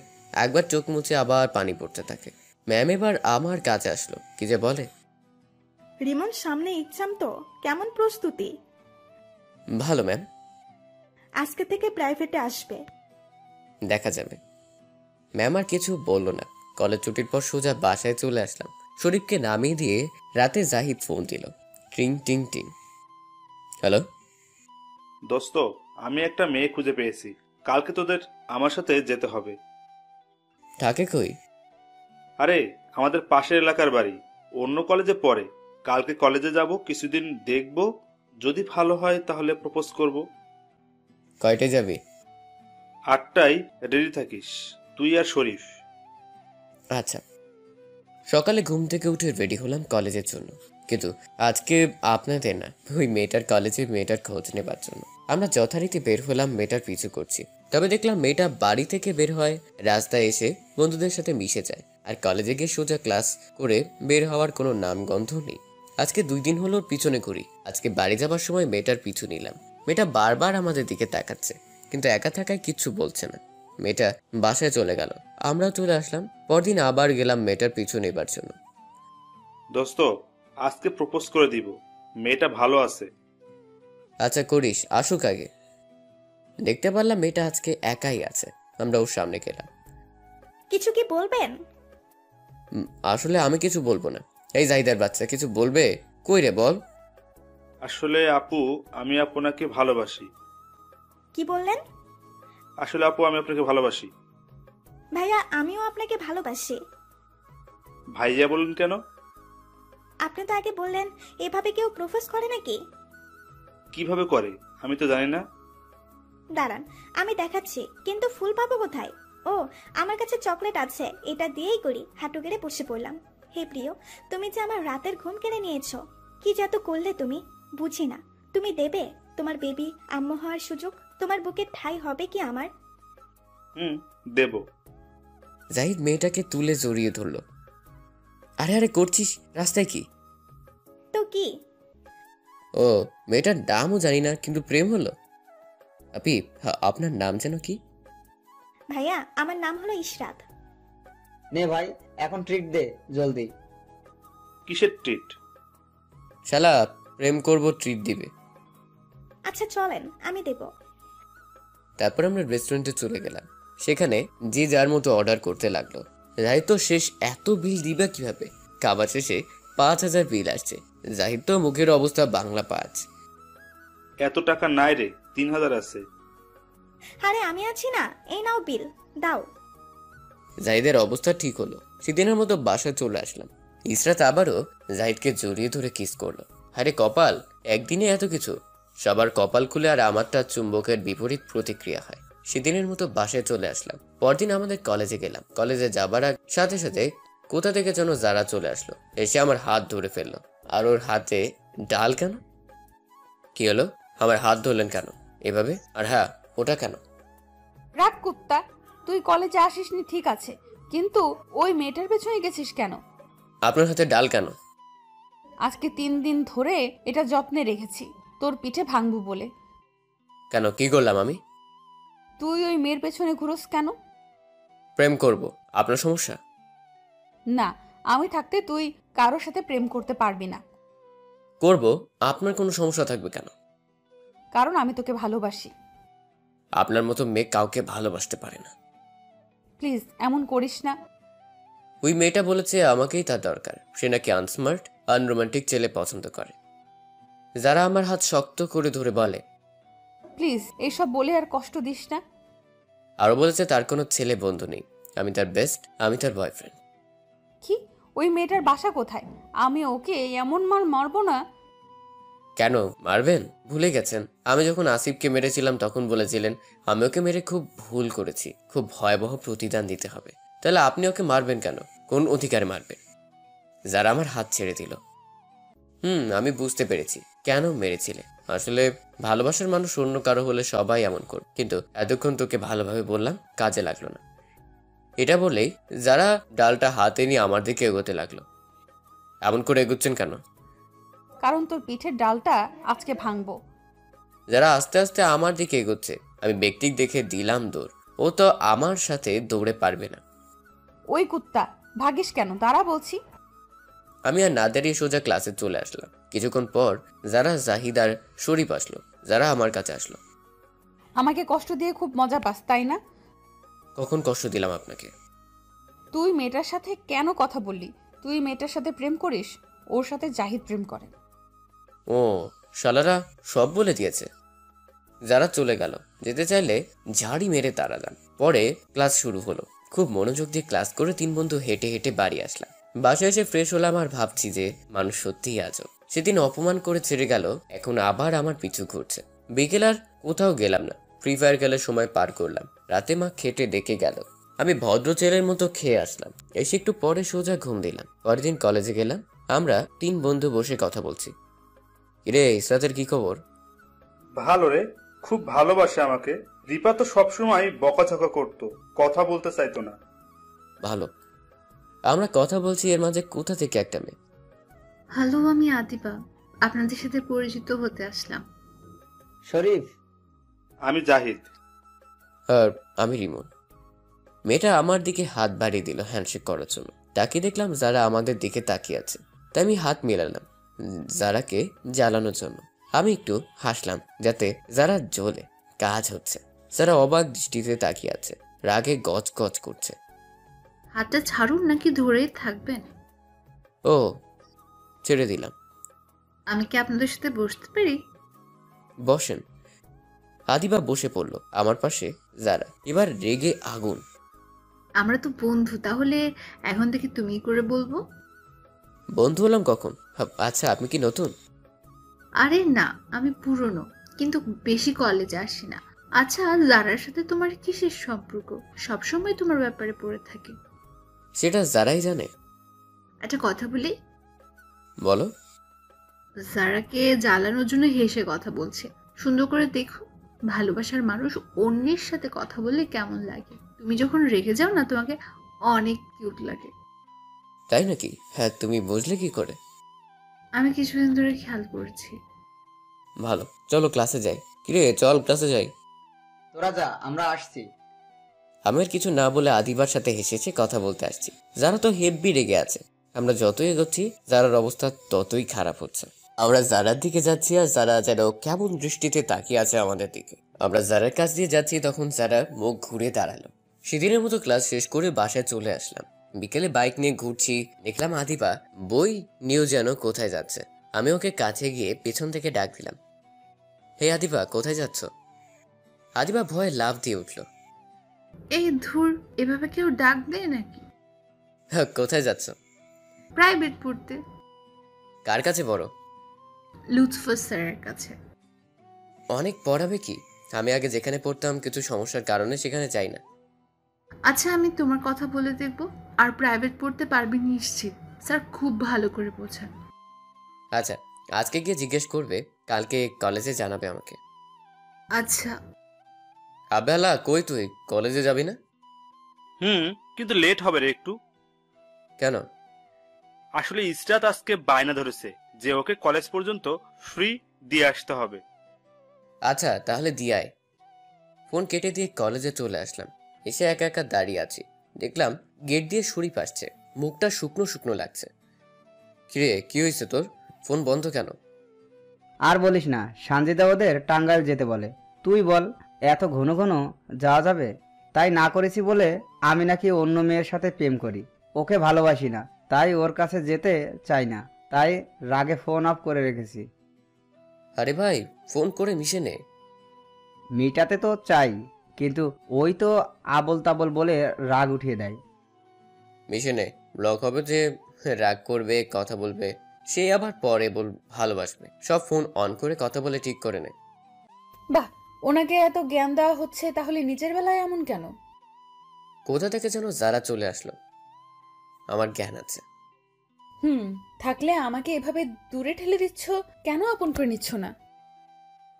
একবার চোখ মুছে আবার পানি পড়তে থাকে। ম্যাম এবার আমার কাছে আসলো। কি যে বলে, রিমন সামনে এক্সাম তো, কেমন প্রস্তুতি? ভালো ম্যাম। আজকে থেকে প্রাইভেটে আসবে। দেখা যাবে। ম্যাম আর কিছু বললো না। কলেজ ছুটির পর সোজা বাসায় চলে আসলাম। শরীফকে নামিয়ে দিয়ে রাতে জাহিদ ফোন দিল। টিং টিং টিং। হ্যালো দোস্ত, আমি একটা মেয়ে খুঁজে পেয়েছি, কালকে তোদের আমার সাথে যেতে হবে। থাকে কই? আরে আমাদের পাশের এলাকার বাড়ি, অন্য কলেজে পড়ে। কালকে কলেজে যাব, কিছুদিন দেখব, যদি ভালো হয় তাহলে প্রপোজ করব। কয়টায় যাবি? 8টায় রেডি থাকিস, তুই আর শরীফ। আচ্ছা। সকালে ঘুম থেকে উঠে রেডি হলাম কলেজের জন্য, কিন্তু আজকে আপনাদের না, ওই মেয়েটার খোঁজ নেবার জন্য। আমরা যথারীতি বের হলাম, মেয়েটার পিছু করছি। তবে দেখলাম মেয়েটা বাড়ি থেকে বের হয়, রাস্তায় এসে বন্ধুদের সাথে মিশে যায়, আর কলেজে গিয়ে সোজা ক্লাস করে বের হওয়ার কোনো নামগন্ধ নেই। আজকে 2 দিন হলো পিছনে ঘুরি। আজকে বাড়ি যাবার সময় মেয়েটার পিছু নিলাম। মেয়েটা বারবার আমাদের দিকে তাকাচ্ছে, কিন্তু একা থাকায় কিচ্ছু বলছে না। মেয়েটা বাসায় চলে গেল, আমরাও চলে আসলাম। পরদিন আবার গেলাম মেয়েটার পিছু নেবার জন্য। দোস্ত, আজকে প্রপোজ করে দিব, মেয়েটা ভালো আছে। আচ্ছা করিস, আসুক আগে। দেখতে পারলাম মেয়েটা আজকে একাই আছে। আমরা ওর সামনে গেলাম। কিছু কি বলবেন? আসলে আমি কিছু বলবো না। এই জাহিদার বাচ্চা, কিছু বলবে? কই রে, বল। আসলে আপু, আমি আপনাকে ভালোবাসি। কি বললেন? আসলে আপু, আমি আপনাকে ভালোবাসি। ভাইয়া, আমিও আপনাকে ভালোবাসি। ভাইয়া বলুন কেন? আপনি তো আগে বললেন এভাবে কেউ প্রপোজ করে নাকি। কিভাবে করে আমি তো জানি না। দাঁড়ান, আমি দেখাচ্ছি, কিন্তু ফুল পাবো কোথায়? ও, আমার কাছে চকলেট আছে, এটা দিয়েই করি। হাঁটু গেড়ে বসে পড়লাম। হে প্রিয়, তুমি যে আমার রাতের ঘুম কেড়ে নিয়েছো। কি যত করলে তুমি, বুঝি না। তুমি দেবে তোমার বেবি আম্মু হওয়ার সুযোগ? তোমার বুকে ঠাঁই হবে কি আমার? দেব। জাহিদ মেয়েটাকে তুলে জড়িয়ে ধরলো। আরে আরে করছিস রাস্তায় কি? তো কি? ও, মেয়েটার নামও জানি না, কিন্তু প্রেম হলো। আপি, আপনার নাম যেন কি? ভাইয়া, আমার নাম হলো ইশরাত। নে ভাই, এখন ট্রিট দে জলদি। কিসের ট্রিট? শালা, প্রেম করব, ট্রিট দিবে। আচ্ছা চলেন, আমি দেব। তারপর আমরা রেস্টুরেন্টে চলে গেলাম। সেখানে যে যার মতো অর্ডার করতে লাগলো। জাহিদ তো শেষ, এত বিল দিবে কিভাবে? খাবার শেষে 5000 বিল আসছে। জাহিদ তো মুখের অবস্থা বাংলা 5। এত টাকা নাই রে, 3000 আছে। আরে আমি আছি না, এই নাও বিল, দাও। জাহিদের অবস্থা ঠিক হলো। সেদিনের মতো বাসায় চলে আসলাম। ইসরাত আবারও জাহিদকে জড়িয়ে ধরে কিস করলো। আরে কপাল, একদিনে এত কিছু! সবার কপাল খুলে আর আমারটা চুম্বকের বিপরীত প্রতিক্রিয়া হয়। সেদিনের মতো বাসায় চলে আসলাম। পরদিন আমাদের কলেজে গেলাম। কলেজে যাবার সাথে সাথে কোথা থেকে যেন যারা চলে আসলো, এসে আমার হাত ধরে ফেললো। আর ওর হাতে ডাল কেন? কি হলো? আমার হাত ধরলেন কেন এভাবে? আর হ্যাঁ, ওটা কেন? রাগ কুত্তা, তুই কলেজে আসিসনি ঠিক আছে, কিন্তু ওই মেয়েটার পেছনে গেছিস কেন? আপনার হাতে ডাল কেন? আজকে 3 দিন ধরে এটা যত্নে রেখেছি, তোর পিঠে ভাঙবো বলে। কেন, কি করলাম আমি? তুই ওই মেয়ের পেছনে ঘুরোস কেন? প্রেম করব, আপনার সমস্যা? না, আমি থাকতে তুই কারোর সাথে প্রেম করতে পারবি না। করব, আপনার কোনো সমস্যা থাকবে কেন? কারণ আমি তোকে ভালোবাসি। আপনার মতো মেয়ে কাউকে ভালোবাসতে পারে না। প্লিজ এমন করিস না। ওই মেয়েটা বলেছে আমাকেই তার দরকার। সে নাকি আনস্মার্ট, আনরোমান্টিক ছেলে পছন্দ করে। যারা আমার হাত শক্ত করে ধরে বলে, প্লিজ এইসব বলে আর কষ্ট দিস না। আরো বলেছে তার কোনো ছেলে বন্ধু নেই, আমি তার বেস্ট, আমি তার বয়ফ্রেন্ড। কি? ওই মেয়েটার বাসা কোথায়? আমি ওকে এমন মার মারবো না। কেন মারবেন? ভুলে গেছেন আমি যখন আসিফকে মেরেছিলাম তখন বলেছিলেন আমি ওকে মেরে খুব ভুল করেছি, খুব ভয়াবহ প্রতিদান দিতে হবে। তাহলে আপনি ওকে মারবেন কেন? কোন অধিকারে মারবেন? যারা আমার হাত ছেড়ে দিল। আমি বুঝতে পেরেছি কেন মেরেছিলে। আসলে ভালোবাসার মানুষ অন্য কারো হলে সবাই এমন করবে, কিন্তু এতক্ষণ তোকে ভালোভাবে বললাম, কাজে লাগলো না। এটা বলেই যারা ডালটা হাতে নিয়ে আমার দিকে এগোতে লাগলো। এমন করে এগোচ্ছেন কেন? কারণ তোর পিঠের ডালটা আজকে ভাঙবো। যারা আস্তে আস্তে আমার দিকে এগোচ্ছে, আমি ব্যক্তিক দেখে দিলাম দৌড়। ও তো আমার সাথে দৌড়ে পারবে না। ওই কুত্তা, ভাগিস কেন? দাঁড়া বলছি। আমি আর না দাঁড়িয়ে সোজা ক্লাসে চলে আসলাম। কিছুক্ষণ পর যারা জাহিদ আর শরীফ আসলো। যারা আমার কাছে আসলো। আমাকে কষ্ট দিয়ে খুব মজা পাস, তাই না? কখন কষ্ট দিলাম আপনাকে? তুই মেয়েটার সাথে কেন কথা বললি? তুই মেয়েটার সাথে প্রেম করিস, ওর সাথে জাহিদ প্রেম করে। ও, শালারা সব বলে দিয়েছে। যারা চলে গেল। যেতে চাইলে ঝাড়ি মেরে তাড়ালাম। পরে ক্লাস শুরু হলো। খুব মনোযোগ দিয়ে ক্লাস করে 3 বন্ধু হেঁটে হেঁটে বাড়ি আসলাম। বাসায় এসে ফ্রেশ হলাম আর ভাবছি যে মানুষ সত্যিই আজব। সেদিন অপমান করে ছেড়ে গেল, এখন আবার আমার পিছু ঘুরছে। বিকেল আর কোথাও গেলাম না, ফ্রি ফায়ার খেলার সময় পার করলাম। রাতে মা খেটে ডেকে গেল, আমি ভদ্র ছেলের মতো খেয়ে আসলাম। এসে একটু পরে সোজা ঘুম দিলাম। পরের দিন কলেজে গেলাম। আমরা 3 বন্ধু বসে কথা বলছি। কিরে ইসরাতের কি খবর? ভালো রে, খুব ভালোবাসে আমাকে। দীপা তো সবসময় বকাঝকা করতো, কথা বলতে চাইতো না। ভালো। আমরা কথা বলছি, এর মাঝে কোথা থেকে একটা মেয়ে। হ্যালো, আমি আদিবা, আপনাদের সাথে পরিচিত হতে আসলাম। শরীফ। আমি জাহিদ। আর আমি রিমন। মেয়েটা আমার দিকে হাত বাড়িয়ে দিল হ্যান্ডশেক করার জন্য। তাকিয়ে দেখলাম যারা আমাদের দিকে তাকিয়ে আছে, তাই আমি হাত মেলালাম যারাকে জ্বালানোর জন্য। আমি একটু হাসলাম যাতে যারা জ্বলে। কাজ হচ্ছে। যারা অবাক দৃষ্টিতে তাকিয়ে আছে, রাগে গজ গজ করছে। হাতটা ছাড়ুন নাকি ধরেই থাকবেন? ও, ছেড়ে দিলাম। আমি কি আপনাদের সাথে বসতে পারি? বসেন। আদিবা বসে পড়ল আমার পাশে। যারা এবার রেগে আগুন। আমরা তো বন্ধু, তাহলে এখন থেকে তুমি করে বলবো। বন্ধু হলাম কখন? আচ্ছা, আপনি কি নতুন? আরে না, আমি পুরনো, কিন্তু বেশি কলেজে আসি না। আচ্ছা, যারার সাথে তোমার কিসের সম্পর্ক? সবসময় তোমার ব্যাপারে পড়ে থাকি। সেটা যারাই জানে। একটা কথা বলি। বলো। যারাকে জ্বালানোর জন্য হেসে কথা বলছে। সুন্দর করে দেখো, ভালোবাসার মানুষ অন্যের সাথে কথা বললে কেমন লাগে। তুমি যখন রেগে যাও না, তোমাকে অনেক কিউট লাগে। তাই নাকি? হ্যাঁ, তুমি বুঝলে কি করে? আমি কিছুদিন ধরে খেয়াল করছি। ভালো, চলো ক্লাসে যাই। কিরে চল ক্লাসে যাই। তোরা যা, আমরা আসছি। আমি আর কিছু না বলে আদিবার সাথে হেসেছে কথা বলতে আসছি। যারা তো হেব্বি রেগে আছে। আমরা যতই এগোচ্ছি যারার অবস্থা ততই খারাপ হচ্ছে। আমরা যারার দিকে যাচ্ছি আর যারা যেন কেমন দৃষ্টিতে তাকিয়ে আছে আমাদের দিকে। আমরা যারার কাছ দিয়ে যাচ্ছি তখন যারা মুখ ঘুরে দাঁড়ালো। সেদিনের মতো ক্লাস শেষ করে বাসায় চলে আসলাম। বিকেলে বাইক নিয়ে ঘুরছি, দেখলাম আদিবা বই নিয়েও যেন কোথায় যাচ্ছে। আমি ওকে কাছে গিয়ে পেছন থেকে ডাক দিলাম, হে আদিবা, কোথায় যাচ্ছ? আদিবা ভয়ে লাফ দিয়ে উঠল। এই ধুর, এভাবে কেউ ডাক দেয় নাকি? হ্যাঁ, কোথায় যাচ্ছ? প্রাইভেট পড়তে। কার কাছে পড়ো? লুৎফর স্যারের কাছে। অনেক পড়াবে কি? আমি আগে যেখানে পড়তাম কিছু সমস্যার কারণে সেখানে যাই না। আচ্ছা, আমি তোমার কথা বলে দেখব। আর প্রাইভেট পড়তে পারবি নিশ্চিত, স্যার খুব ভালো করে বোঝান। আচ্ছা, আজকে গিয়ে জিজ্ঞেস করবে, কালকে কলেজে জানাবে আমাকে। আচ্ছা। আবেলা কই তুই, কলেজে যাবি না? কিন্তু লেট হবে রে একটু। কেন? আসলে ইসরাত আজকে বায়না ধরেছে যে ওকে কলেজ পর্যন্ত ফ্রি দিয়ে আসতে হবে। আচ্ছা, তাহলে দিয়ে আয়। ফোন কেটে দিয়ে কলেজে চলে আসলাম। এসে একা একা দাঁড়িয়ে আছি। দেখলাম গেট দিয়ে সুরিপ আসছে। মুখটা শুকনো শুকনো লাগছে। কিরে, কি হয়েছে তোর? ফোন বন্ধ কেন? আর বলিস না, সানজিদা ওদের টাঙ্গাইল যেতে বলে। তুই বল, এত ঘন ঘন যাওয়া যাবে? তাই না করেছি বলে আমি নাকি অন্য মেয়ের সাথে প্রেম করি, ওকে ভালোবাসি না, তাই ওর কাছে যেতে চাই না, তাই রাগে ফোন অফ করে রেখেছি। আরে ভাই, ফোন করে মিশে নে। মিটাতে তো চাই, কিন্তু ওই তো আবল তাবল বলে রাগ উঠিয়ে দেয়। মিশে নে, ব্লক হবে যে রাগ করবে, কথা বলবে, সে আবার পরে ভালোবাসবে। সব ফোন অন করে কথা বলে ঠিক করে নে। বাহ, ওনাকে এত জ্ঞান দেওয়া হচ্ছে, তাহলে নিজের বেলায় এমন কেন? কোথা থেকে যেন যারা চলে আসলো। আমার জ্ঞান আছে। থাকলে আমাকে এভাবে দূরে ঠেলে দিচ্ছ কেন? আপন করে নিচ্ছ না?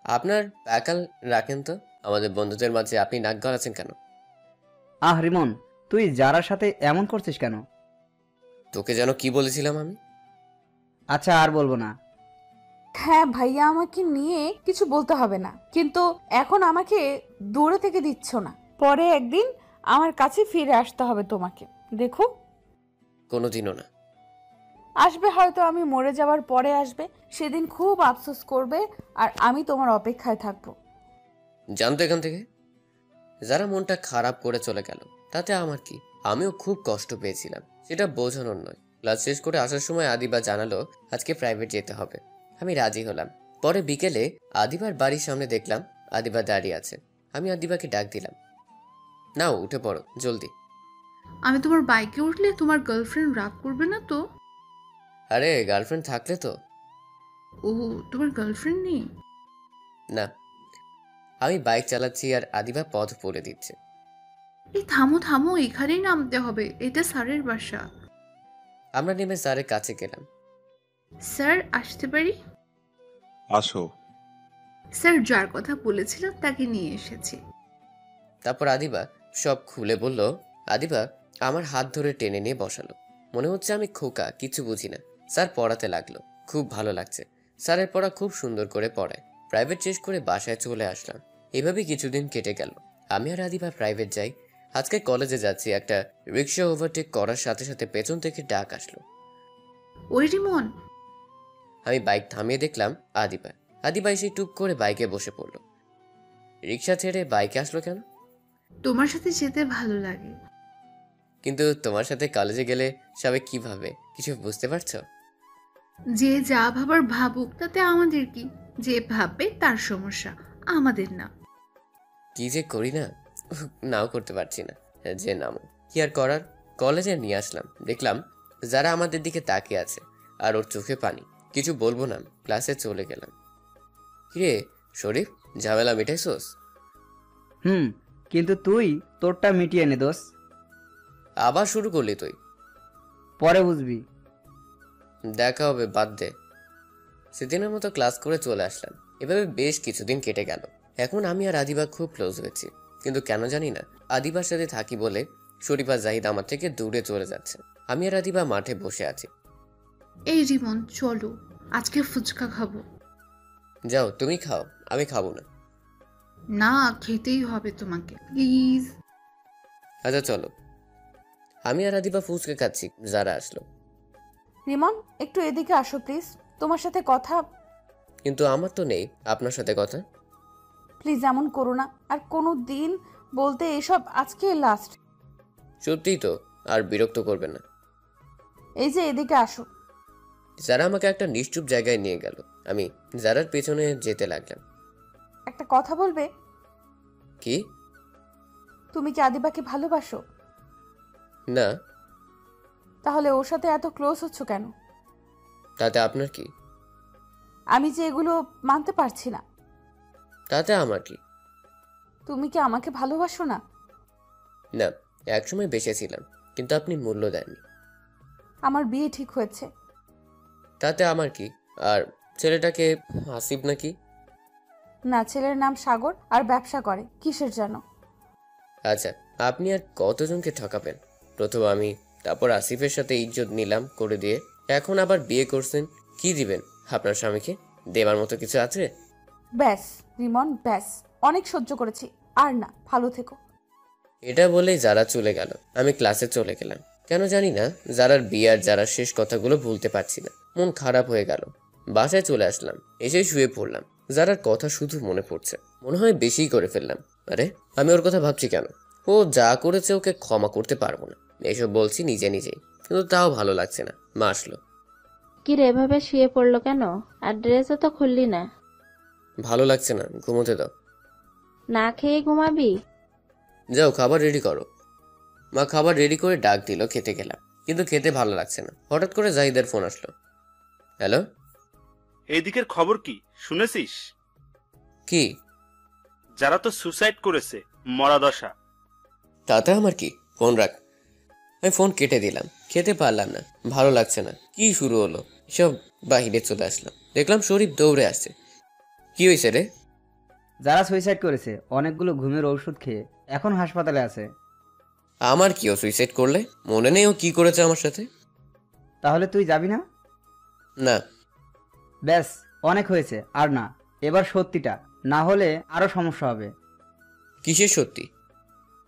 আপনার প্যাকাল রাখেন তো। আমাদের বন্ধুদের মাঝে আপনি নাক গলাচ্ছেন কেন? আহ রিমন, তুই যারার সাথে এমন করছিস কেন? তোকে যেন কি বলেছিলাম আমি? আচ্ছা, আর বলবো না। হ্যাঁ ভাইয়া, আমাকে নিয়ে কিছু বলতে হবে না, কিন্তু এখন আমাকে দূরে থেকে দিচ্ছ না। পরে একদিন আমার কাছে ফিরে আসতে হবে তোমাকে, দেখো। কোনোদিনও না। আসবে হয়তো, আমি মরে যাওয়ার পরে আসবে, সেদিন খুব আফসোস করবে আর আমি তোমার অপেক্ষায় থাকবো। জানতো এখান থেকে। যারা মনটা খারাপ করে চলে গেল তাতে আমার কি? আমিও খুব কষ্ট পেয়েছিলাম, সেটা বোঝানোর নয়। ক্লাস শেষ করে আসার সময় আদিবা জানালো আজকে প্রাইভেট যেতে হবে। আমি রাজি হলাম। পরে বিকেলে আদিবার বাড়ির সামনে দেখলাম আদিবা দাঁড়িয়ে আছে। আমি আদিবাকে ডাক দিলাম, নাও উঠে পড়ো জলদি। আমি তোমার বাইকে উঠলে তোমার গার্লফ্রেন্ড রাগ করবে না তো? আরে গার্লফ্রেন্ড থাকলে তো। ও, তোমার গার্লফ্রেন্ড নেই? না, আমি বাইক চালাচ্ছি আর আদিবা পথ বলে দিচ্ছে। এই থামো থামো, এখানেই নামতে হবে, এটা স্যারের বাসা। আমরা নেমে স্যারের কাছে গেলাম। স্যার আসতে পারি? আসো। স্যার যার কথা বলেছিলাম তাকে নিয়ে এসেছি। তারপর আদিবা সব খুলে বলল। আদিবা আমার হাত ধরে টেনে নিয়ে বসালো। মনে হচ্ছে আমি খোকা, কিছু বুঝি না। স্যার পড়াতে লাগলো, খুব ভালো লাগছে। স্যারের পড়া খুব সুন্দর করে পড়ায়। প্রাইভেট শেষ করে বাসায় চলে আসলাম। এভাবে কিছুদিন কেটে গেল। আমি আর আদিবা প্রাইভেট যাই। আজকে কলেজে যাচ্ছি, একটা রিক্সা ওভারটেক করার সাথে সাথে পেছন থেকে ডাক আসলো। ওই রিমন। আমি বাইক থামিয়ে দেখলাম আদিবা। আদিবা এসে টুপ করে বাইকে বসে পড়লো। রিক্সা ছেড়ে বাইকে আসলো কেন? তোমার সাথে যেতে ভালো লাগে। কিন্তু তোমার সাথে কলেজে গেলে সবাই কি ভাবে কিছু বুঝতে পারছো? যে যা ভাবার ভাবুক, তাতে আমাদের কি? যে ভাববে তার সমস্যা, আমাদের না। কি যে করি না, নাও করতে পারছি না। যে নামো, কি আর করার। কলেজে নিয়ে আসলাম, দেখলাম যারা আমাদের দিকে তাকিয়ে আছে আর ওর চোখে পানি। কিছু বলবো না, ক্লাসে চলে গেলাম। কিরে শরীফ, ঝামেলা মিটাইছোস? কিন্তু তুই তোরটা মিটিয়ে নে দোষ। আবার শুরু করলি তুই? পরে বুঝবি। দেখা হবে, বাদ দে। সেদিনের মতো ক্লাস করে চলে আসলাম। এভাবে বেশ কিছুদিন কেটে গেল। এখন আমি আর আদিবা খুব ক্লোজ হয়েছি, কিন্তু কেন জানি না আদিবার সাথে থাকি বলে শরীফ আর জাহিদ আমার থেকে দূরে চলে যাচ্ছে। আমি আর আদিবা মাঠে বসে আছি। এই রিমন চলো, আজকে ফুচকা খাবো। যাও, তুমি খাও, আমি খাবো না। না, খেতেই হবে তোমাকে, প্লিজ। আচ্ছা চলো। আমি আর আদিবা ফুচকা খাচ্ছি, যারা আসলো। রিমন একটু এদিকে আসো প্লিজ, তোমার সাথে কথা। কিন্তু আমার তো নেই আপনার সাথে কথা। প্লিজ এমন করো না, আর কোনো দিন বলতে এসব আজকে লাস্ট। সত্যিই তো, আর বিরক্ত করবে না। এই যে এদিকে আসো। যারা আমাকে একটা নিশ্চুপ জায়গায় নিয়ে গেল। আমি যারার পেছনে যেতে লাগলাম। একটা কথা বলবে? কি? তুমি কি আদিবাকে ভালোবাসো? না। তাহলে ওর সাথে এত ক্লোজ হচ্ছ কেন? তাতে আপনার কি? আমি যে এগুলো মানতে পারছি না। তাতে আমার কি? তুমি কি আমাকে ভালোবাসো না? না, একসময় বেঁচেছিলাম, কিন্তু আপনি মূল্য দেননি। আমার বিয়ে ঠিক হয়েছে। তাতে আমার কি? আর ছেলেটাকে আসিফ নাকি? না, ছেলের নাম সাগর আর ব্যবসা করে কিসের যেন। আচ্ছা, আপনি আর কতজনকে ঠকাবেন? প্রথম আমি, তারপর আসিফের সাথে ইজ্জত নিলাম করে দিয়ে, এখন আবার বিয়ে করছেন। কি দিবেন আপনার স্বামীকে? দেবার মতো কিছু আছে? ব্যাস রিমন, ব্যাস, অনেক সহ্য করেছি, আর না, ভালো থেকো। এটা বলেই যারা চলে গেল। আমি ক্লাসে চলে গেলাম। কেন জানি না যারার বিয়ে আর যারার শেষ কথাগুলো ভুলতে পারছি না। মন খারাপ হয়ে গেল। বাসায় চলে আসলাম, এসে শুয়ে পড়লাম। যারার কথা শুধু মনে পড়ছে। মনে হয় বেশি করে ফেললাম। আরে আমি ওর কথা ভাবছি কেন? ও যা করেছে ওকে ক্ষমা করতে পারবো না, এসব বলছি নিজে নিজেই, কিন্তু তাও ভালো লাগছে না। মা আসলো। কি রে, এভাবে শুয়ে পড়লো কেন? আর ড্রেসও তো খুললি না। ভালো লাগছে না, ঘুমোতে দাও। না খেয়ে ঘুমাবি? যাও খাবার রেডি করো। মা খাবার রেডি করে ডাক দিল, খেতে গেলাম, কিন্তু খেতে ভালো লাগছে না। হঠাৎ করে জাহিদের ফোন আসলো। হ্যালো, এইদিকের খবর কি শুনেছিস? কি? যারা তো সুসাইড করেছে, মরা দশা। তাতে আমার কি? ফোন রাখ। আমি ফোন কেটে দিলাম। খেতে পারলাম না, ভালো লাগছে না। কি শুরু হলো সব? বাহিরে চলে আসলাম, দেখলাম শরীফ দৌড়ে আসছে। কি হয়েছে রে? যারা সুইসাইড করেছে অনেকগুলো ঘুমের ঔষধ খেয়ে এখন হাসপাতালে আছে। আমার কি? ও সুইসাইড করলে? মনে নেই ও কি করেছে আমার সাথে? তাহলে তুই যাবি না? না। ব্যাস, অনেক হয়েছে, আর না। এবার সত্যিটা, না হলে আরো সমস্যা হবে। কিসের সত্যি?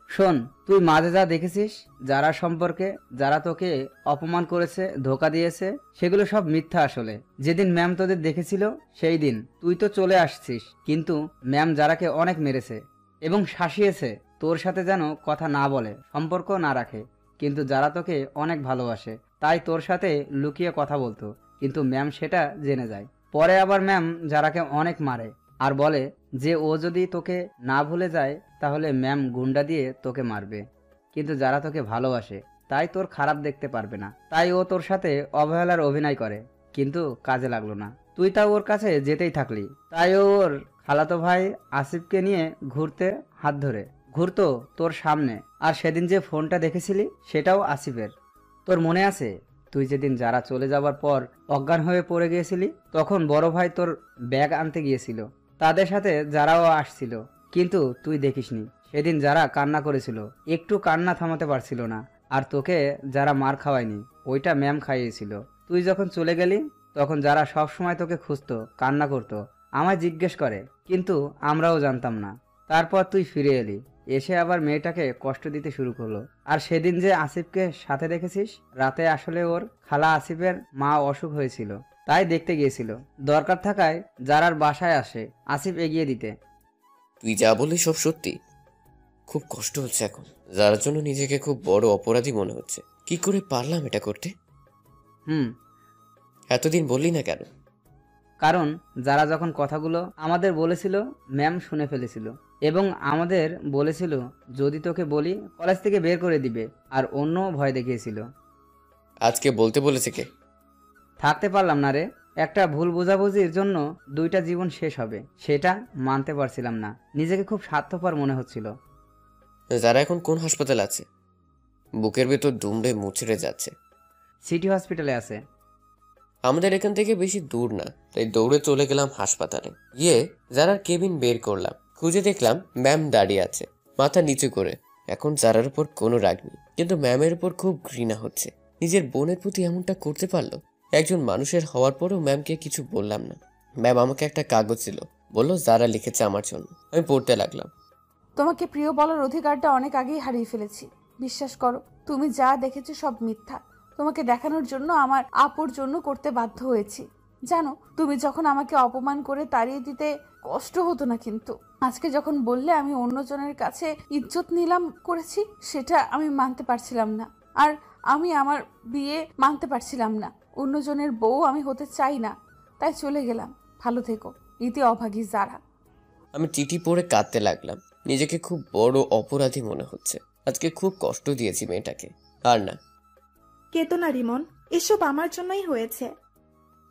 শোন, তুই মাঝে যা দেখেছিস যারা সম্পর্কে, যারা তোকে অপমান করেছে, ধোকা দিয়েছে, সেগুলো সব মিথ্যা। আসলে যেদিন ম্যাম তোদের দেখেছিল সেই দিন তুই তো চলে আসছিস, কিন্তু ম্যাম যারাকে অনেক মেরেছে এবং শাসিয়েছে তোর সাথে যেন কথা না বলে, সম্পর্ক না রাখে। কিন্তু যারা তোকে অনেক ভালোবাসে, তাই তোর সাথে লুকিয়ে কথা বলতো, কিন্তু ম্যাম সেটা জেনে যায়। পরে আবার ম্যাম যারাকে অনেক মারে, আর বলে যে ও যদি তোকে না ভুলে যায় তাহলে ম্যাম গুন্ডা দিয়ে তোকে মারবে, কিন্তু যারা তোকে ভালোবাসে তাই তোর খারাপ দেখতে পারবে না, তাই ও তোর সাথে অবহেলার অভিনয় করে, কিন্তু কাজে লাগলো না। তুই তাও ওর কাছে যেতেই থাকলি, তাই ও ওর খালাতো ভাই আসিফকে নিয়ে হাত ধরে ঘুরতো তোর সামনে। আর সেদিন যে ফোনটা দেখেছিলি সেটাও আসিফের। তোর মনে আছে তুই যেদিন যারা চলে যাবার পর অজ্ঞান হয়ে পড়ে গিয়েছিলি, তখন বড় ভাই তোর ব্যাগ আনতে গিয়েছিল, তাদের সাথে যারাও আসছিল, কিন্তু তুই দেখিসনি। সেদিন যারা কান্না করেছিল, একটু কান্না থামাতে পারছিল না, আর তোকে যারা মার খাওয়ায়নি, ওইটা ম্যাম খাইয়েছিল। তুই যখন চলে গেলি তখন যারা সব সময় তোকে খুঁজতো, কান্না করতো, আমায় জিজ্ঞেস করে, কিন্তু আমরাও জানতাম না। তারপর তুই ফিরে এলি, এসে আবার মেয়েটাকে কষ্ট দিতে শুরু করলো। আর সেদিন যে আসিফকে সাথে দেখেছিস, রাতে আসলে ওর খালা আসিফের মা অসুখ হয়েছিল, তাই দেখতে গিয়েছিল। দরকার থাকায় যারার বাসায় আসে আসিফ এগিয়ে দিতে। তুই যা বলি সব সত্যি। খুব কষ্ট হচ্ছে এখন, যার জন্য নিজেকে খুব বড় অপরাধী মনে হচ্ছে। কি করে পারলাম এটা করতে? এতদিন বললি না কেন? কারণ যারা যখন কথাগুলো আমাদের বলেছিল ম্যাম শুনে ফেলেছিল, এবং আমাদের বলেছিল যদি তোকে বলি কলেজ থেকে বের করে দিবে, আর অন্য ভয় দেখিয়েছিল। আজকে বলতে বলেছে কে? থাকতে পারলাম না রে, একটা ভুল বোঝাবুঝির জন্য 2টা জীবন শেষ হবে, সেটা মানতে পারছিলাম না। নিজেকে খুব স্বার্থপর মনে হচ্ছিল। যারা এখন কোন হাসপাতাল আছে? বুকের ভেতর দুমড়ে মুচড়ে যাচ্ছে। সিটি হসপিটালে আছে। আমাদের এখান থেকে বেশি দূর না, তাই দৌড়ে চলে গেলাম হাসপাতালে। গিয়ে যারার কেবিন বের করলাম, খুঁজে দেখলাম ম্যাম দাঁড়িয়ে আছে মাথা নিচু করে। এখন যারার উপর কোনো রাগ নেই, কিন্তু ম্যামের উপর খুব ঘৃণা হচ্ছে। নিজের বোনের প্রতি এমনটা করতে পারলো? একজন মানুষের হওয়ার পরও ম্যামকে কিছু বললাম না। ম্যাম আমাকে একটা কাগজ ছিল, বললো যারা লিখেছে আমার জন্য। আমি পড়তে লাগলাম। তোমাকে প্রিয় বলার অধিকারটা অনেক আগেই হারিয়ে ফেলেছি। বিশ্বাস করো, তুমি যা দেখেছো সব মিথ্যা। তোমাকে দেখানোর জন্য আমার আপুর জন্য করতে বাধ্য হয়েছি। জানো, তুমি যখন আমাকে অপমান করে তাড়িয়ে দিতে কষ্ট হতো না, কিন্তু আজকে যখন বললে আমি অন্যজনের কাছে ইজ্জত নিলাম করেছি, সেটা আমি মানতে পারছিলাম না। আর আমি আমার বিয়ে মানতে পারছিলাম না। অন্যজনের বউ আমি হতে চাই না, তাই চলে গেলাম। ভালো থেকো, ইতি অভাগী যারা। আমি চিঠি পড়ে কাঁদতে লাগলাম। নিজেকে খুব বড় অপরাধী মনে হচ্ছে। আজকে খুব কষ্ট দিয়েছি মেয়েটাকে। আর না, কেতো না রিমন, এসব আমার জন্যই হয়েছে।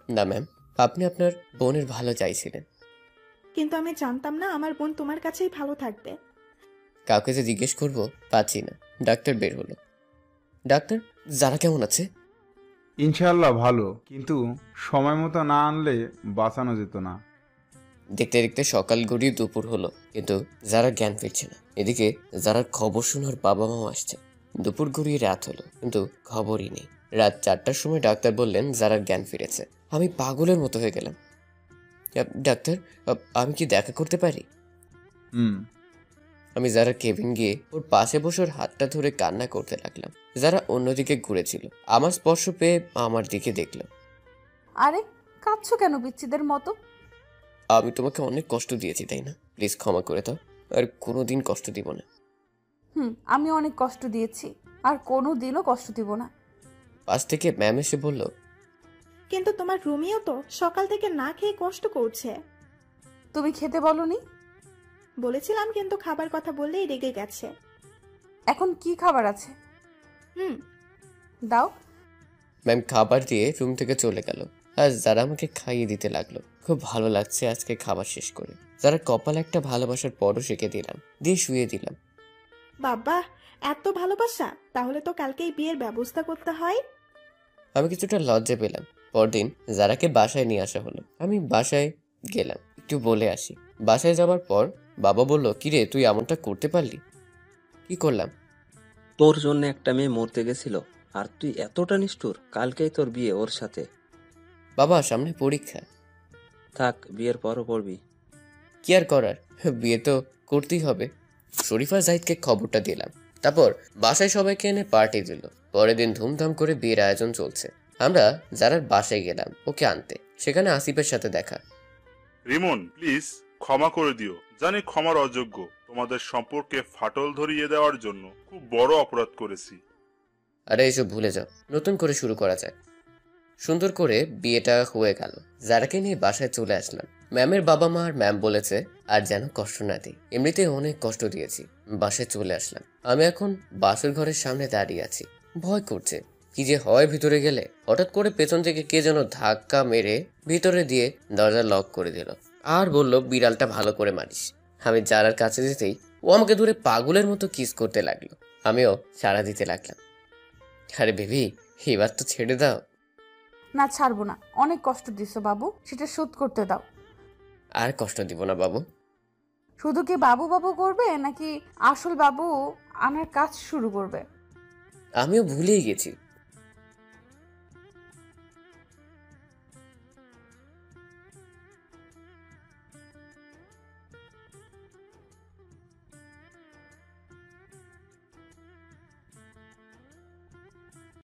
না ম্যাম, আপনি আপনার বোনের ভালো চাইছিলেন। কিন্তু আমি জানতাম না আমার বোন তোমার কাছেই ভালো থাকবে। কাউকে যে জিজ্ঞেস করবো পাচ্ছি না। ডাক্তার বের হলো। ডাক্তার, যারা কেমন আছে? ইনশাআল্লাহ ভালো, কিন্তু সময় মতো না আনলে বাঁচানো যেত না। দেখতে দেখতে সকাল গড়িয়ে দুপুর হলো, কিন্তু যারা জ্ঞান ফিরছে না। এদিকে যারা খবর শোনার বাবা মাও আসছে। দুপুর গড়িয়ে রাত হলো, কিন্তু খবরই নেই। রাত 4টার সময় ডাক্তার বললেন যারা জ্ঞান ফিরেছে। আমি পাগলের মতো হয়ে গেলাম। ডাক্তার, আমি কি দেখা করতে পারি? আমি যারা কেবিন গিয়ে ওর পাশে বসে ওর হাতটা ধরে কান্না করতে লাগলাম। যারা অন্যদিকে ঘুরেছিল, আমার স্পর্শ পেয়ে আমার দিকে দেখলো। আরে কাঁদছো কেন বিচ্ছিদের মতো? আমি তোমাকে অনেক কষ্ট দিয়েছি, তাই না? প্লিজ ক্ষমা করে দাও, আর কোনোদিন কষ্ট দিব না। আমি অনেক কষ্ট দিয়েছি, আর কোনোদিনও কষ্ট দিব না। পাশ থেকে ম্যাম এসে বলল, কিন্তু তোমার রুমিও তো সকাল থেকে না খেয়ে কষ্ট করছে। তুমি খেতে বলনি? বলেছিলাম, কিন্তু খাবার কথা বললেই রেগে গেছে। এখন কি খাবার আছে? দাও। ম্যাম খাবার দিয়ে রুম থেকে চলে গেল, আর যারা আমাকে খাইয়ে দিতে লাগলো। খুব ভালো লাগছে আজকে খাবার শেষ করে। যারা কপাল একটা ভালোবাসার পরও শিখে দিলাম, দিয়ে শুয়ে দিলাম। বাবা, এত ভালোবাসা! তাহলে তো কালকেই বিয়ের ব্যবস্থা করতে হয়। আমি কিছুটা লজ্জা পেলাম। পরদিন যারাকে বাসায় নিয়ে আসা হলো। আমি বাসায় গেলাম, একটু বলে আসি। বাসায় যাবার পর বাবা বলল, কিরে তুই এমনটা করতে পারলি? কি করলাম? তোর জন্য একটা মেয়ে মরতে গেছিল, আর তুই এতটা নিষ্ঠুর। কালকেই তোর বিয়ে ওর সাথে। বাবা, সামনে পরীক্ষা। থাক, বিয়ের পরও পড়বি। কি আর করার, বিয়ে তো করতেই হবে। শরীফা জাহিদকে খবরটা দিলাম। তারপর বাসায় সবাইকে এনে পার্টি দিল। পরের দিন ধুমধাম করে বিয়ের আয়োজন চলছে। আমরা যারার বাসায় গেলাম ওকে আনতে। সেখানে আসিফের সাথে দেখা। রিমন, প্লিজ ক্ষমা করে দিও। জানি ক্ষমার অযোগ্য। তোমাদের সম্পর্কে ফাটল ধরিয়ে দেওয়ার জন্য খুব বড় অপরাধ করেছি। আরে এসব ভুলে যাও, নতুন করে শুরু করা যায়। সুন্দর করে বিয়েটা হয়ে গেল। যারাকে নিয়ে বাসায় চলে আসলাম। ম্যামের বাবা মা আর ম্যাম বলেছে আর যেন কষ্ট না দিই, এমনিতে অনেক কষ্ট দিয়েছি। বাসায় চলে আসলাম। আমি এখন বাসর ঘরের সামনে দাঁড়িয়ে আছি, ভয় করছে কি যে হয় ভিতরে গেলে। হঠাৎ করে পেছন থেকে কে যেন ধাক্কা মেরে ভিতরে দিয়ে দরজা লক করে দিল আর বলল, বিড়ালটা ভালো করে মারিস। আমি যারার কাছে যেতেই ও আমাকে ধরে পাগলের মতো কিস করতে লাগলো। আমিও সাড়া দিতে লাগলাম। আরে বেবি, এবার তো ছেড়ে দাও। না, ছাড়বো না। অনেক কষ্ট দিছো বাবু, সেটা শোধ করতে দাও। আর কষ্ট দিব না বাবু। শুধু কি বাবু বাবু করবে নাকি আসল বাবু আনার কাজ শুরু করবে? আমিও ভুলেই গেছি